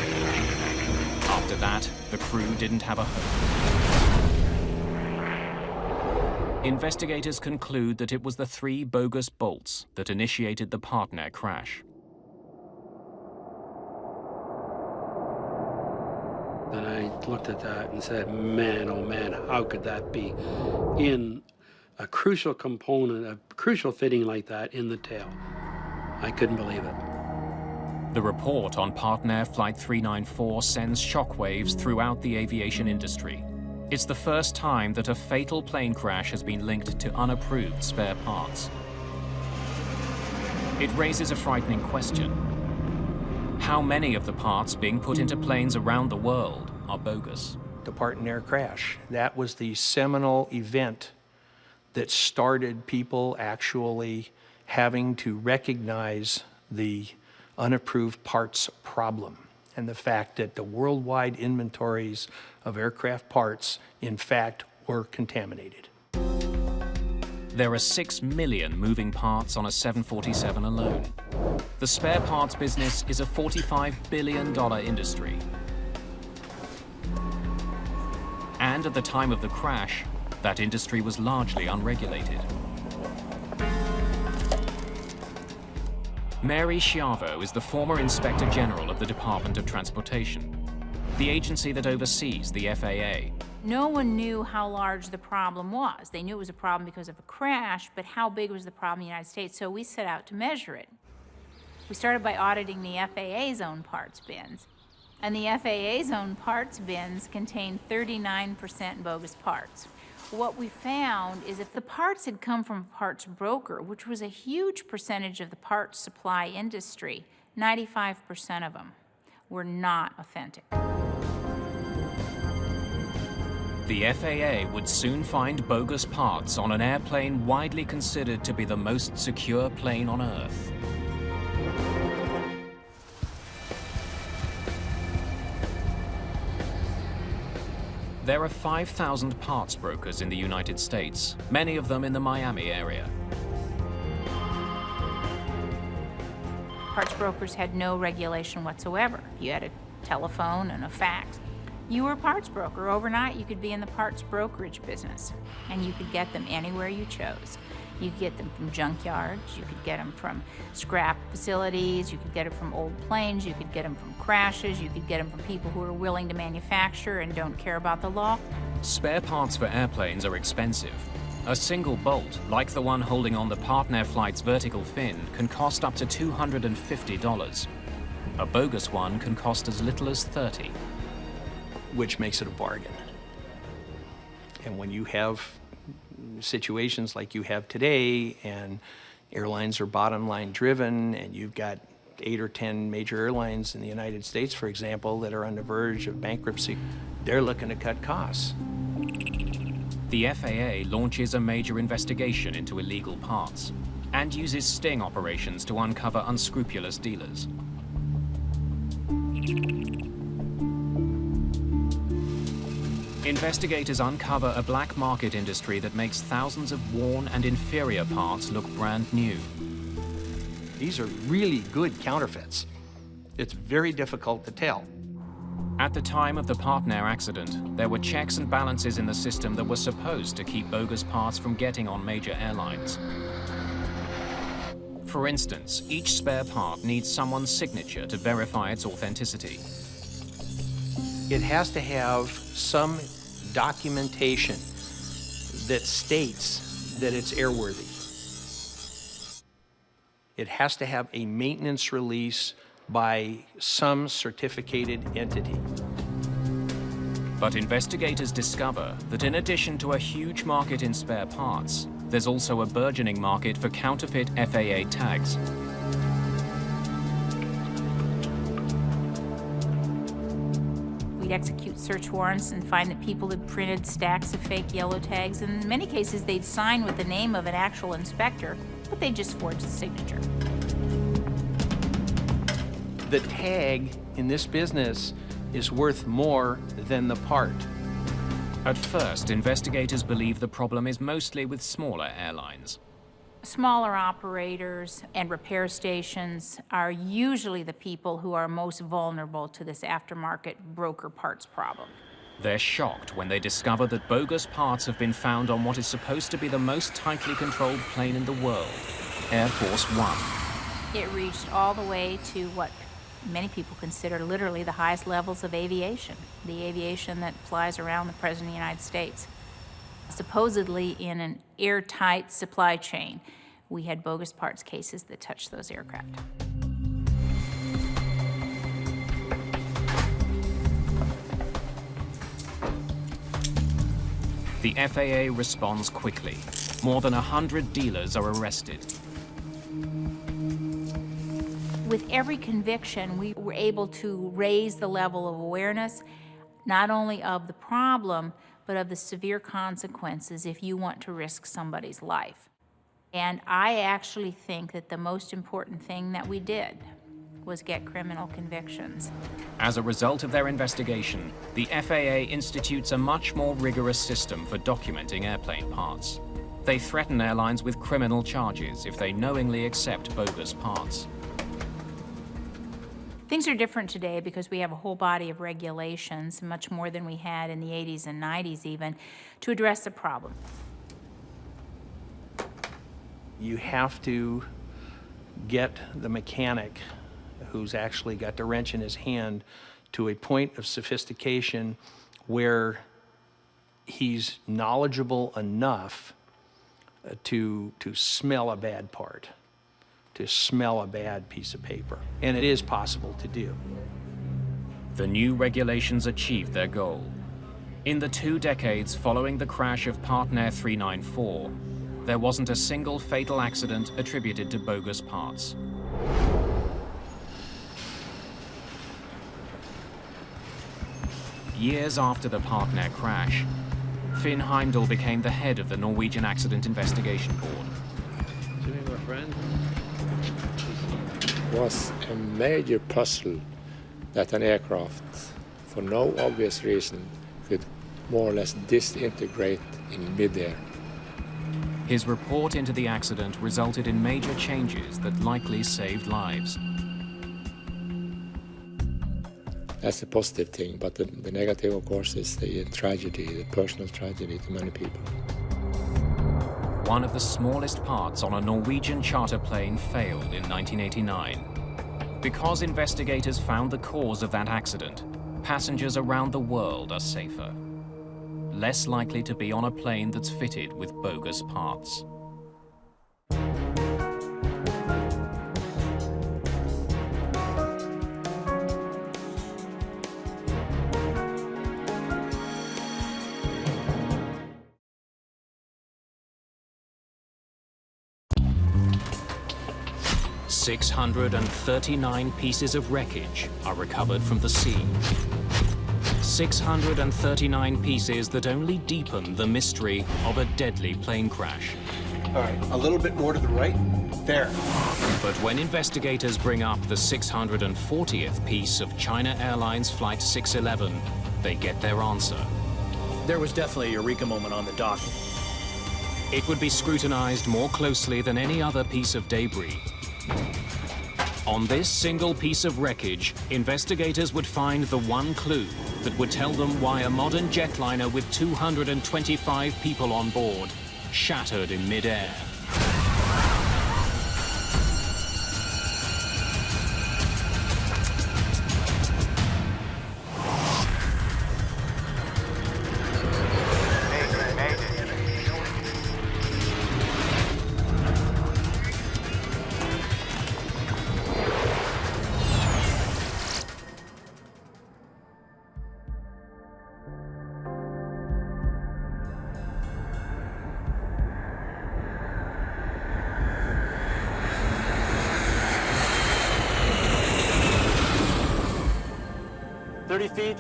S2: After that, the crew didn't have a hope. Investigators conclude that it was the 3 bogus bolts that initiated the partner crash.
S13: And I looked at that and said, man, oh man, how could that be in a crucial component, a crucial fitting like that in the tail? I couldn't believe it.
S2: The report on Partner Flight 394 sends shockwaves throughout the aviation industry. It's the first time that a fatal plane crash has been linked to unapproved spare parts. It raises a frightening question. How many of the parts being put into planes around the world are bogus?
S8: The Partner crash, that was the seminal event that started people actually having to recognize the unapproved parts problem and the fact that the worldwide inventories of aircraft parts, in fact, were contaminated.
S2: There are 6 million moving parts on a 747 alone. The spare parts business is a $45 billion industry. And at the time of the crash, that industry was largely unregulated. Mary Schiavo is the former Inspector General of the Department of Transportation, the agency that oversees the FAA.
S5: No one knew how large the problem was. They knew it was a problem because of a crash, but how big was the problem in the United States? So we set out to measure it. We started by auditing the FAA's own parts bins. And the FAA's own parts bins contained 39% bogus parts. What we found is if the parts had come from a parts broker, which was a huge percentage of the parts supply industry, 95% of them were not authentic.
S2: The FAA would soon find bogus parts on an airplane widely considered to be the most secure plane on Earth. There are 5,000 parts brokers in the United States, many of them in the Miami area.
S5: Parts brokers had no regulation whatsoever. You had a telephone and a fax. You were a parts broker. Overnight, you could be in the parts brokerage business, and you could get them anywhere you chose. You could get them from junkyards, you could get them from scrap facilities, you could get them from old planes, you could get them from crashes, you could get them from people who are willing to manufacture and don't care about the law.
S2: Spare parts for airplanes are expensive. A single bolt, like the one holding on the Partner flight's vertical fin, can cost up to $250. A bogus one can cost as little as $30.
S8: Which makes it a bargain. And when you have situations like you have today, and airlines are bottom line driven, and you've got 8 or 10 major airlines in the United States, for example, that are on the verge of bankruptcy, they're looking to cut costs.
S2: The FAA launches a major investigation into illegal parts and uses sting operations to uncover unscrupulous dealers. Investigators uncover a black market industry that makes thousands of worn and inferior parts look brand new.
S8: These are really good counterfeits. It's very difficult to tell.
S2: At the time of the Partner accident, there were checks and balances in the system that were supposed to keep bogus parts from getting on major airlines. For instance, each spare part needs someone's signature to verify its authenticity.
S8: It has to have some documentation that states that it's airworthy. It has to have a maintenance release by some certificated entity.
S2: But investigators discover that in addition to a huge market in spare parts, there's also a burgeoning market for counterfeit FAA tags.
S5: We'd execute search warrants and find that people had printed stacks of fake yellow tags, and in many cases they'd sign with the name of an actual inspector, but they just forged a signature.
S8: The tag in this business is worth more than the part.
S2: At first, investigators believe the problem is mostly with smaller airlines.
S5: Smaller operators and repair stations are usually the people who are most vulnerable to this aftermarket broker parts problem.
S2: They're shocked when they discover that bogus parts have been found on what is supposed to be the most tightly controlled plane in the world, Air Force One.
S5: It reached all the way to what many people consider literally the highest levels of aviation, the aviation that flies around the President of the United States. Supposedly in an airtight supply chain, we had bogus parts cases that touched those aircraft.
S2: The FAA responds quickly. More than 100 dealers are arrested.
S5: With every conviction, we were able to raise the level of awareness, not only of the problem, but of the severe consequences if you want to risk somebody's life. And I actually think that the most important thing that we did was get criminal convictions.
S2: As a result of their investigation, the FAA institutes a much more rigorous system for documenting airplane parts. They threaten airlines with criminal charges if they knowingly accept bogus parts.
S5: Things are different today because we have a whole body of regulations, much more than we had in the 80s and 90s even, to address the problem.
S8: You have to get the mechanic who's actually got the wrench in his hand to a point of sophistication where he's knowledgeable enough to smell a bad part, to smell a bad piece of paper. And it is possible to do.
S2: The new regulations achieved their goal. In the 2 decades following the crash of Partner 394, there wasn't a single fatal accident attributed to bogus parts. Years after the Partner crash, Finn Heimdall became the head of the Norwegian Accident Investigation Board.
S4: It was a major puzzle that an aircraft, for no obvious reason, could more or less disintegrate in midair.
S2: His report into the accident resulted in major changes that likely saved lives.
S4: That's the positive thing, but the negative, of course, is the tragedy, the personal tragedy to many people.
S2: One of the smallest parts on a Norwegian charter plane failed in 1989. Because investigators found the cause of that accident, passengers around the world are safer. Less likely to be on a plane that's fitted with bogus parts. "639 pieces of wreckage are recovered from the sea. 639 pieces that only deepen the mystery of a deadly plane crash.
S7: All right, a little bit more to the right. There.
S2: But when investigators bring up the 640th piece of China Airlines Flight 611, they get their answer.
S1: There was definitely a eureka moment on the dock.
S2: It would be scrutinized more closely than any other piece of debris. On this single piece of wreckage, investigators would find the one clue that would tell them why a modern jetliner with 225 people on board shattered in midair.
S10: Feet.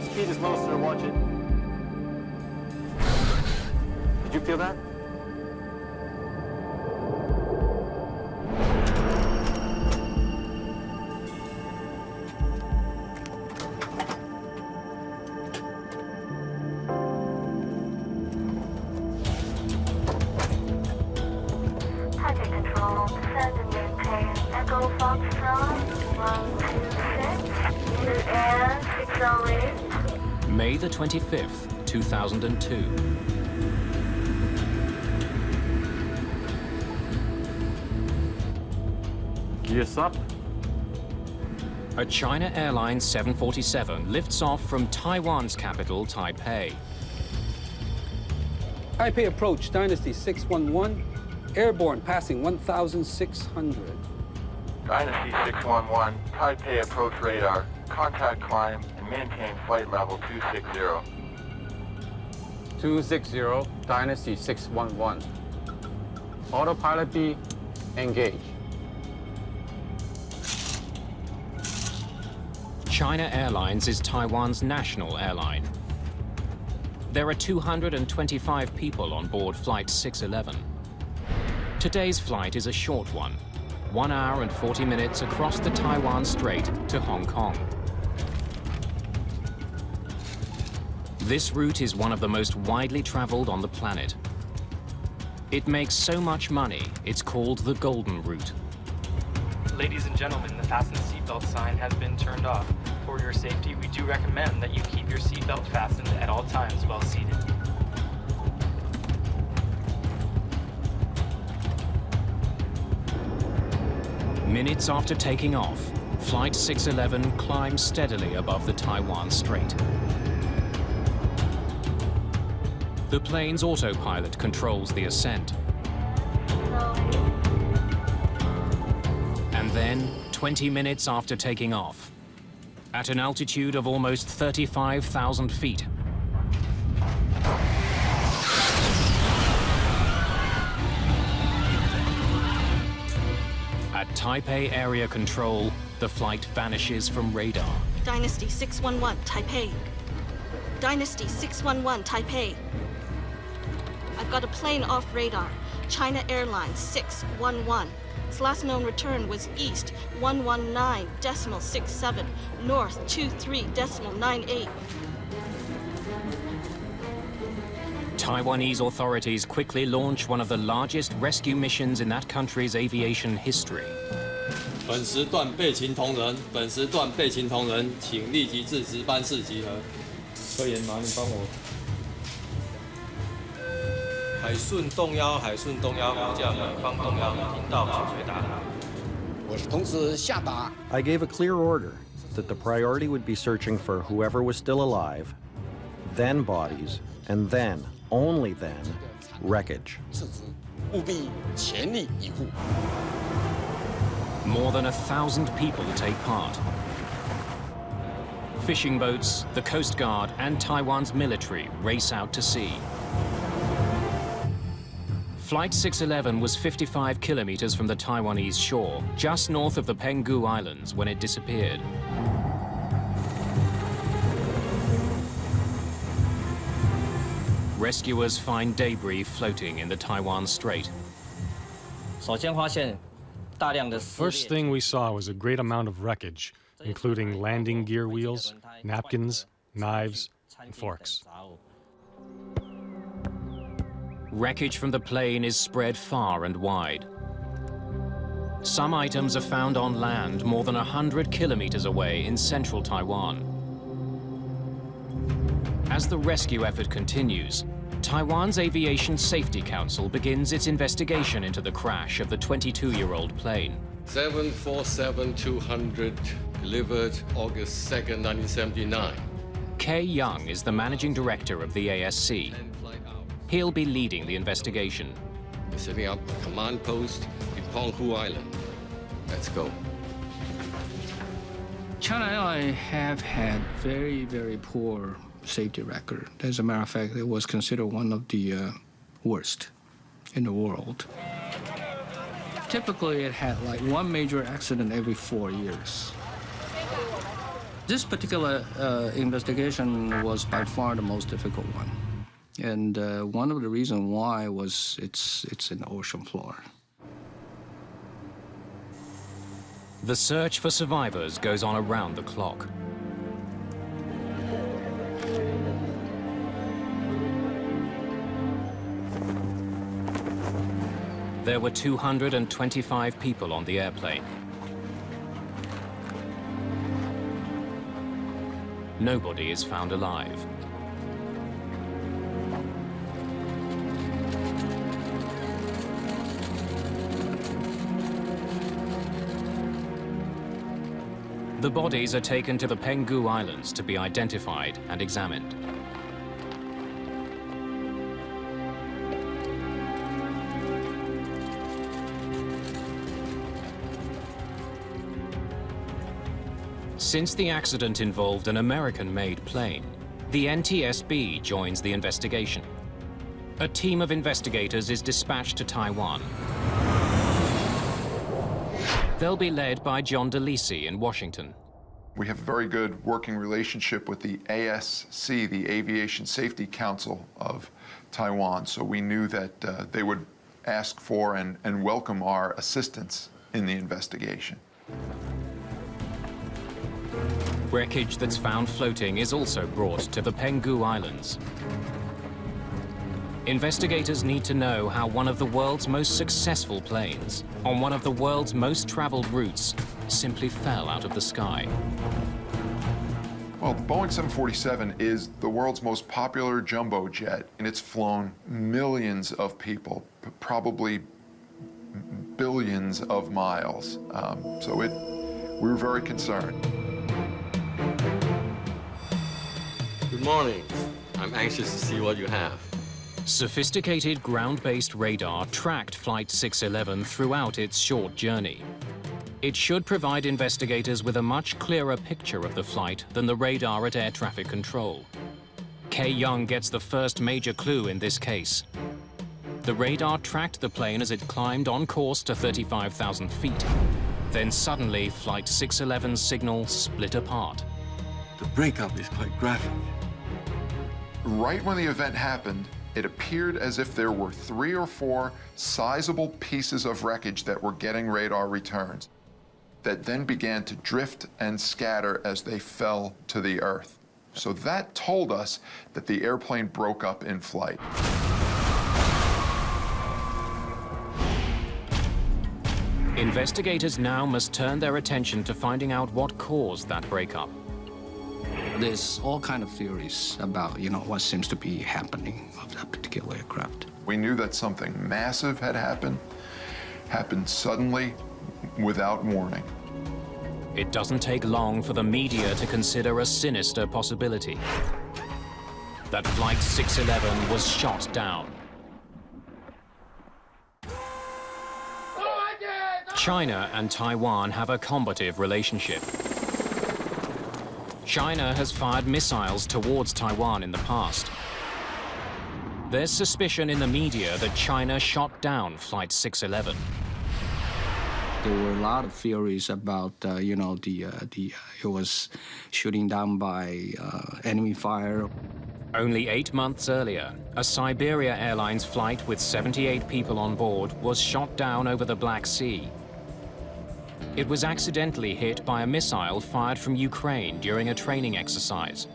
S10: Speed is low, sir. Watch it. Did you feel that?
S21: Target control, descend and maintain. Echo Foxtrot, 126. And 608.
S2: May the 25th, 2002.
S10: Gears up.
S2: A China Airlines 747 lifts off from Taiwan's capital, Taipei.
S13: Taipei approach, Dynasty 611, airborne passing 1,600.
S15: Dynasty 611, Taipei approach radar, contact climb, and maintain flight level 260.
S22: 260, Dynasty 611. Autopilot B, engage.
S2: China Airlines is Taiwan's national airline. There are 225 people on board Flight 611. Today's flight is a short one, 1 hour and 40 minutes across the Taiwan Strait to Hong Kong. This route is one of the most widely traveled on the planet. It makes so much money, it's called the Golden Route.
S23: Ladies and gentlemen, the fasten seatbelt sign has been turned off. For your safety, we do recommend that you keep your seatbelt fastened at all times while seated.
S2: Minutes after taking off, Flight 611 climbs steadily above the Taiwan Strait. The plane's autopilot controls the ascent. And then, 20 minutes after taking off, at an altitude of almost 35,000 feet, at Taipei Area Control, the flight vanishes from radar.
S25: Dynasty 611, Taipei. Dynasty 611, Taipei. I've got a plane off radar. China Airlines 611. Its last known return was east 119.67, north 23.98.
S2: Taiwanese authorities quickly launch one of the largest rescue missions in that country's aviation history.
S26: 本时段备勤同仁，本时段备勤同仁，请立即至值班室集合。科研麻烦你帮我。海顺动幺，海顺动幺，呼叫远方动幺，听到请回答。
S27: 我是同时下达。
S28: I gave a clear order that the priority would be searching for whoever was still alive, then bodies, and then, only then, wreckage.
S27: 务必全力以赴。
S2: More than 1,000 people take part. Fishing boats, the Coast Guard, and Taiwan's military race out to sea. Flight 611 was 55 kilometers from the Taiwanese shore, just north of the Penghu Islands, when it disappeared. Rescuers find debris floating in the Taiwan Strait.
S29: The first thing we saw was a great amount of wreckage, including landing gear wheels, napkins, knives, and forks.
S2: Wreckage from the plane is spread far and wide. Some items are found on land more than 100 kilometers away in central Taiwan. As the rescue effort continues, Taiwan's Aviation Safety Council begins its investigation into the crash of the 22-year-old plane.
S3: 747-200, delivered August 2nd, 1979.
S2: Kay Young is the managing director of the ASC. He'll be leading the investigation.
S3: We're setting up a command post in Penghu Island. Let's go.
S11: China Airlines have had very, very poor safety record. As a matter of fact, it was considered one of the worst in the world. Typically, it had like one major accident every 4 years. This particular investigation was by far the most difficult one. And one of the reasons why was it's in the ocean floor.
S2: The search for survivors goes on around the clock. There were 225 people on the airplane. Nobody is found alive. The bodies are taken to the Penghu Islands to be identified and examined. Since the accident involved an American-made plane, the NTSB joins the investigation. A team of investigators is dispatched to Taiwan. They'll be led by John DeLisi in Washington.
S12: We have a very good working relationship with the ASC, the Aviation Safety Council of Taiwan, so we knew that they would ask for and welcome our assistance in the investigation.
S2: Wreckage that's found floating is also brought to the Penghu Islands. Investigators need to know how one of the world's most successful planes, on one of the world's most traveled routes, simply fell out of the sky.
S12: Well, the Boeing 747 is the world's most popular jumbo jet, and it's flown millions of people, probably billions of miles. We were very concerned.
S3: Good morning. I'm anxious to see what you have.
S2: Sophisticated ground-based radar tracked Flight 611 throughout its short journey. It should provide investigators with a much clearer picture of the flight than the radar at air traffic control. Kay Young gets the first major clue in this case. The radar tracked the plane as it climbed on course to 35,000 feet. Then suddenly, Flight 611's signal split apart.
S3: The breakup is quite graphic.
S12: Right when the event happened, it appeared as if there were 3 or 4 sizable pieces of wreckage that were getting radar returns that then began to drift and scatter as they fell to the earth. So that told us that the airplane broke up in flight.
S2: Investigators now must turn their attention to finding out what caused that breakup.
S11: There's all kind of theories about, what seems to be happening of that particular aircraft.
S12: We knew that something massive had happened suddenly, without warning.
S2: It doesn't take long for the media to consider a sinister possibility. That Flight 611 was shot down. China and Taiwan have a combative relationship. China has fired missiles towards Taiwan in the past. There's suspicion in the media that China shot down Flight 611.
S11: There were a lot of theories about, it was shooting down by enemy fire.
S2: Only 8 months earlier, a Siberia Airlines flight with 78 people on board was shot down over the Black Sea. It was accidentally hit by a missile fired from Ukraine during a training exercise.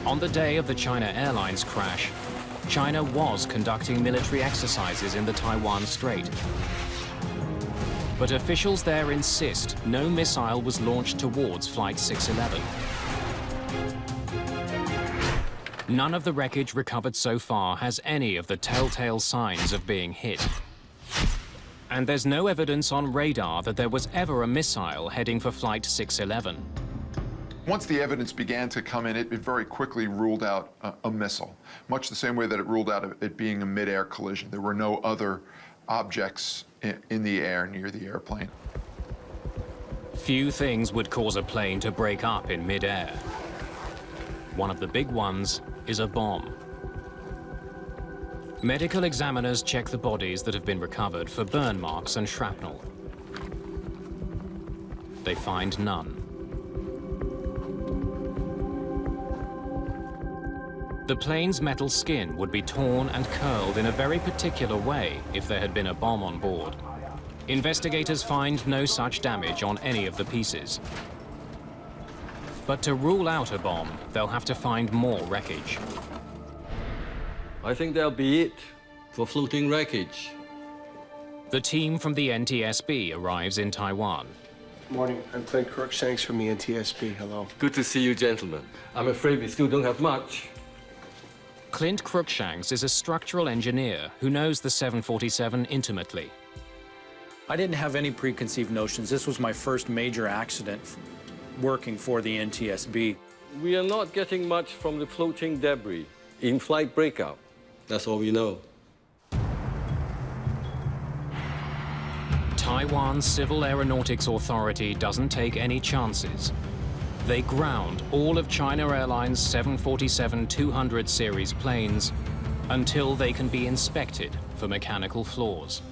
S2: On the day of the China Airlines crash, China was conducting military exercises in the Taiwan Strait. But officials there insist no missile was launched towards Flight 611. None of the wreckage recovered so far has any of the telltale signs of being hit. And there's no evidence on radar that there was ever a missile heading for Flight 611.
S12: Once the evidence began to come in, it very quickly ruled out a missile, much the same way that it ruled out it being a midair collision. There were no other objects in the air near the airplane.
S2: Few things would cause a plane to break up in midair. One of the big ones is a bomb. Medical examiners check the bodies that have been recovered for burn marks and shrapnel. They find none. The plane's metal skin would be torn and curled in a very particular way if there had been a bomb on board. Investigators find no such damage on any of the pieces. But to rule out a bomb, they'll have to find more wreckage.
S22: I think that'll be it for floating wreckage.
S2: The team from the NTSB arrives in Taiwan.
S7: Morning, I'm Clint Crookshanks from the NTSB. Hello.
S22: Good to see you, gentlemen. I'm afraid we still don't have much.
S2: Clint Crookshanks is a structural engineer who knows the 747 intimately.
S1: I didn't have any preconceived notions. This was my first major accident working for the NTSB.
S22: We are not getting much from the floating debris. In-flight breakup. That's all we know.
S2: Taiwan's Civil Aeronautics Authority doesn't take any chances. They ground all of China Airlines 747-200 series planes until they can be inspected for mechanical flaws.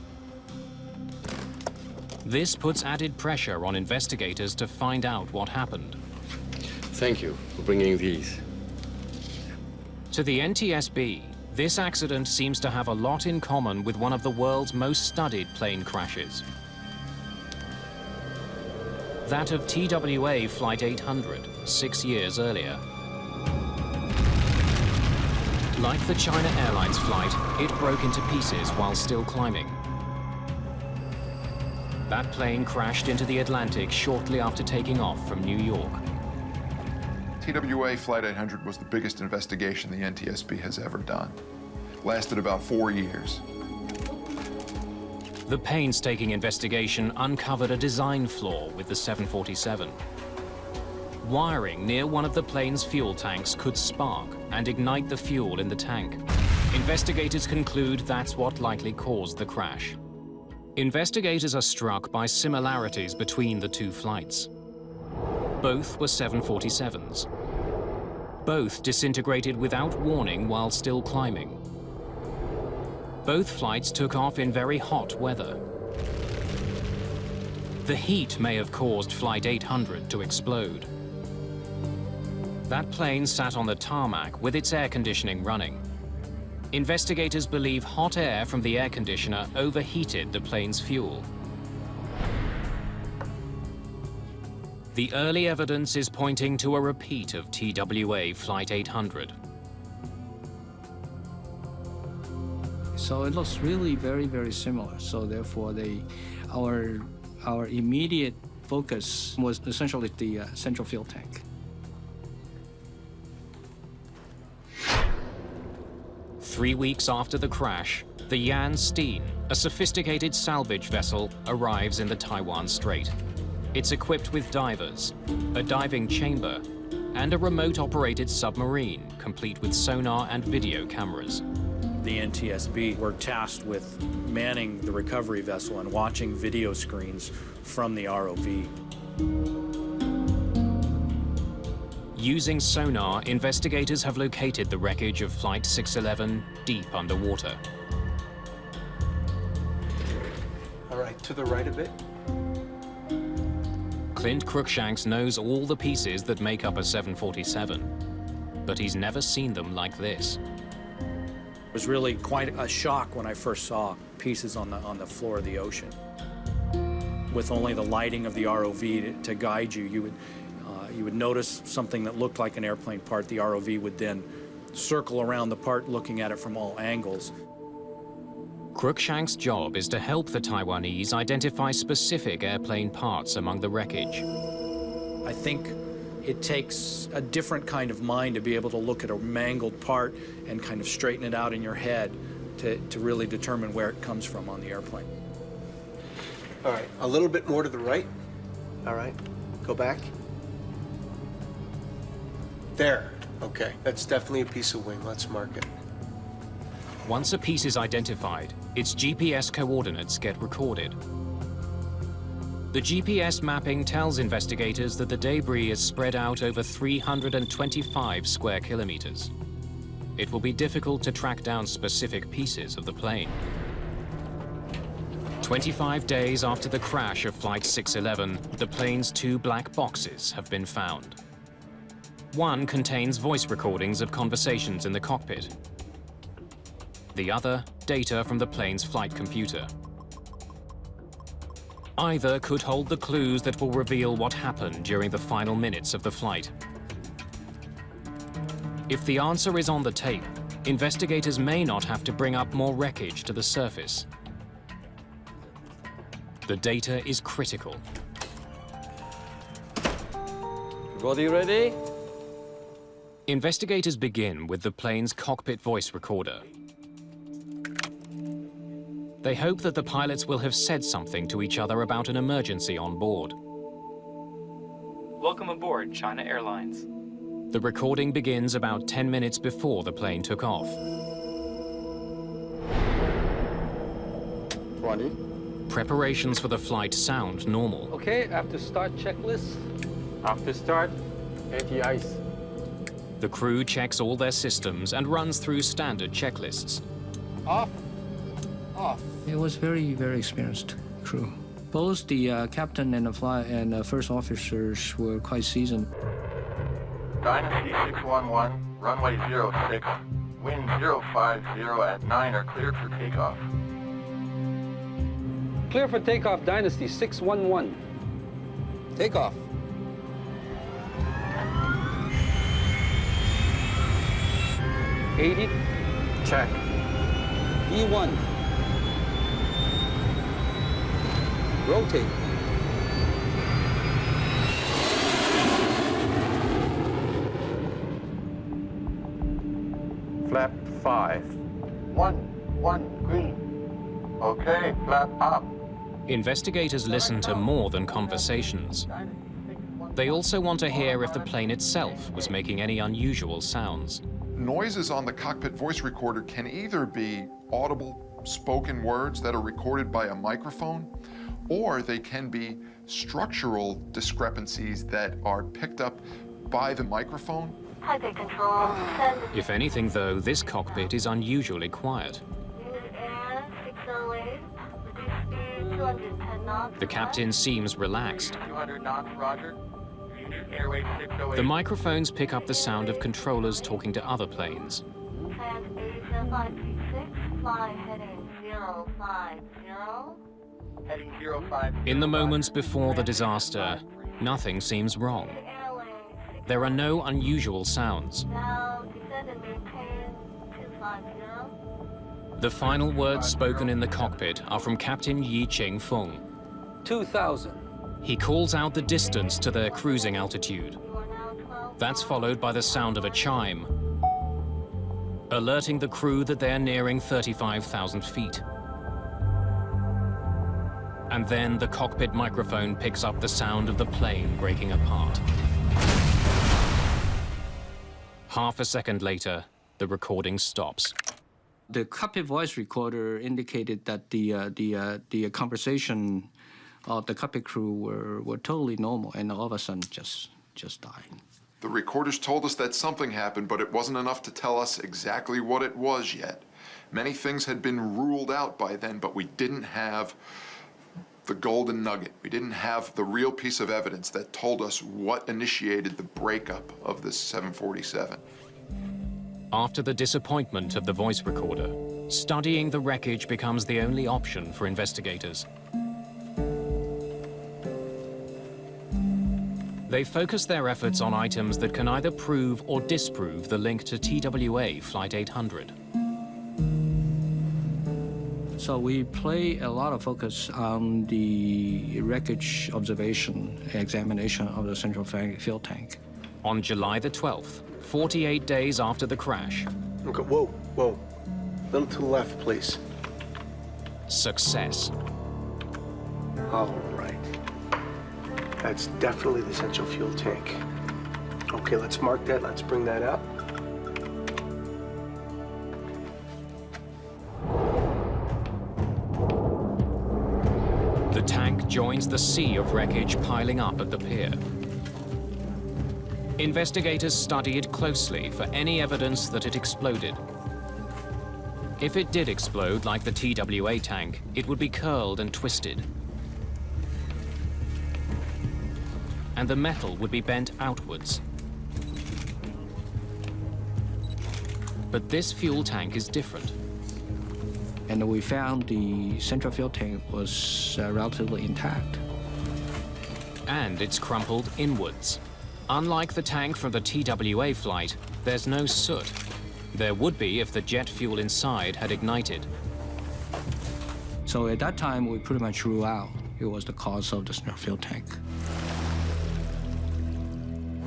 S2: This puts added pressure on investigators to find out what happened.
S22: Thank you for bringing these.
S2: To the NTSB, this accident seems to have a lot in common with one of the world's most studied plane crashes. That of TWA Flight 800, 6 years earlier. Like the China Airlines flight, it broke into pieces while still climbing. That plane crashed into the Atlantic shortly after taking off from New York.
S12: TWA Flight 800 was the biggest investigation the NTSB has ever done. Lasted about 4 years.
S2: The painstaking investigation uncovered a design flaw with the 747. Wiring near one of the plane's fuel tanks could spark and ignite the fuel in the tank. Investigators conclude that's what likely caused the crash. Investigators are struck by similarities between the two flights. Both were 747s. Both disintegrated without warning while still climbing. Both flights took off in very hot weather. The heat may have caused Flight 800 to explode. That plane sat on the tarmac with its air conditioning running. Investigators believe hot air from the air conditioner overheated the plane's fuel. The early evidence is pointing to a repeat of TWA Flight 800.
S11: So it looks really very, very similar. So therefore, our immediate focus was essentially the central fuel tank.
S2: Three weeks after the crash, the Yan Steen, a sophisticated salvage vessel, arrives in the Taiwan Strait. It's equipped with divers, a diving chamber, and a remote-operated submarine, complete with sonar and video cameras.
S1: The NTSB were tasked with manning the recovery vessel and watching video screens from the ROV.
S2: Using sonar, investigators have located the wreckage of Flight 611 deep underwater.
S7: All right, to the right a bit.
S2: Clint Crookshanks knows all the pieces that make up a 747, but he's never seen them like this.
S1: It was really quite a shock when I first saw pieces on the floor of the ocean. With only the lighting of the ROV to guide you, you would You would notice something that looked like an airplane part. The ROV would then circle around the part, looking at it from all angles.
S2: Cruikshank's job is to help the Taiwanese identify specific airplane parts among the wreckage.
S1: I think it takes a different kind of mind to be able to look at a mangled part and kind of straighten it out in your head to really determine where it comes from on the airplane.
S7: All right, a little bit more to the right. All right, go back. There, okay, that's definitely a piece of wing. Let's mark it.
S2: Once a piece is identified, its GPS coordinates get recorded. The GPS mapping tells investigators that the debris is spread out over 325 square kilometers. It will be difficult to track down specific pieces of the plane. 25 days after the crash of Flight 611, the plane's 2 black boxes have been found. One contains voice recordings of conversations in the cockpit. The other, data from the plane's flight computer. Either could hold the clues that will reveal what happened during the final minutes of the flight. If the answer is on the tape, investigators may not have to bring up more wreckage to the surface. The data is critical.
S22: Everybody ready?
S2: Investigators begin with the plane's cockpit voice recorder. They hope that the pilots will have said something to each other about an emergency on board.
S23: Welcome aboard, China Airlines.
S2: The recording begins about 10 minutes before the plane took off.
S27: 20.
S2: Preparations for the flight sound normal.
S13: Okay, after start checklist.
S27: After start, anti-ice.
S2: The crew checks all their systems and runs through standard checklists.
S27: Off. Off.
S11: It was very, very experienced crew. Both the captain and the first officers were quite seasoned.
S15: Dynasty 611, runway 06, wind 050 at 9 are cleared for takeoff.
S13: Clear for takeoff, Dynasty 611.
S27: Takeoff.
S13: '80.
S27: Check. V1. Rotate.
S15: Flap 5. 1 green. Okay, flap up.
S2: Investigators listen to more than conversations. They also want to hear if the plane itself was making any unusual sounds.
S12: Noises on the cockpit voice recorder can either be audible spoken words that are recorded by a microphone, or they can be structural discrepancies that are picked up by the microphone.
S21: Taipei Control, send
S2: If anything, though, this cockpit is unusually quiet.
S21: Midair 608, reduce speed 210 knots.
S2: The captain seems relaxed.
S15: 200 knots, roger. Airway 608.
S2: The microphones pick up the sound of controllers talking to other planes.
S21: And Asia 536, fly heading 050.
S15: Heading 050.
S2: In the moments before the disaster, nothing seems wrong. There are no unusual sounds.
S21: Now descend and maintain 250.
S2: The final words spoken in the cockpit are from Captain Yi Cheng-fung.
S13: 2,000.
S2: He calls out the distance to their cruising altitude. That's followed by the sound of a chime, alerting the crew that they're nearing 35,000 feet. And then the cockpit microphone picks up the sound of the plane breaking apart. Half a second later, the recording stops.
S11: The cockpit voice recorder indicated that the conversation of the cockpit crew were totally normal, and all of a sudden just died.
S12: The recorders told us that something happened, but it wasn't enough to tell us exactly what it was yet. Many things had been ruled out by then, but we didn't have the golden nugget. We didn't have the real piece of evidence that told us what initiated the breakup of this 747.
S2: After the disappointment of the voice recorder, studying the wreckage becomes the only option for investigators. They focus their efforts on items that can either prove or disprove the link to TWA Flight 800.
S11: So we play a lot of focus on the wreckage observation, examination of the central fuel tank.
S2: On July the 12th, 48 days after the crash.
S7: Okay, whoa, whoa. A little to the left, please.
S2: Success.
S7: All right. That's definitely the central fuel tank. Okay, let's mark that. Let's bring that up.
S2: The tank joins the sea of wreckage piling up at the pier. Investigators study it closely for any evidence that it exploded. If it did explode like the TWA tank, it would be curled and twisted. And the metal would be bent outwards. But this fuel tank is different.
S11: And we found the central fuel tank was relatively intact.
S2: And it's crumpled inwards. Unlike the tank from the TWA flight, there's no soot. There would be if the jet fuel inside had ignited.
S11: So at that time, we pretty much ruled out it was the cause of the central fuel tank.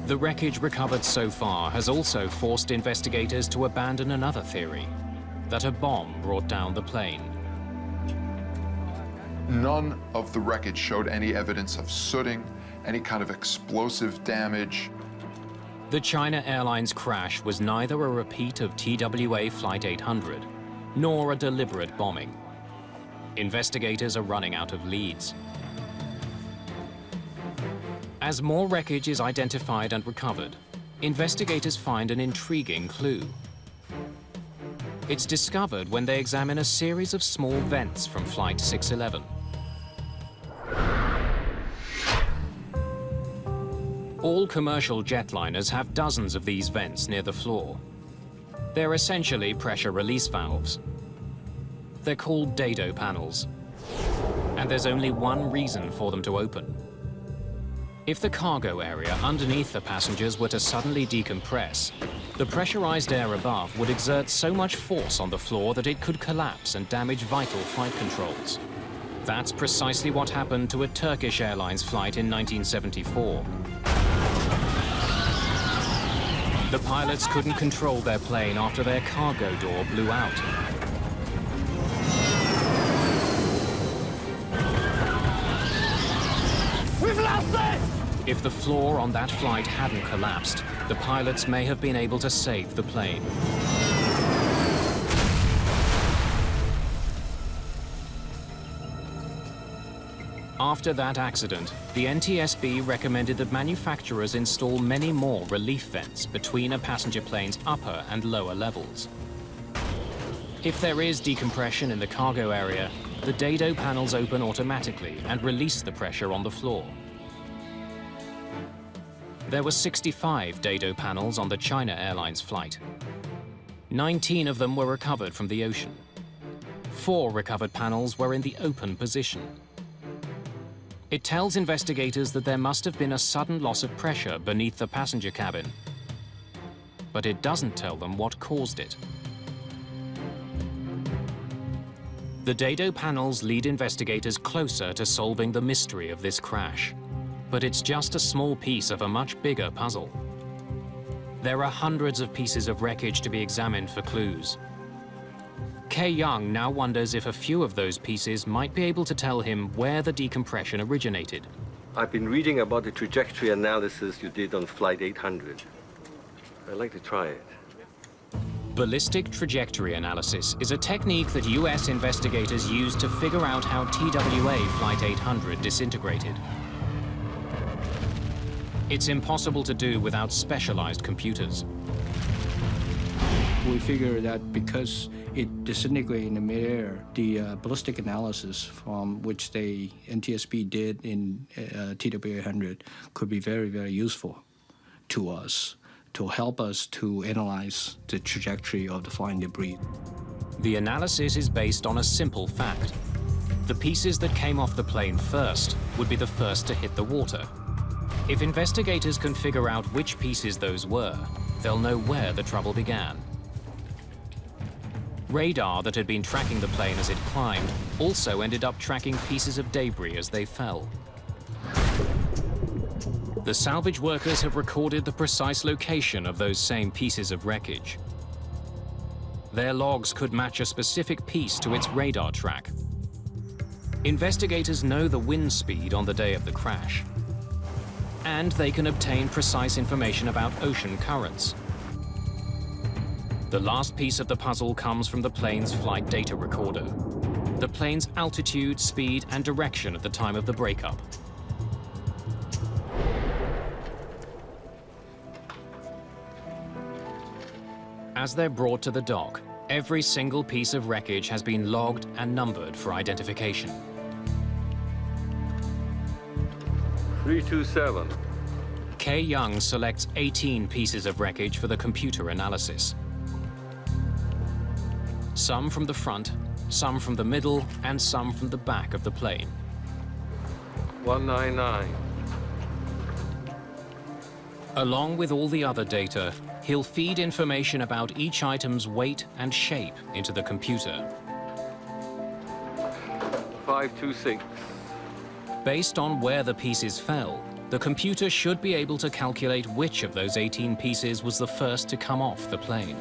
S2: The wreckage recovered so far has also forced investigators to abandon another theory, that a bomb brought down the plane.
S12: None of the wreckage showed any evidence of sooting, any kind of explosive damage.
S2: The China Airlines crash was neither a repeat of TWA Flight 800, nor a deliberate bombing. Investigators are running out of leads. As more wreckage is identified and recovered, investigators find an intriguing clue. It's discovered when they examine a series of small vents from Flight 611. All commercial jetliners have dozens of these vents near the floor. They're essentially pressure release valves. They're called dado panels, and there's only one reason for them to open. If the cargo area underneath the passengers were to suddenly decompress, the pressurized air above would exert so much force on the floor that it could collapse and damage vital flight controls. That's precisely what happened to a Turkish Airlines flight in 1974. The pilots couldn't control their plane after their cargo door blew out.
S6: We've lost it!
S2: If the floor on that flight hadn't collapsed, the pilots may have been able to save the plane. After that accident, the NTSB recommended that manufacturers install many more relief vents between a passenger plane's upper and lower levels. If there is decompression in the cargo area, the dado panels open automatically and release the pressure on the floor. There were 65 dado panels on the China Airlines flight. 19 of them were recovered from the ocean. 4 recovered panels were in the open position. It tells investigators that there must have been a sudden loss of pressure beneath the passenger cabin. But it doesn't tell them what caused it. The dado panels lead investigators closer to solving the mystery of this crash. But it's just a small piece of a much bigger puzzle. There are hundreds of pieces of wreckage to be examined for clues. Kay Young now wonders if a few of those pieces might be able to tell him where the decompression originated.
S22: I've been reading about the trajectory analysis you did on Flight 800. I'd like to try it.
S2: Ballistic trajectory analysis is a technique that US investigators used to figure out how TWA Flight 800 disintegrated. It's impossible to do without specialized computers.
S11: We figure that because it disintegrated in the midair, the ballistic analysis from which the NTSB did in TWA 800 could be very, very useful to us to help us to analyze the trajectory of the flying debris.
S2: The analysis is based on a simple fact. The pieces that came off the plane first would be the first to hit the water. If investigators can figure out which pieces those were, they'll know where the trouble began. Radar that had been tracking the plane as it climbed also ended up tracking pieces of debris as they fell. The salvage workers have recorded the precise location of those same pieces of wreckage. Their logs could match a specific piece to its radar track. Investigators know the wind speed on the day of the crash, and they can obtain precise information about ocean currents. The last piece of the puzzle comes from the plane's flight data recorder, the plane's altitude, speed, and direction at the time of the breakup. As they're brought to the dock, every single piece of wreckage has been logged and numbered for identification.
S22: 327.
S2: Kay Young selects 18 pieces of wreckage for the computer analysis. Some from the front, some from the middle, and some from the back of the plane.
S22: 199.
S2: Along with all the other data, he'll feed information about each item's weight and shape into the computer.
S22: 526.
S2: Based on where the pieces fell, the computer should be able to calculate which of those 18 pieces was the first to come off the plane.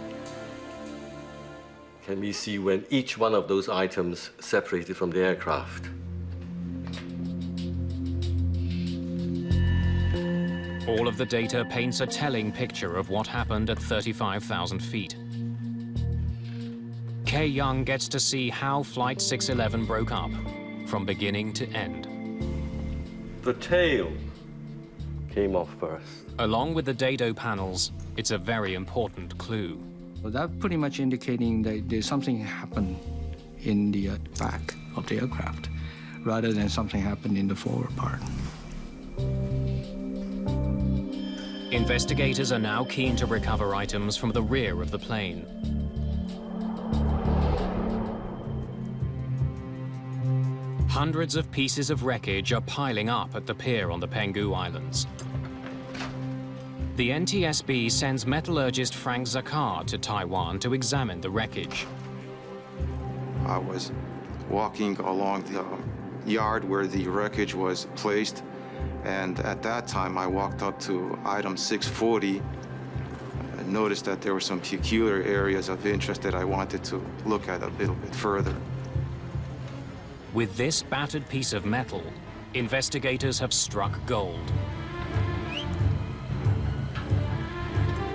S22: Can we see when each one of those items separated from the aircraft?
S2: All of the data paints a telling picture of what happened at 35,000 feet. Kay Young gets to see how Flight 611 broke up, from beginning to end.
S22: The tail came off first.
S2: Along with the dado panels, it's a very important clue.
S11: Well, that pretty much indicating that there's something happened in the back of the aircraft, rather than something happened in the forward part.
S2: Investigators are now keen to recover items from the rear of the plane. Hundreds of pieces of wreckage are piling up at the pier on the Penghu Islands. The NTSB sends metallurgist Frank Zakar to Taiwan to examine the wreckage.
S6: I was walking along the yard where the wreckage was placed, and at that time I walked up to item 640 and noticed that there were some peculiar areas of interest that I wanted to look at a little bit further.
S2: With this battered piece of metal, investigators have struck gold.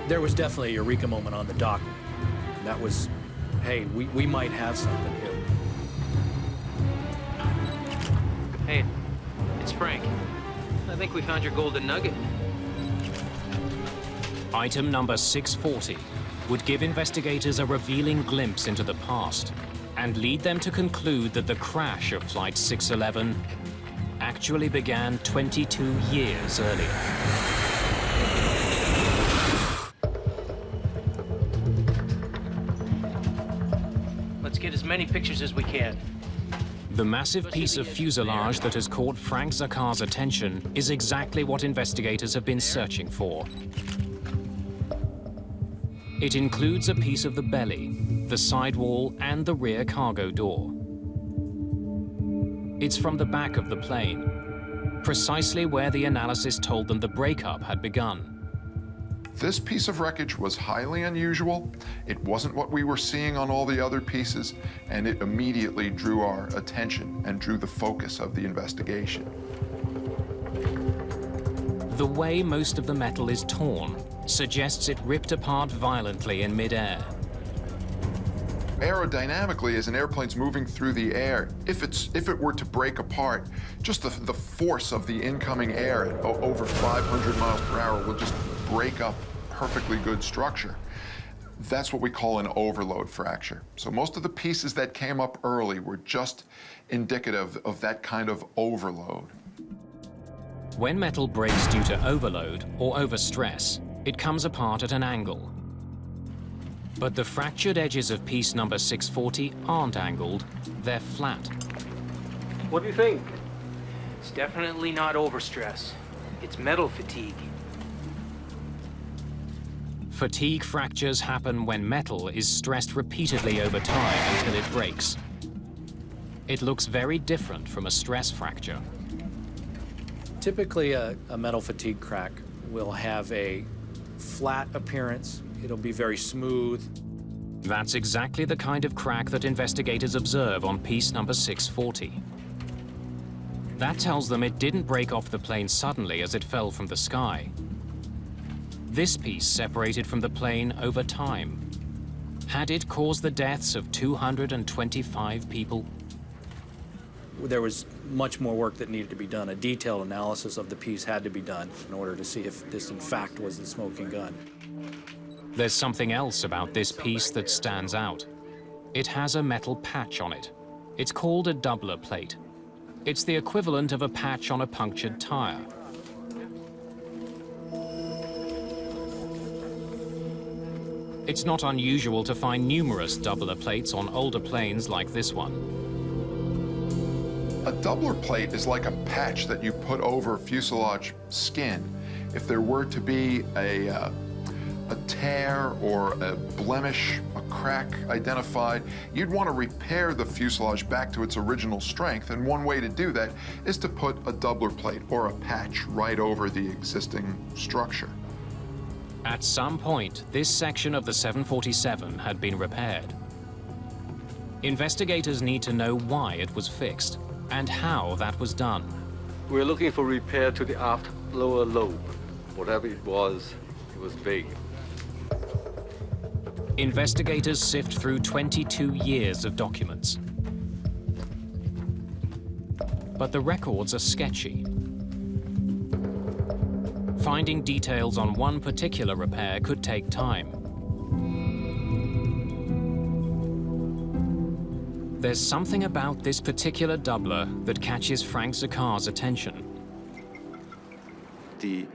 S1: There was definitely a eureka moment on the dock. That was, hey, we might have something here.
S23: Hey, it's Frank. I think we found your golden nugget.
S2: Item number 640 would give investigators a revealing glimpse into the past and lead them to conclude that the crash of Flight 611 actually began 22 years earlier.
S23: Let's get as many pictures as we can.
S2: The massive piece of fuselage that has caught Frank Zakar's attention is exactly what investigators have been searching for. It includes a piece of the belly, the sidewall, and the rear cargo door. It's from the back of the plane, precisely where the analysis told them the breakup had begun.
S12: This piece of wreckage was highly unusual. It wasn't what we were seeing on all the other pieces, and it immediately drew our attention and drew the focus of the investigation.
S2: The way most of the metal is torn suggests it ripped apart violently in midair.
S12: Aerodynamically, as an airplane's moving through the air, if it were to break apart, just the force of the incoming air at over 500 miles per hour will just break up perfectly good structure. That's what we call an overload fracture. So most of the pieces that came up early were just indicative of that kind of overload.
S2: When metal breaks due to overload or overstress, it comes apart at an angle. But the fractured edges of piece number 640 aren't angled, they're flat.
S22: What do you think?
S23: It's definitely not overstress.
S5: It's metal fatigue.
S2: Fatigue fractures happen when metal is stressed repeatedly over time until it breaks. It looks very different from a stress fracture.
S1: Typically, a metal fatigue crack will have a flat appearance. It'll be very smooth.
S2: That's exactly the kind of crack that investigators observe on piece number 640. That tells them it didn't break off the plane suddenly as it fell from the sky. This piece separated from the plane over time. Had it caused the deaths of 225 people?
S1: There was much more work that needed to be done. A detailed analysis of the piece had to be done in order to see if this in fact was the smoking gun.
S2: There's something else about this piece that stands out. It has a metal patch on it. It's called a doubler plate. It's the equivalent of a patch on a punctured tire. It's not unusual to find numerous doubler plates on older planes like this one.
S12: A doubler plate is like a patch that you put over fuselage skin. If there were to be a tear or a blemish, a crack identified, you'd want to repair the fuselage back to its original strength, and one way to do that is to put a doubler plate or a patch right over the existing structure.
S2: At some point, this section of the 747 had been repaired. Investigators need to know why it was fixed and how that was done.
S22: We're looking for repair to the aft lower lobe. Whatever it was vague.
S2: Investigators sift through 22 years of documents. But the records are sketchy. Finding details on one particular repair could take time. There's something about this particular doubler that catches Frank Zakar's attention.
S6: The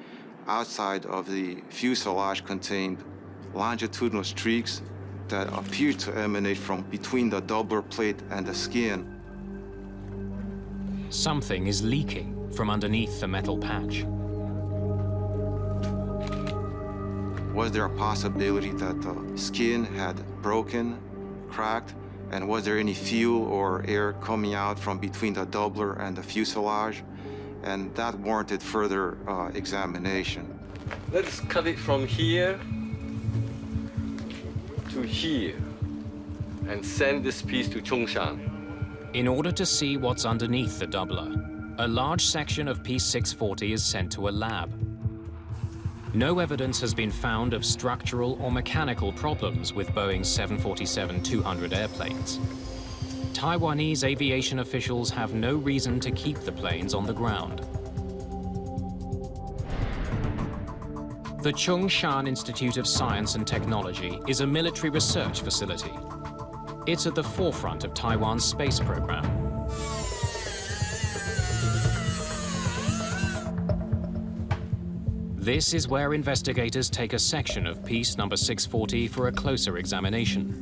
S6: outside of the fuselage contained longitudinal streaks that appeared to emanate from between the doubler plate and the skin.
S2: Something is leaking from underneath the metal patch.
S6: Was there a possibility that the skin had broken, cracked, and was there any fuel or air coming out from between the doubler and the fuselage? And that warranted further examination.
S22: Let's cut it from here to here and send this piece to Chongshan.
S2: In order to see what's underneath the doubler, a large section of piece 640 is sent to a lab. No evidence has been found of structural or mechanical problems with Boeing's 747-200 airplanes. Taiwanese aviation officials have no reason to keep the planes on the ground. The Chongshan Institute of Science and Technology is a military research facility. It's at the forefront of Taiwan's space program. This is where investigators take a section of piece number 640 for a closer examination.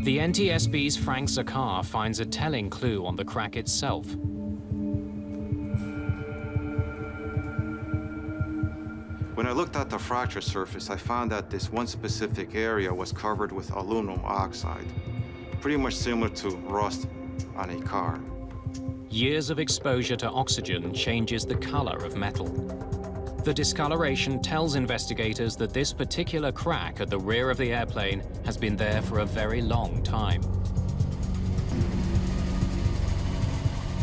S2: The NTSB's Frank Zakar finds a telling clue on the crack itself.
S6: When I looked at the fracture surface, I found that this one specific area was covered with aluminum oxide, pretty much similar to rust on a car.
S2: Years of exposure to oxygen changes the color of metal. The discoloration tells investigators that this particular crack at the rear of the airplane has been there for a very long time.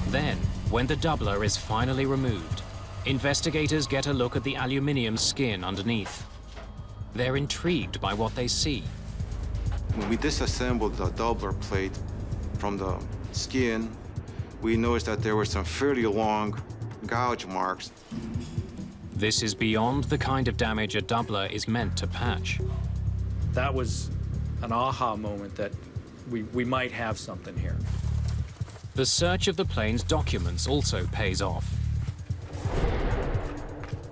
S2: Then, when the doubler is finally removed, investigators get a look at the aluminium skin underneath. They're intrigued by what they see.
S6: When we disassembled the doubler plate from the skin, we noticed that there were some fairly long gouge marks.
S2: This is beyond the kind of damage a doubler is meant to patch.
S1: That was an aha moment that we might have something here.
S2: The search of the plane's documents also pays off.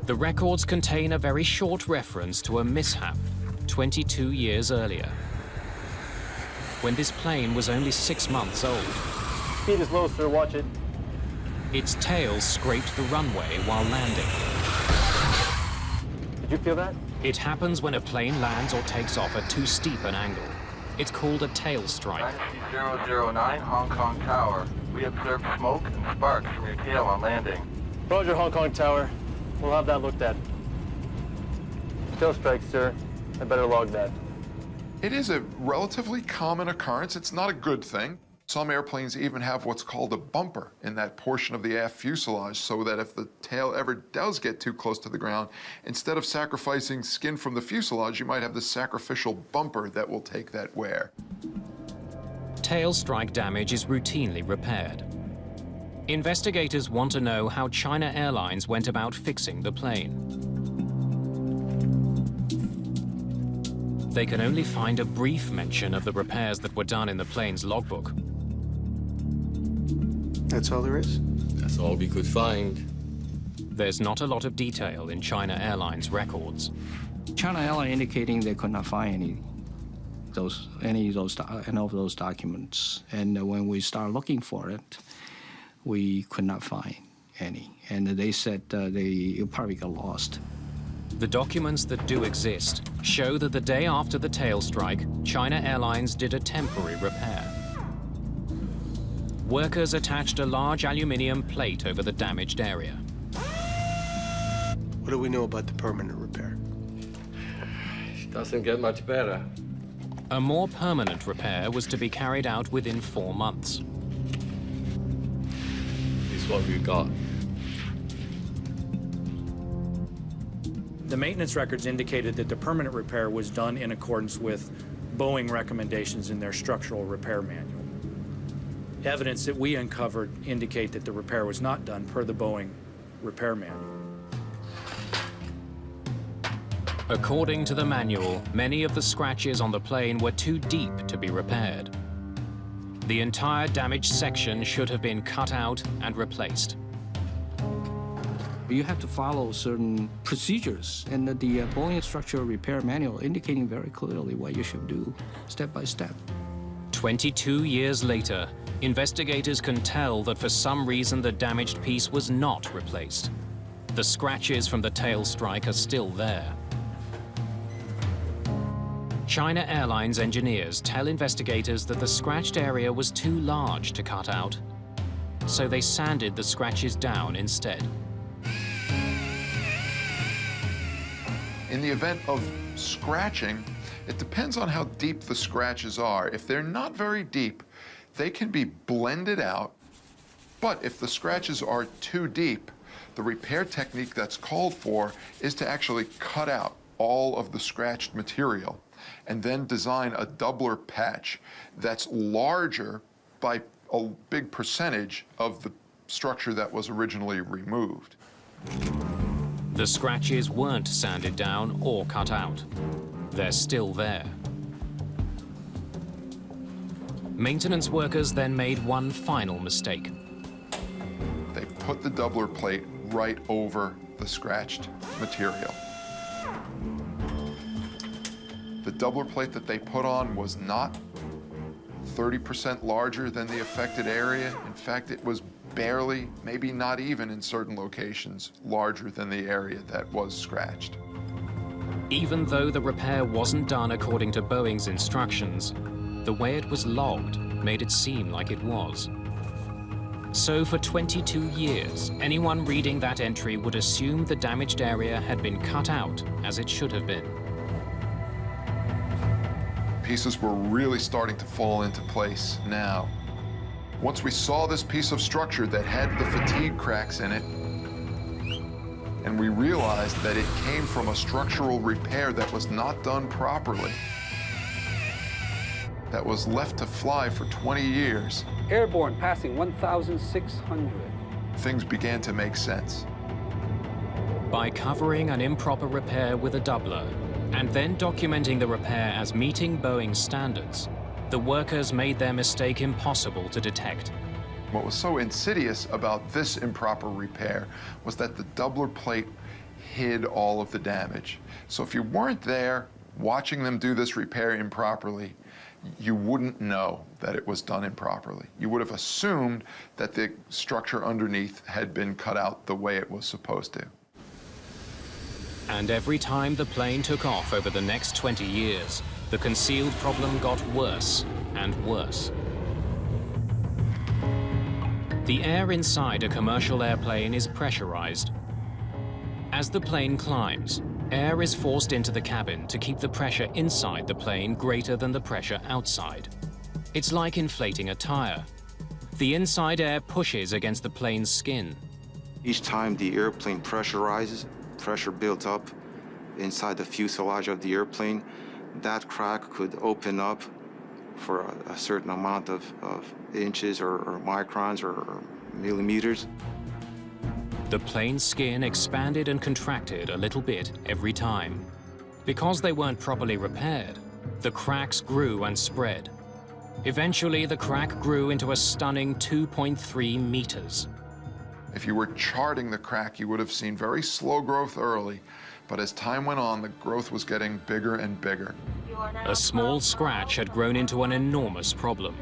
S2: The records contain a very short reference to a mishap 22 years earlier. when this plane was only 6 months old.
S27: Speed is low, sir. Watch it.
S2: Its tail scraped the runway while landing.
S27: Did you feel that?
S2: It happens when a plane lands or takes off at too steep an angle. It's called a tail strike.
S15: Dynasty 009, Hong Kong Tower. We observed smoke and sparks from your tail on landing.
S27: Roger, Hong Kong Tower. We'll have that looked at. Tail strike, sir. I better log that.
S12: It is a relatively common occurrence. It's not a good thing. Some airplanes even have what's called a bumper in that portion of the aft fuselage, so that if the tail ever does get too close to the ground, instead of sacrificing skin from the fuselage, you might have the sacrificial bumper that will take that wear.
S2: Tail strike damage is routinely repaired. Investigators want to know how China Airlines went about fixing the plane. They can only find a brief mention of the repairs that were done in the plane's logbook.
S7: That's all there is?
S26: That's all we could find.
S2: There's not a lot of detail in China Airlines records.
S11: China Airlines indicating they could not find any of those documents. And when we started looking for it, we could not find any. And they said they probably got lost.
S2: The documents that do exist show that the day after the tail strike, China Airlines did a temporary repair. Workers attached a large aluminium plate over the damaged area.
S7: What do we know about the permanent repair?
S22: It doesn't get much better.
S2: A more permanent repair was to be carried out within 4 months.
S26: This is what we got.
S1: The maintenance records indicated that the permanent repair was done in accordance with Boeing recommendations in their structural repair manual. Evidence that we uncovered indicate that the repair was not done per the Boeing repair manual.
S2: According to the manual, many of the scratches on the plane were too deep to be repaired. The entire damaged section should have been cut out and replaced.
S11: You have to follow certain procedures, and the Boeing structural repair manual indicating very clearly what you should do, step by step.
S2: 22 years later, investigators can tell that for some reason the damaged piece was not replaced. The scratches from the tail strike are still there. China Airlines engineers tell investigators that the scratched area was too large to cut out, so they sanded the scratches down instead.
S12: In the event of scratching, it depends on how deep the scratches are. If they're not very deep, they can be blended out. But if the scratches are too deep, the repair technique that's called for is to actually cut out all of the scratched material and then design a doubler patch that's larger by a big percentage of the structure that was originally removed.
S2: The scratches weren't sanded down or cut out. They're still there. Maintenance workers then made one final mistake.
S12: They put the doubler plate right over the scratched material. The doubler plate that they put on was not 30% larger than the affected area. In fact, it was barely, maybe not even in certain locations, larger than the area that was scratched.
S2: Even though the repair wasn't done according to Boeing's instructions, the way it was logged made it seem like it was. So for 22 years, anyone reading that entry would assume the damaged area had been cut out as it should have been.
S12: Pieces were really starting to fall into place now. Once we saw this piece of structure that had the fatigue cracks in it, and we realized that it came from a structural repair that was not done properly, that was left to fly for 20 years.
S27: Airborne passing 1,600.
S12: Things began to make sense.
S2: By covering an improper repair with a doubler, and then documenting the repair as meeting Boeing standards, the workers made their mistake impossible to detect.
S12: What was so insidious about this improper repair was that the doubler plate hid all of the damage. So if you weren't there watching them do this repair improperly, you wouldn't know that it was done improperly. You would have assumed that the structure underneath had been cut out the way it was supposed to.
S2: And every time the plane took off over the next 20 years, the concealed problem got worse and worse. The air inside a commercial airplane is pressurized. As the plane climbs, air is forced into the cabin to keep the pressure inside the plane greater than the pressure outside. It's like inflating a tire. The inside air pushes against the plane's skin.
S6: Each time the airplane pressurizes, pressure built up inside the fuselage of the airplane, that crack could open up for a certain amount of inches or microns or millimeters.
S2: The plane's skin expanded and contracted a little bit every time. Because they weren't properly repaired, the cracks grew and spread. Eventually, the crack grew into a stunning 2.3 meters.
S12: If you were charting the crack, you would have seen very slow growth early, but as time went on, the growth was getting bigger and bigger.
S2: A small scratch had grown into an enormous problem.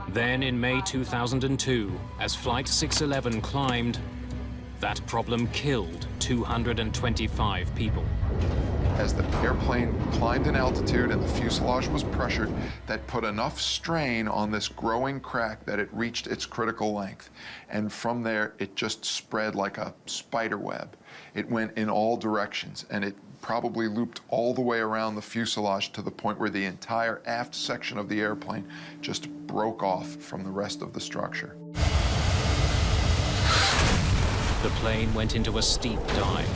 S2: Then in May 2002, as Flight 611 climbed, that problem killed 225 people.
S12: As the airplane climbed in altitude and the fuselage was pressured, that put enough strain on this growing crack that it reached its critical length. And from there, it just spread like a spider web. It went in all directions, and it probably looped all the way around the fuselage to the point where the entire aft section of the airplane just broke off from the rest of the structure.
S2: The plane went into a steep dive.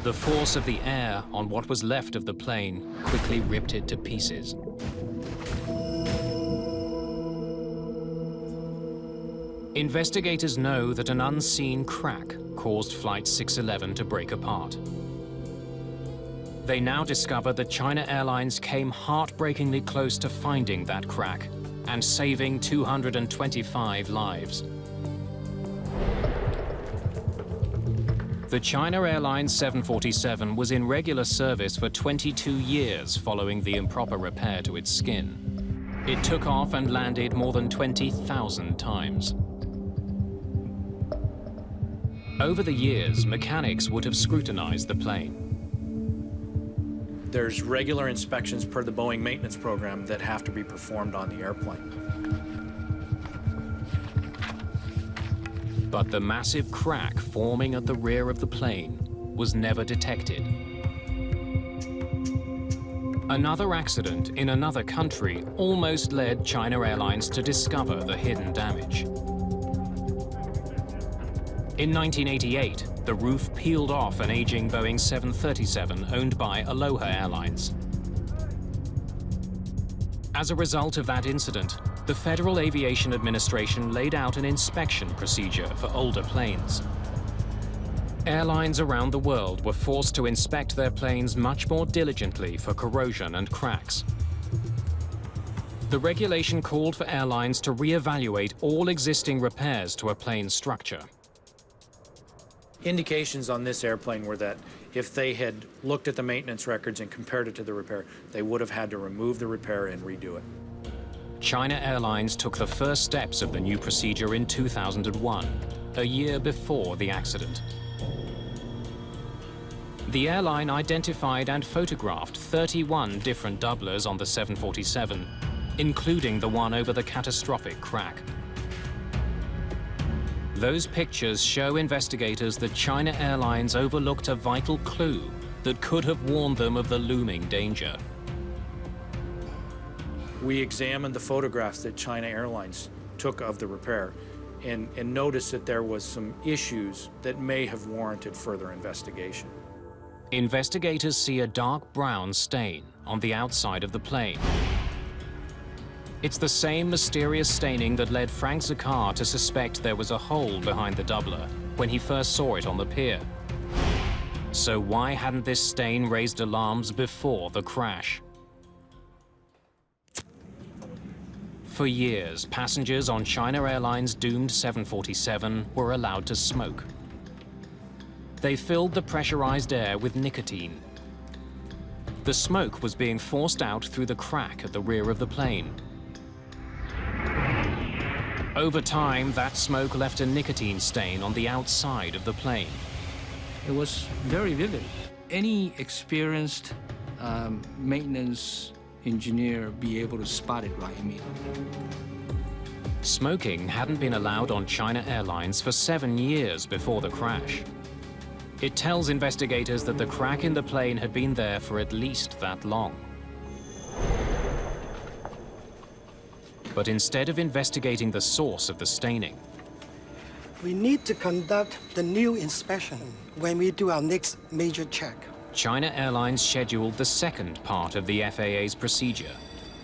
S2: The force of the air on what was left of the plane quickly ripped it to pieces. Investigators know that an unseen crack caused Flight 611 to break apart. They now discover that China Airlines came heartbreakingly close to finding that crack and saving 225 lives. The China Airlines 747 was in regular service for 22 years following the improper repair to its skin. It took off and landed more than 20,000 times. Over the years, mechanics would have scrutinized the plane.
S1: There's regular inspections per the Boeing maintenance program that have to be performed on the airplane.
S2: But the massive crack forming at the rear of the plane was never detected. Another accident in another country almost led China Airlines to discover the hidden damage. In 1988, the roof peeled off an aging Boeing 737 owned by Aloha Airlines. As a result of that incident, the Federal Aviation Administration laid out an inspection procedure for older planes. Airlines around the world were forced to inspect their planes much more diligently for corrosion and cracks. The regulation called for airlines to reevaluate all existing repairs to a plane's structure.
S1: Indications on this airplane were that if they had looked at the maintenance records and compared it to the repair, they would have had to remove the repair and redo it.
S2: China Airlines took the first steps of the new procedure in 2001, a year before the accident. The airline identified and photographed 31 different doublers on the 747, including the one over the catastrophic crack. Those pictures show investigators that China Airlines overlooked a vital clue that could have warned them of the looming danger.
S1: We examined the photographs that China Airlines took of the repair and noticed that there was some issues that may have warranted further investigation.
S2: Investigators see a dark brown stain on the outside of the plane. It's the same mysterious staining that led Frank Zakar to suspect there was a hole behind the doubler when he first saw it on the pier. So why hadn't this stain raised alarms before the crash? For years, passengers on China Airlines' doomed 747 were allowed to smoke. They filled the pressurized air with nicotine. The smoke was being forced out through the crack at the rear of the plane. Over time, that smoke left a nicotine stain on the outside of the plane.
S11: It was very vivid. Any experienced maintenance engineer be able to spot it right immediately.
S2: Smoking hadn't been allowed on China Airlines for 7 years before the crash. It tells investigators that the crack in the plane had been there for at least that long. But instead of investigating the source of the staining,
S5: we need to conduct the new inspection when we do our next major check.
S2: China Airlines scheduled the second part of the FAA's procedure,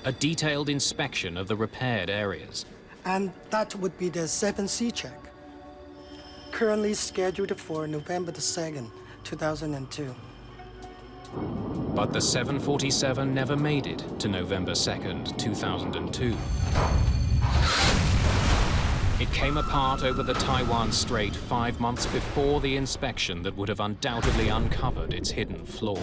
S2: a detailed inspection of the repaired areas.
S5: And that would be the 7C check, currently scheduled for November the 2nd, 2002.
S2: But the 747 never made it to November 2nd, 2002. It came apart over the Taiwan Strait 5 months before the inspection that would have undoubtedly uncovered its hidden flaw.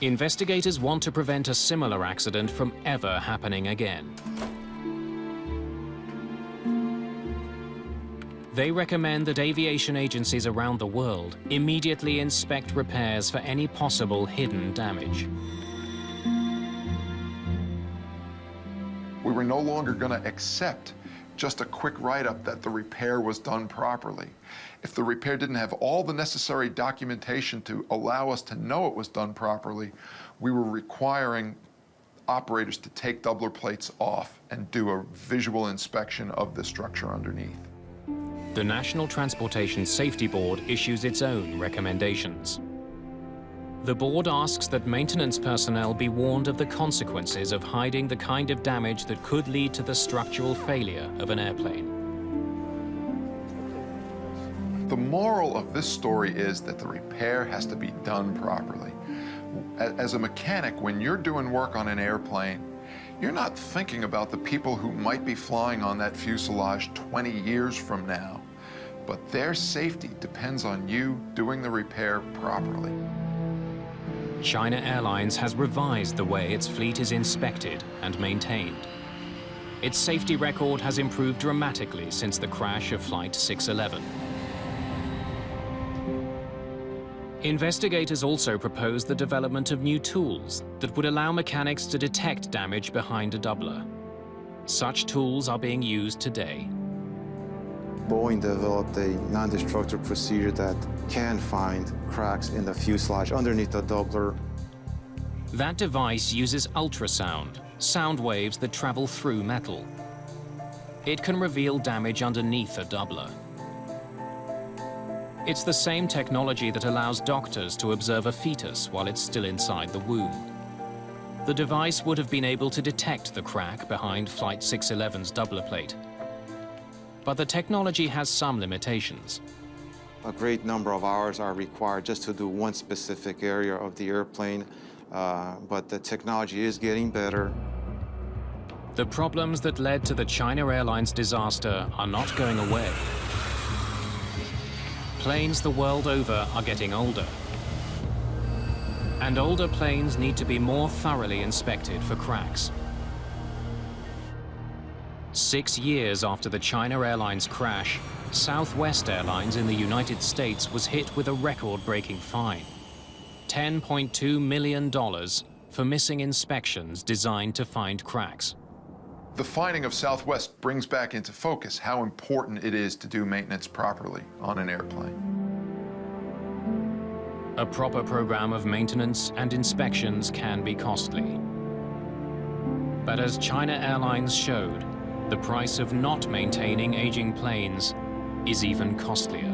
S2: Investigators want to prevent a similar accident from ever happening again. They recommend that aviation agencies around the world immediately inspect repairs for any possible hidden damage.
S12: We were no longer going to accept just a quick write-up that the repair was done properly. If the repair didn't have all the necessary documentation to allow us to know it was done properly, we were requiring operators to take doubler plates off and do a visual inspection of the structure underneath.
S2: The National Transportation Safety Board issues its own recommendations. The board asks that maintenance personnel be warned of the consequences of hiding the kind of damage that could lead to the structural failure of an airplane.
S12: The moral of this story is that the repair has to be done properly. As a mechanic, when you're doing work on an airplane, you're not thinking about the people who might be flying on that fuselage 20 years from now, but their safety depends on you doing the repair properly.
S2: China Airlines has revised the way its fleet is inspected and maintained. Its safety record has improved dramatically since the crash of Flight 611. Investigators also proposed the development of new tools that would allow mechanics to detect damage behind a doubler. Such tools are being used today.
S6: Boeing developed a non-destructive procedure that can find cracks in the fuselage underneath the doubler.
S2: That device uses ultrasound, sound waves that travel through metal. It can reveal damage underneath a doubler. It's the same technology that allows doctors to observe a fetus while it's still inside the womb. The device would have been able to detect the crack behind Flight 611's doubler plate. But the technology has some limitations.
S6: A great number of hours are required just to do one specific area of the airplane, but the technology is getting better.
S2: The problems that led to the China Airlines disaster are not going away. Planes the world over are getting older. And older planes need to be more thoroughly inspected for cracks. 6 years after the China Airlines crash, Southwest Airlines in the United States was hit with a record-breaking fine. $10.2 million for missing inspections designed to find cracks.
S12: The finding of Southwest brings back into focus how important it is to do maintenance properly on an airplane.
S2: A proper program of maintenance and inspections can be costly. But as China Airlines showed, the price of not maintaining aging planes is even costlier.